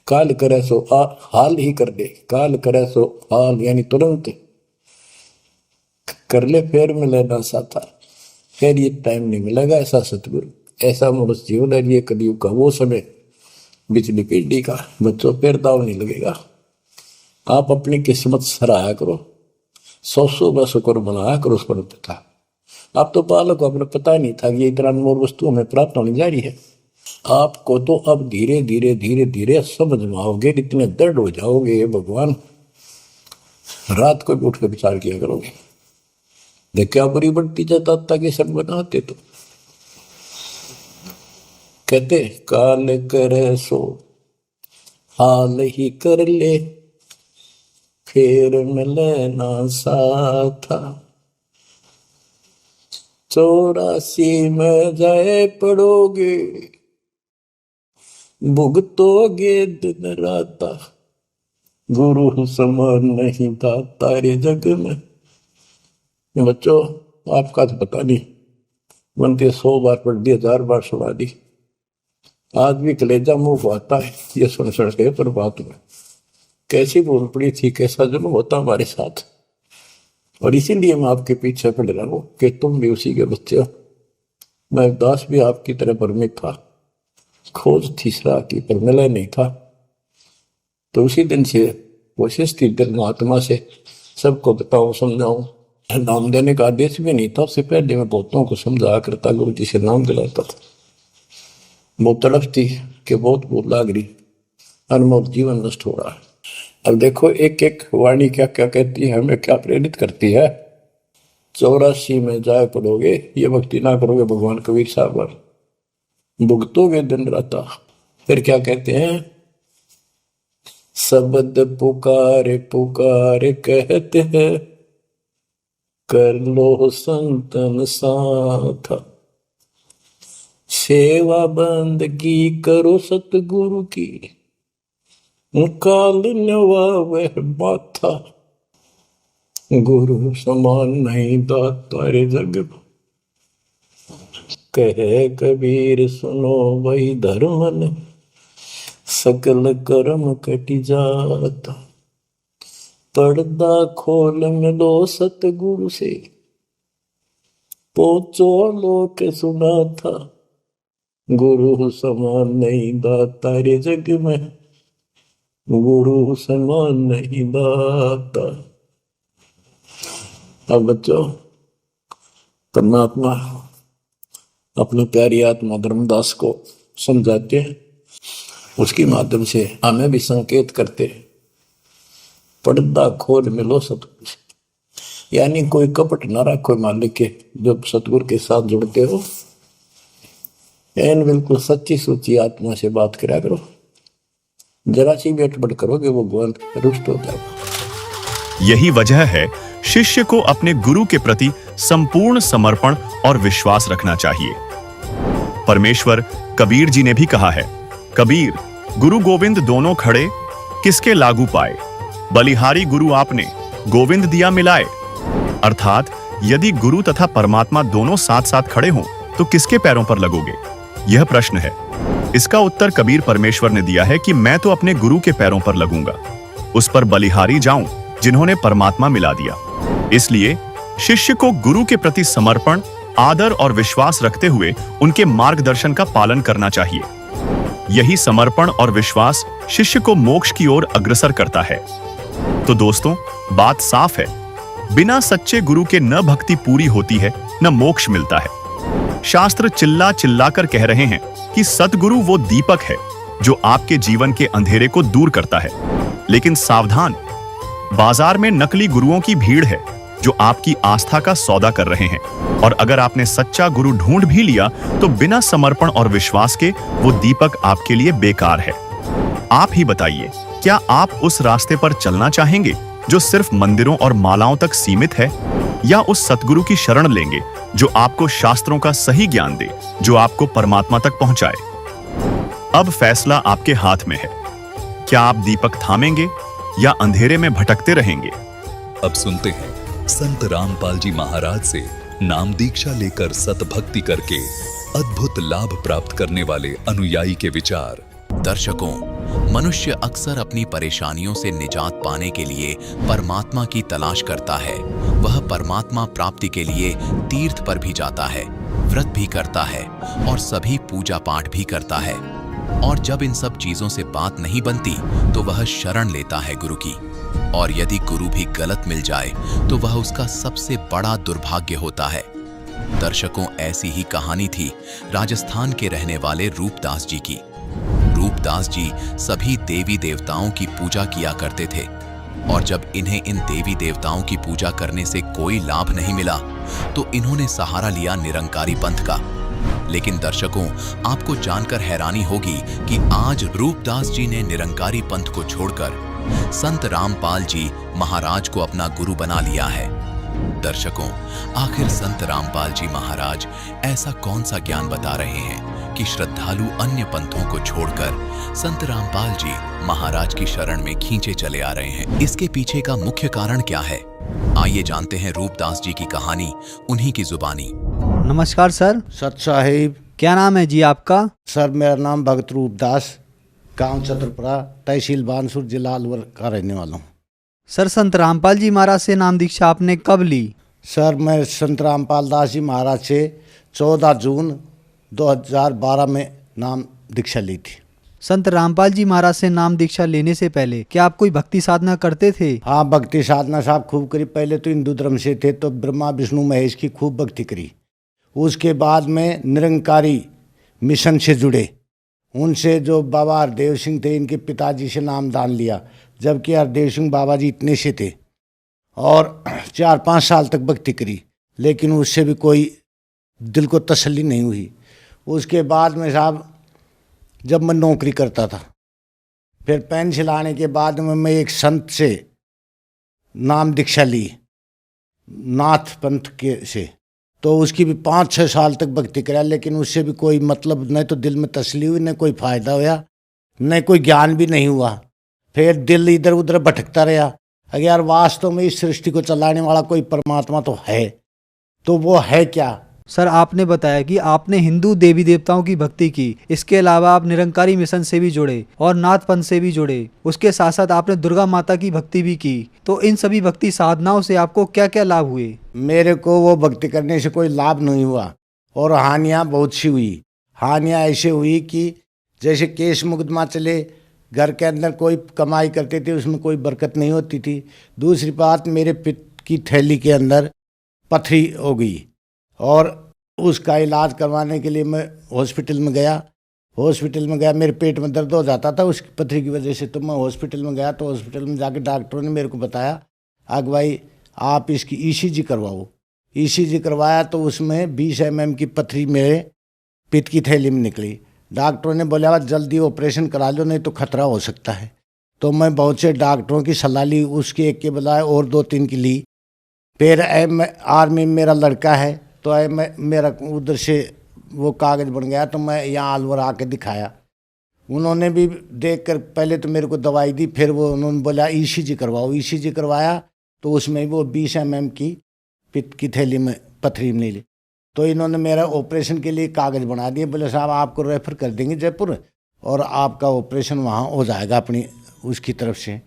काल करे सो हाल ही कर दे, काल करे सो हाल यानी तुरंत कर ले, फिर मिले ना साथा, फिर ये टाइम नहीं मिलेगा। ऐसा सतगुरु, ऐसा मनुष्य जीवन है। ये कलयुग का वो समय, बिजली पीढ़ी का, बच्चों फिर दाव नहीं लगेगा। आप अपनी किस्मत सराहा करो, 100 शुक्र बनाया करो उस पर था। आप तो बालक को अपने पता नहीं था कि ये इतना अनमोल वस्तु हमें प्राप्त होने जा रही है। आपको तो अब धीरे धीरे धीरे धीरे समझ में आओगे, इतने दृढ़ हो जाओगे ये भगवान, रात को भी उठ कर विचार किया करोगे। देखा बुरी बढ़ती जाता कि सब बनाते तो कहते काल करे सो हाल ही कर ले, फिर मिले ना साथा। 84 में जाए पड़ोगे, भुगतोगे दिन राता। गुरु समान नहीं था तारे जग में। बच्चों, आपका तो पता नहीं, बनते 100 बार पढ़ दी, 1000 बार सुना दी, आज भी कलेजा मुंह आता है ये सुन सुन के। पर बात में कैसी भूल पड़ी थी, कैसा जुल्म होता हमारे साथ। और इसीलिए मैं आपके पीछे पड़ रहा हूँ कि तुम भी उसी के बच्चे हो। मैं दास भी आपकी तरह भ्रमित था, खोज थी सलाह की पर मिला नहीं था। तो उसी दिन से कोशिश थी महात्मा से सबको बताऊं, समझाऊं। नाम देने का आदेश भी नहीं था, उससे पहले मैं बहुतों को समझाया करता, गुरु जी से नाम दिलाता था। बहुत तड़फ थी कि बहुत भूल लाग रही, अनमोल जीवन नष्ट हो रहा है। अब देखो एक एक वाणी क्या क्या कहती है, हमें क्या प्रेरित करती है। 84 में जाए पड़ोगे, ये भक्ति ना करोगे भगवान कबीर साहब पर, भुगतोगे दिन राता। फिर क्या कहते हैं, शब्द पुकारे पुकारे कहते हैं, कर लो संतन साथ। सेवा बंदगी करो सतगुरु की, काल नवा वह माथा। गुरु समान नहीं दातार जग में। कहे कबीर सुनो वही धर्म ने, सकल कर्म कटि जाता। पर्दा खोल मिलो सतगुरु से, पोचो लोक सुना था। गुरु समान नहीं दाता रे जग में, गुरु समान नहीं दाता। अब बच्चों, परमात्मा अपनी प्यारी आत्मा धर्मदास को समझाते हैं, उसके माध्यम से हमें भी संकेत करते हैं। पर्दा खोल मिलो सतगुरु से, यानी कोई कपट ना रखो मालिक के। जब सतगुरु के साथ जुड़ते हो, एन बिल्कुल सच्ची सुच्ची आत्मा से बात करा करो। जरा सी भी अटपट करोगे वो भगवान रुष्ट हो जाएगा। यही वजह है शिष्य को अपने गुरु के प्रति संपूर्ण समर्पण और विश्वास रखना चाहिए। परमेश्वर कबीर जी ने भी कहा है, कबीर गुरु गोविंद दोनों खड़े, किसके लागू पाए। बलिहारी गुरु आपने, गोविंद दिया मिलाए। अर्थात यदि गुरु तथा परमात्मा दोनों साथ साथ खड़े हों तो किसके पैरों पर लगोगे, यह प्रश्न है। इसका उत्तर कबीर परमेश्वर ने दिया है कि मैं तो अपने गुरु के पैरों पर लगूंगा, उस पर बलिहारी जाऊं जिन्होंने परमात्मा मिला दिया। इसलिए शिष्य को गुरु के प्रति समर्पण, आदर और विश्वास रखते हुए उनके मार्गदर्शन का पालन करना चाहिए। यही समर्पण और विश्वास शिष्य को मोक्ष की ओर अग्रसर करता है। तो दोस्तों, बात साफ है, बिना सच्चे गुरु के न भक्ति पूरी होती है, न मोक्ष मिलता है। शास्त्र चिल्ला चिल्ला कर कह रहे हैं कि सतगुरु वो दीपक है जो आपके जीवन के अंधेरे को दूर करता है। लेकिन सावधान, बाजार में नकली गुरुओं की भीड़ है जो आपकी आस्था का सौदा कर रहे हैं। और अगर आपने सच्चा गुरु ढूंढ भी लिया तो बिना समर्पण और विश्वास के वो दीपक आपके लिए बेकार है। आप ही बताइए, क्या आप उस रास्ते पर चलना चाहेंगे जो सिर्फ मंदिरों और मालाओं तक सीमित है, या उस सतगुरु की शरण लेंगे जो आपको शास्त्रों का सही ज्ञान दे, जो आपको परमात्मा तक पहुंचाए। अब फैसला आपके हाथ में है। क्या आप दीपक थामेंगे या अंधेरे में भटकते रहेंगे? अब सुनते हैं संत रामपाल जी महाराज से नाम दीक्षा लेकर सतभक्ति करके अद्भुत लाभ प्राप्त करने वाले अनुयायी के विचार। दर्शकों, मनुष्य अक्सर अपनी परेशानियों से निजात पाने के लिए परमात्मा की तलाश करता है। वह परमात्मा प्राप्ति के लिए तीर्थ पर भी जाता है, व्रत भी करता है और सभी पूजा पाठ भी करता है। और जब इन सब चीजों से बात नहीं बनती तो वह शरण लेता है गुरु की। और यदि गुरु भी गलत मिल जाए तो वह उसका सबसे बड़ा दुर्भाग्य होता है। दर्शकों, ऐसी ही कहानी थी राजस्थान के रहने वाले रूपदास जी की। रूपदास जी सभी देवी देवताओं की पूजा किया करते थे, और जब इन्हें इन देवी देवताओं की पूजा करने से कोई लाभ नहीं मिला तो इन्होंने सहारा लिया निरंकारी पंथ का। लेकिन दर्शकों, आपको जानकर हैरानी होगी कि आज रूपदास जी ने निरंकारी पंथ को छोड़कर संत रामपाल जी महाराज को अपना गुरु बना लिया है। दर्शकों, आखिर संत रामपाल जी महाराज ऐसा कौन सा ज्ञान बता रहे हैं कि श्रद्धालु अन्य पंथों को छोड़कर संत रामपाल जी महाराज की शरण में खींचे चले आ रहे हैं? इसके पीछे का मुख्य कारण क्या है? आइए जानते हैं रूपदास जी की कहानी उन्हीं की जुबानी। नमस्कार सर। सत साहिब। क्या नाम है जी आपका? सर, मेरा नाम भगत रूपदास, गांव चतुरपुरा, तहसील बानसूर, जिला अलवर का रहने वाला हूँ। सर, संत रामपाल जी महाराज से नाम दीक्षा आपने कब ली? सर, मैं संत रामपाल दास जी महाराज से 14 जून 2012 में नाम दीक्षा ली थी। संत रामपाल जी महाराज से नाम दीक्षा लेने से पहले क्या आप कोई भक्ति साधना करते थे? हाँ, भक्ति साधना साहब खूब करी। पहले तो हिंदू धर्म से थे तो ब्रह्मा विष्णु महेश की खूब भक्ति करी। उसके बाद में निरंकारी मिशन से जुड़े, उनसे जो बाबा हरदेव सिंह थे, इनके पिताजी से नाम दान लिया, जबकि हरदेव सिंह बाबा जी इतने से थे, और 4-5 साल तक भक्ति करी, लेकिन उससे भी कोई दिल को तसल्ली नहीं हुई। उसके बाद में साहब, जब मैं नौकरी करता था, फिर पेंशन आने के बाद में मैं एक संत से नाम दीक्षा ली, नाथ पंथ के से, तो उसकी भी 5-6 साल तक भक्ति करा, लेकिन उससे भी कोई मतलब, न तो दिल में तसल्ली हुई, न कोई फायदा हुआ, न कोई ज्ञान भी नहीं हुआ। फिर दिल इधर उधर भटकता रहा। अगर यार वास्तव में इस सृष्टि को चलाने वाला कोई परमात्मा तो है, तो वो है क्या? सर आपने बताया कि आपने हिंदू देवी देवताओं की भक्ति की, इसके अलावा आप निरंकारी मिशन से भी जुड़े और नाथ पंथ से भी जुड़े, उसके साथ साथ आपने दुर्गा माता की भक्ति भी की। तो इन सभी भक्ति साधनाओं से आपको क्या क्या लाभ हुए? मेरे को वो भक्ति करने से कोई लाभ नहीं हुआ और हानियाँ बहुत सी हुई। हानियाँ ऐसे हुई कि जैसे केस मुकदमा चले, घर के अंदर कोई कमाई करते थे उसमें कोई बरकत नहीं होती थी। दूसरी बात, मेरे पित्त की थैली के अंदर पथरी हो गई और उसका इलाज करवाने के लिए मैं हॉस्पिटल में गया। मेरे पेट में दर्द हो जाता था उसकी पथरी की वजह से, तो मैं हॉस्पिटल में गया। तो हॉस्पिटल में जाके डॉक्टरों ने मेरे को बताया, आग भाई आप इसकी ईसीजी करवाओ। ईसीजी करवाया तो उसमें 20 mm की पथरी मेरे पित्त की थैली में निकली। डॉक्टरों ने बोला जल्दी ऑपरेशन करा लो, नहीं तो खतरा हो सकता है। तो मैं बहुत से डॉक्टरों की सलाह ली, उसके एक के बजाय और 2-3 की ली। फिर आर्मी में मेरा लड़का है, तो मेरा उधर से वो कागज़ बन गया, तो मैं यहाँ अलवर आके दिखाया। उन्होंने भी देखकर पहले तो मेरे को दवाई दी, फिर वो उन्होंने बोला ईसीजी करवाओ। ईसीजी करवाया तो उसमें वो 20 mm की पित्त की थैली में पथरी में ली। तो इन्होंने मेरा ऑपरेशन के लिए कागज़ बना दिए, बोले साहब आपको रेफ़र कर देंगे जयपुर और आपका ऑपरेशन वहाँ हो जाएगा अपनी उसकी तरफ से।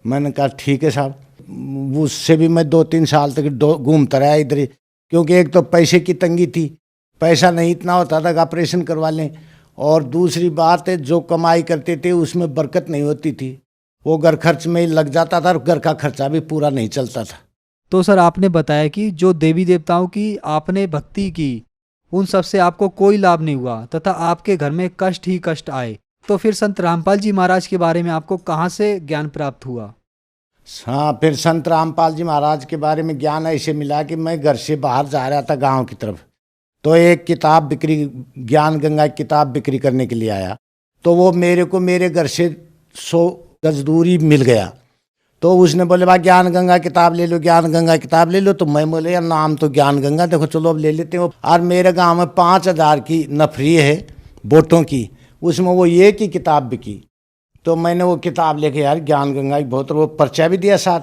मैंने कहा ठीक है साहब। उससे भी मैं 2-3 साल तक घूमता रहा इधर, क्योंकि एक तो पैसे की तंगी थी, पैसा नहीं इतना होता था कि ऑपरेशन करवा लें, और दूसरी बात है जो कमाई करते थे उसमें बरकत नहीं होती थी, वो घर खर्च में ही लग जाता था और घर का खर्चा भी पूरा नहीं चलता था। तो सर आपने बताया कि जो देवी देवताओं की आपने भक्ति की उन सब से आपको कोई लाभ नहीं हुआ तथा आपके घर में कष्ट ही कष्ट आए। तो फिर संत रामपाल जी महाराज के बारे में आपको कहाँ से ज्ञान प्राप्त हुआ? हाँ, फिर संत रामपाल जी महाराज के बारे में ज्ञान ऐसे मिला कि मैं घर से बाहर जा रहा था गांव की तरफ, तो एक किताब बिक्री, ज्ञान गंगा की किताब बिक्री करने के लिए आया। तो वो मेरे को मेरे घर से 100 गज दूरी मिल गया। तो उसने बोले भाई ज्ञान गंगा किताब ले लो, ज्ञान गंगा किताब ले लो। तो मैं बोले यार नाम तो ज्ञान गंगा, देखो चलो अब ले लेते हो। और मेरे गांव में 5000 की नफरी है बोटों की, उसमें वो ये की किताब बिकी। तो मैंने वो किताब लेके यार ज्ञान गंगा की बहुत, वो पर्चा भी दिया साथ।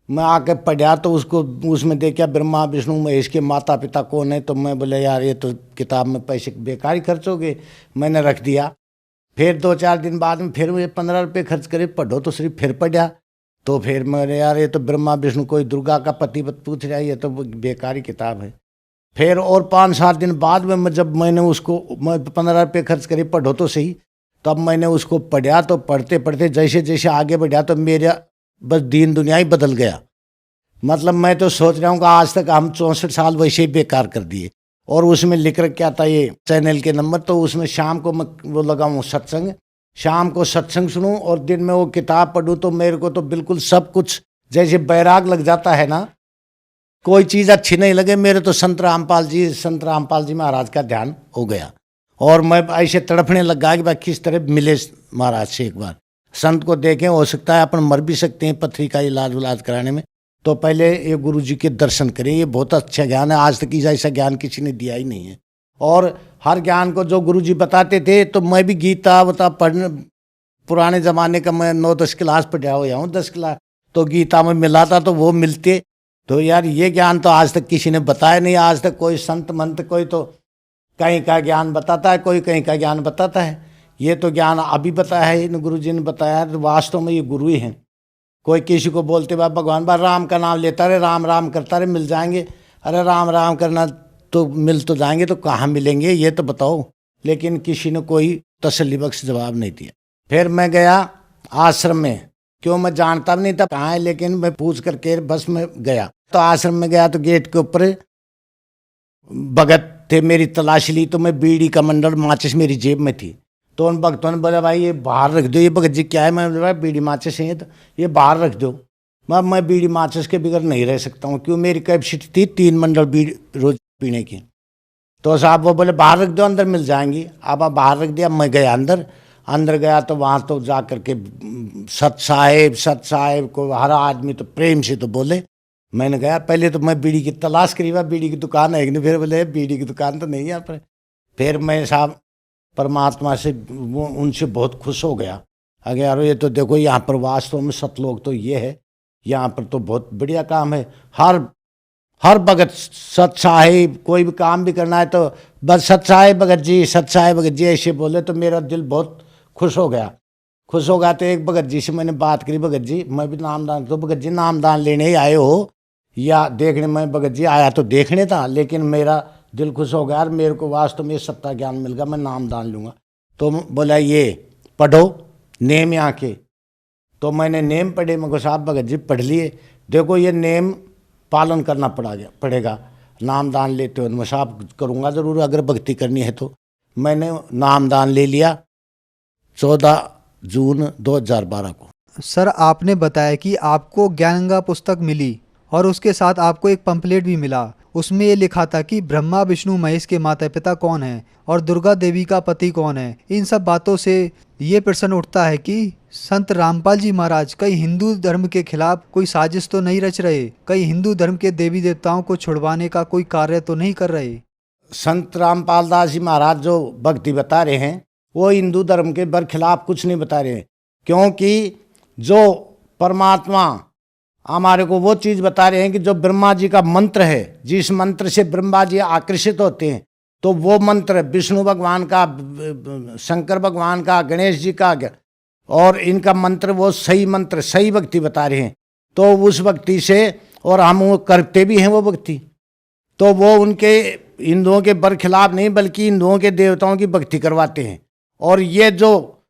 मैं आके पढ़ा तो उसको उसमें देखा ब्रह्मा विष्णु महेश के माता पिता कौन है। तो मैं बोले यार ये तो किताब में पैसे बेकार ही खर्च हो गए, मैंने रख दिया। फिर 2-4 दिन बाद में फिर मुझे 15 रुपये खर्च करे, पढ़ो तो सिर्फ फिर पढ़ा। तो फिर मेरे यार ये तो ब्रह्मा विष्णु कोई दुर्गा का पति पूछ रहा है, ये तो बेकारी किताब है। फिर और 5-7 दिन बाद में जब मैंने उसको 15 रुपये खर्च करे, पढ़ो तो सही, तब मैंने उसको पढ़ा। तो पढ़ते पढ़ते जैसे जैसे आगे बढ़ा तो मेरा बस दीन दुनिया ही बदल गया। मतलब मैं तो सोच रहा हूँ कि आज तक हम 64 साल वैसे ही बेकार कर दिए। और उसमें लिख रख क्या था ये चैनल के नंबर, तो उसमें शाम को मैं वो लगाऊँ सत्संग, शाम को सत्संग सुनूं और दिन में वो किताब पढ़ूं। तो मेरे को तो बिल्कुल सब कुछ जैसे बैराग लग जाता है ना, कोई चीज़ अच्छी नहीं लगे। मेरे तो संत रामपाल जी महाराज का ध्यान हो गया और मैं ऐसे तड़पने लगा कि भाई किस तरह मिले महाराज से एक बार, संत को देखें। हो सकता है अपन मर भी सकते हैं पथरी का इलाज कराने में, तो पहले ये गुरु जी के दर्शन करें। ये बहुत अच्छा ज्ञान है, आज तक ऐसा ज्ञान किसी ने दिया ही नहीं है। और हर ज्ञान को जो गुरुजी बताते थे, तो मैं भी गीता पढ़ने, पुराने ज़माने का मैं 9-10 क्लास पढ़ा हुआ हूँ, 10 क्लास तो गीता में मिला था, तो वो मिलते। तो यार ये ज्ञान तो आज तक किसी ने बताया नहीं। आज तक कोई संत मंत कोई तो कहीं का ज्ञान बताता है, कोई कहीं का ज्ञान बताता है। ये तो ज्ञान अभी बताया है इन गुरु जी ने बताया, तो वास्तव में ये गुरु ही हैं। कोई किसी को बोलते भाई भगवान भाई राम का नाम लेता रहे, राम राम करता रहे, मिल जाएंगे। अरे राम राम करना तो मिल तो जाएंगे, तो कहाँ मिलेंगे ये तो बताओ। लेकिन किसी ने कोई तसल्ली बख्श जवाब नहीं दिया। फिर मैं गया आश्रम में, क्यों मैं जानता भी नहीं था कहाँ है, लेकिन मैं पूछ करके बस में गया। तो आश्रम में गया तो गेट के ऊपर भगत थे, मेरी तलाश ली। तो मैं बीड़ी का मंडल माचिस मेरी जेब में थी। तो उन भक्तों ने बोला भाई ये बाहर रख दो। ये भगत जी क्या है? मैं बोला बीड़ी माचिस है, तो ये बाहर रख दो। मैं बीड़ी माचिस के बगैर नहीं रह सकता हूँ, क्यों मेरी कैपेसिटी थी 3 मंडल बीड़ी रोज पीने की। तो साहब वो बोले बाहर रख दो, अंदर मिल जाएंगी। अब बाहर रख दिया। मैं गया अंदर गया तो वहाँ तो जा करके सत साहेब को हर आदमी तो प्रेम से तो बोले। मैंने गया, पहले तो मैं बीड़ी की तलाश करी, हुआ बीड़ी की दुकान है कि नहीं। फिर बोले बीड़ी की दुकान तो नहीं है यहाँ पर। फिर मैं साहब परमात्मा से वो उनसे बहुत खुश हो गया। अगर यार ये तो देखो यहाँ पर वास्तव में सतलोक तो ये है, यहाँ पर तो बहुत बढ़िया काम है। हर भगत सत्साहेब कोई भी काम भी करना है तो बस सत्साहेब भगत जी ऐसे बोले तो मेरा दिल बहुत खुश हो गया। तो एक भगत जी से मैंने बात करी, भगत जी मैं भी नामदान, तो भगत जी नामदान लेने ही आए हो या देखने? मैं भगत जी आया तो देखने था, लेकिन मेरा दिल खुश हो गया और मेरे को वास्तव में सत्ता ज्ञान मिल गया, मैं नामदान लूँगा। तो बोला ये पढ़ो नेम यहाँ के। तो मैंने नेम पढ़े, मेरे को साहब भगत जी पढ़ लिए, देखो ये नेम पालन करना पड़ेगा नामदान लेते हो। मैं साहब करूँगा ज़रूर, अगर भक्ति करनी है तो। मैंने नामदान ले लिया 14 जून 2012 को। सर आपने बताया कि आपको ज्ञानगंगा पुस्तक मिली और उसके साथ आपको एक पंपलेट भी मिला। उसमें ये लिखा था कि ब्रह्मा विष्णु महेश के माता पिता कौन हैं और दुर्गा देवी का पति कौन है। इन सब बातों से ये प्रश्न उठता है कि संत रामपाल जी महाराज कई हिंदू धर्म के खिलाफ कोई साजिश तो नहीं रच रहे, कई हिंदू धर्म के देवी देवताओं को छुड़वाने का कोई कार्य तो नहीं कर रहे। संत रामपाल दास जी महाराज जो भक्ति बता रहे हैं वो हिंदू धर्म के बरखिलाफ कुछ नहीं बता रहे हैं, क्योंकि जो परमात्मा हमारे को वो चीज़ बता रहे हैं कि जो ब्रह्मा जी का मंत्र है, जिस मंत्र से ब्रह्मा जी आकर्षित होते हैं, तो वो मंत्र विष्णु भगवान का, शंकर भगवान का, गणेश जी का, और इनका मंत्र वो सही मंत्र, सही भक्ति बता रहे हैं। तो उस भक्ति से, और हम वो करते भी हैं वो भक्ति, तो वो उनके हिंदुओं के बरखिलाफ नहीं बल्कि हिंदुओं के देवताओं की भक्ति करवाते हैं। और ये जो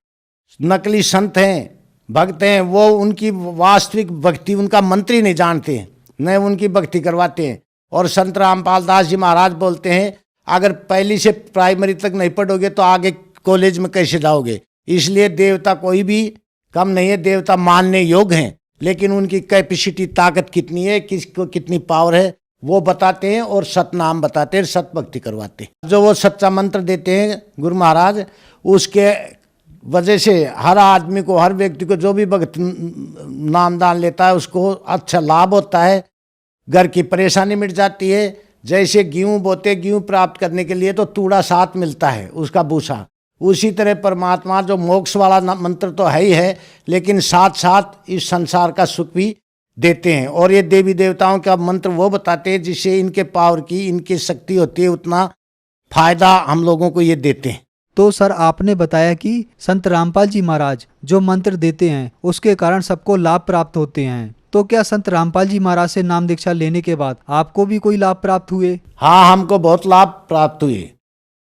नकली संत हैं, भक्त हैं, वो उनकी वास्तविक भक्ति, उनका मंत्र ही नहीं जानते हैं, न उनकी भक्ति करवाते हैं। और संत रामपाल दास जी महाराज बोलते हैं अगर पहली से प्राइमरी तक नहीं पढ़ोगे तो आगे कॉलेज में कैसे जाओगे। इसलिए देवता कोई भी कम नहीं है, देवता मानने योग्य हैं, लेकिन उनकी कैपेसिटी, ताकत कितनी है, किसको कितनी पावर है वो बताते हैं और सतनाम बताते हैं, सत भक्ति करवाते हैं। जो वो सच्चा मंत्र देते हैं गुरु महाराज, उसके वजह से हर आदमी को, हर व्यक्ति को, जो भी भक्त नामदान लेता है उसको अच्छा लाभ होता है, घर की परेशानी मिट जाती है। जैसे गेहूँ बोते, गेहूँ प्राप्त करने के लिए तो तूड़ा साथ मिलता है उसका भूसा, उसी तरह परमात्मा जो मोक्ष वाला मंत्र तो है ही है, लेकिन साथ साथ इस संसार का सुख भी देते हैं। और ये देवी देवताओं का मंत्र वो बताते हैं जिससे इनके पावर की, इनकी शक्ति होती है, उतना फायदा हम लोगों को ये देते हैं। तो सर आपने बताया कि संत रामपाल जी महाराज जो मंत्र देते हैं उसके कारण सबको लाभ प्राप्त होते हैं, तो क्या संत रामपाल जी महाराज से नाम दीक्षा लेने के बाद आपको भी कोई लाभ प्राप्त हुए? हाँ, हमको बहुत लाभ प्राप्त हुए।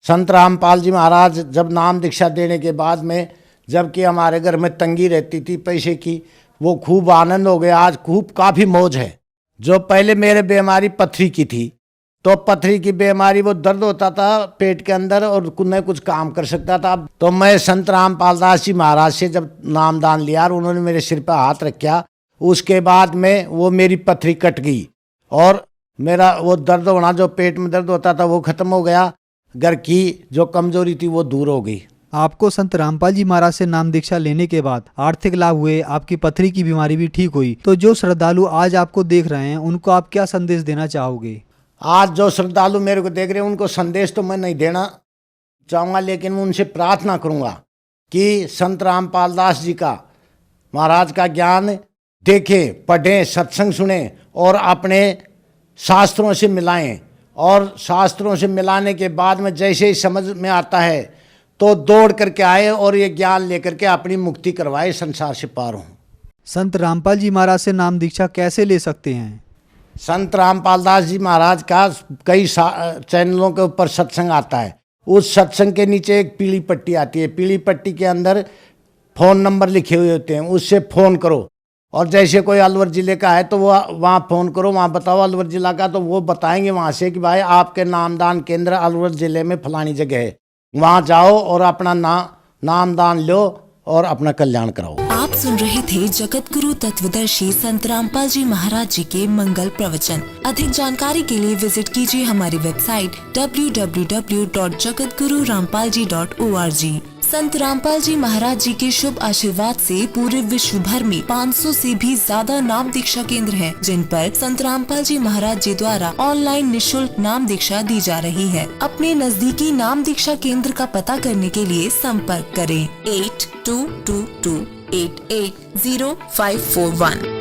संत रामपाल जी महाराज जब नाम दीक्षा देने के बाद में, जबकि हमारे घर में तंगी रहती थी पैसे की, वो खूब आनंद हो गया। आज खूब काफ़ी मौज है। जो पहले मेरे बीमारी पथरी की थी, तो पथरी की बीमारी, वो दर्द होता था पेट के अंदर और न कुछ काम कर सकता था। तो मैं संत रामपाल दास जी महाराज से जब नामदान लिया और उन्होंने मेरे सिर पर हाथ रखा, उसके बाद में वो मेरी पथरी कट गई और मेरा वो दर्द होना, जो पेट में दर्द होता था, वो खत्म हो गया। घर की जो कमजोरी थी वो दूर हो गई। आपको संत रामपाल जी महाराज से नाम दीक्षा लेने के बाद आर्थिक लाभ हुए, आपकी पथरी की बीमारी भी ठीक हुई। तो जो श्रद्धालु आज आपको देख रहे हैं उनको आप क्या संदेश देना चाहोगे? आज जो श्रद्धालु मेरे को देख रहे हैं उनको संदेश तो मैं नहीं देना चाहूँगा, लेकिन मैं उनसे प्रार्थना करूँगा कि संत रामपाल दास जी का, महाराज का ज्ञान देखें, पढ़ें, सत्संग सुने और अपने शास्त्रों से मिलाएं। और शास्त्रों से मिलाने के बाद में जैसे ही समझ में आता है तो दौड़ करके आए और ये ज्ञान लेकर के अपनी मुक्ति करवाए, संसार से पार हों। संत रामपाल जी महाराज से नाम दीक्षा कैसे ले सकते हैं? संत रामपाल दास जी महाराज का कई चैनलों के ऊपर सत्संग आता है। उस सत्संग के नीचे एक पीली पट्टी आती है, पीली पट्टी के अंदर फ़ोन नंबर लिखे हुए होते हैं, उससे फ़ोन करो। और जैसे कोई अलवर ज़िले का है तो वो वहाँ फ़ोन करो, वहाँ बताओ अलवर ज़िला का, तो वो बताएंगे वहाँ से कि भाई आपके नामदान केंद्र अलवर ज़िले में फलानी जगह है, वहाँ जाओ और अपना नामदान लो और अपना कल्याण कराओ। आप सुन रहे थे जगत गुरु तत्वदर्शी संत रामपाल जी महाराज जी के मंगल प्रवचन। अधिक जानकारी के लिए विजिट कीजिए हमारी वेबसाइट www.jagatgururampalji.org। संत रामपाल जी महाराज जी के शुभ आशीर्वाद से पूरे विश्व भर में 500 से भी ज्यादा नाम दीक्षा केंद्र हैं, जिन पर संत रामपाल जी महाराज जी द्वारा ऑनलाइन निशुल्क नाम दीक्षा दी जा रही है। अपने नजदीकी नाम दीक्षा केंद्र का पता करने के लिए संपर्क करें 8222880541।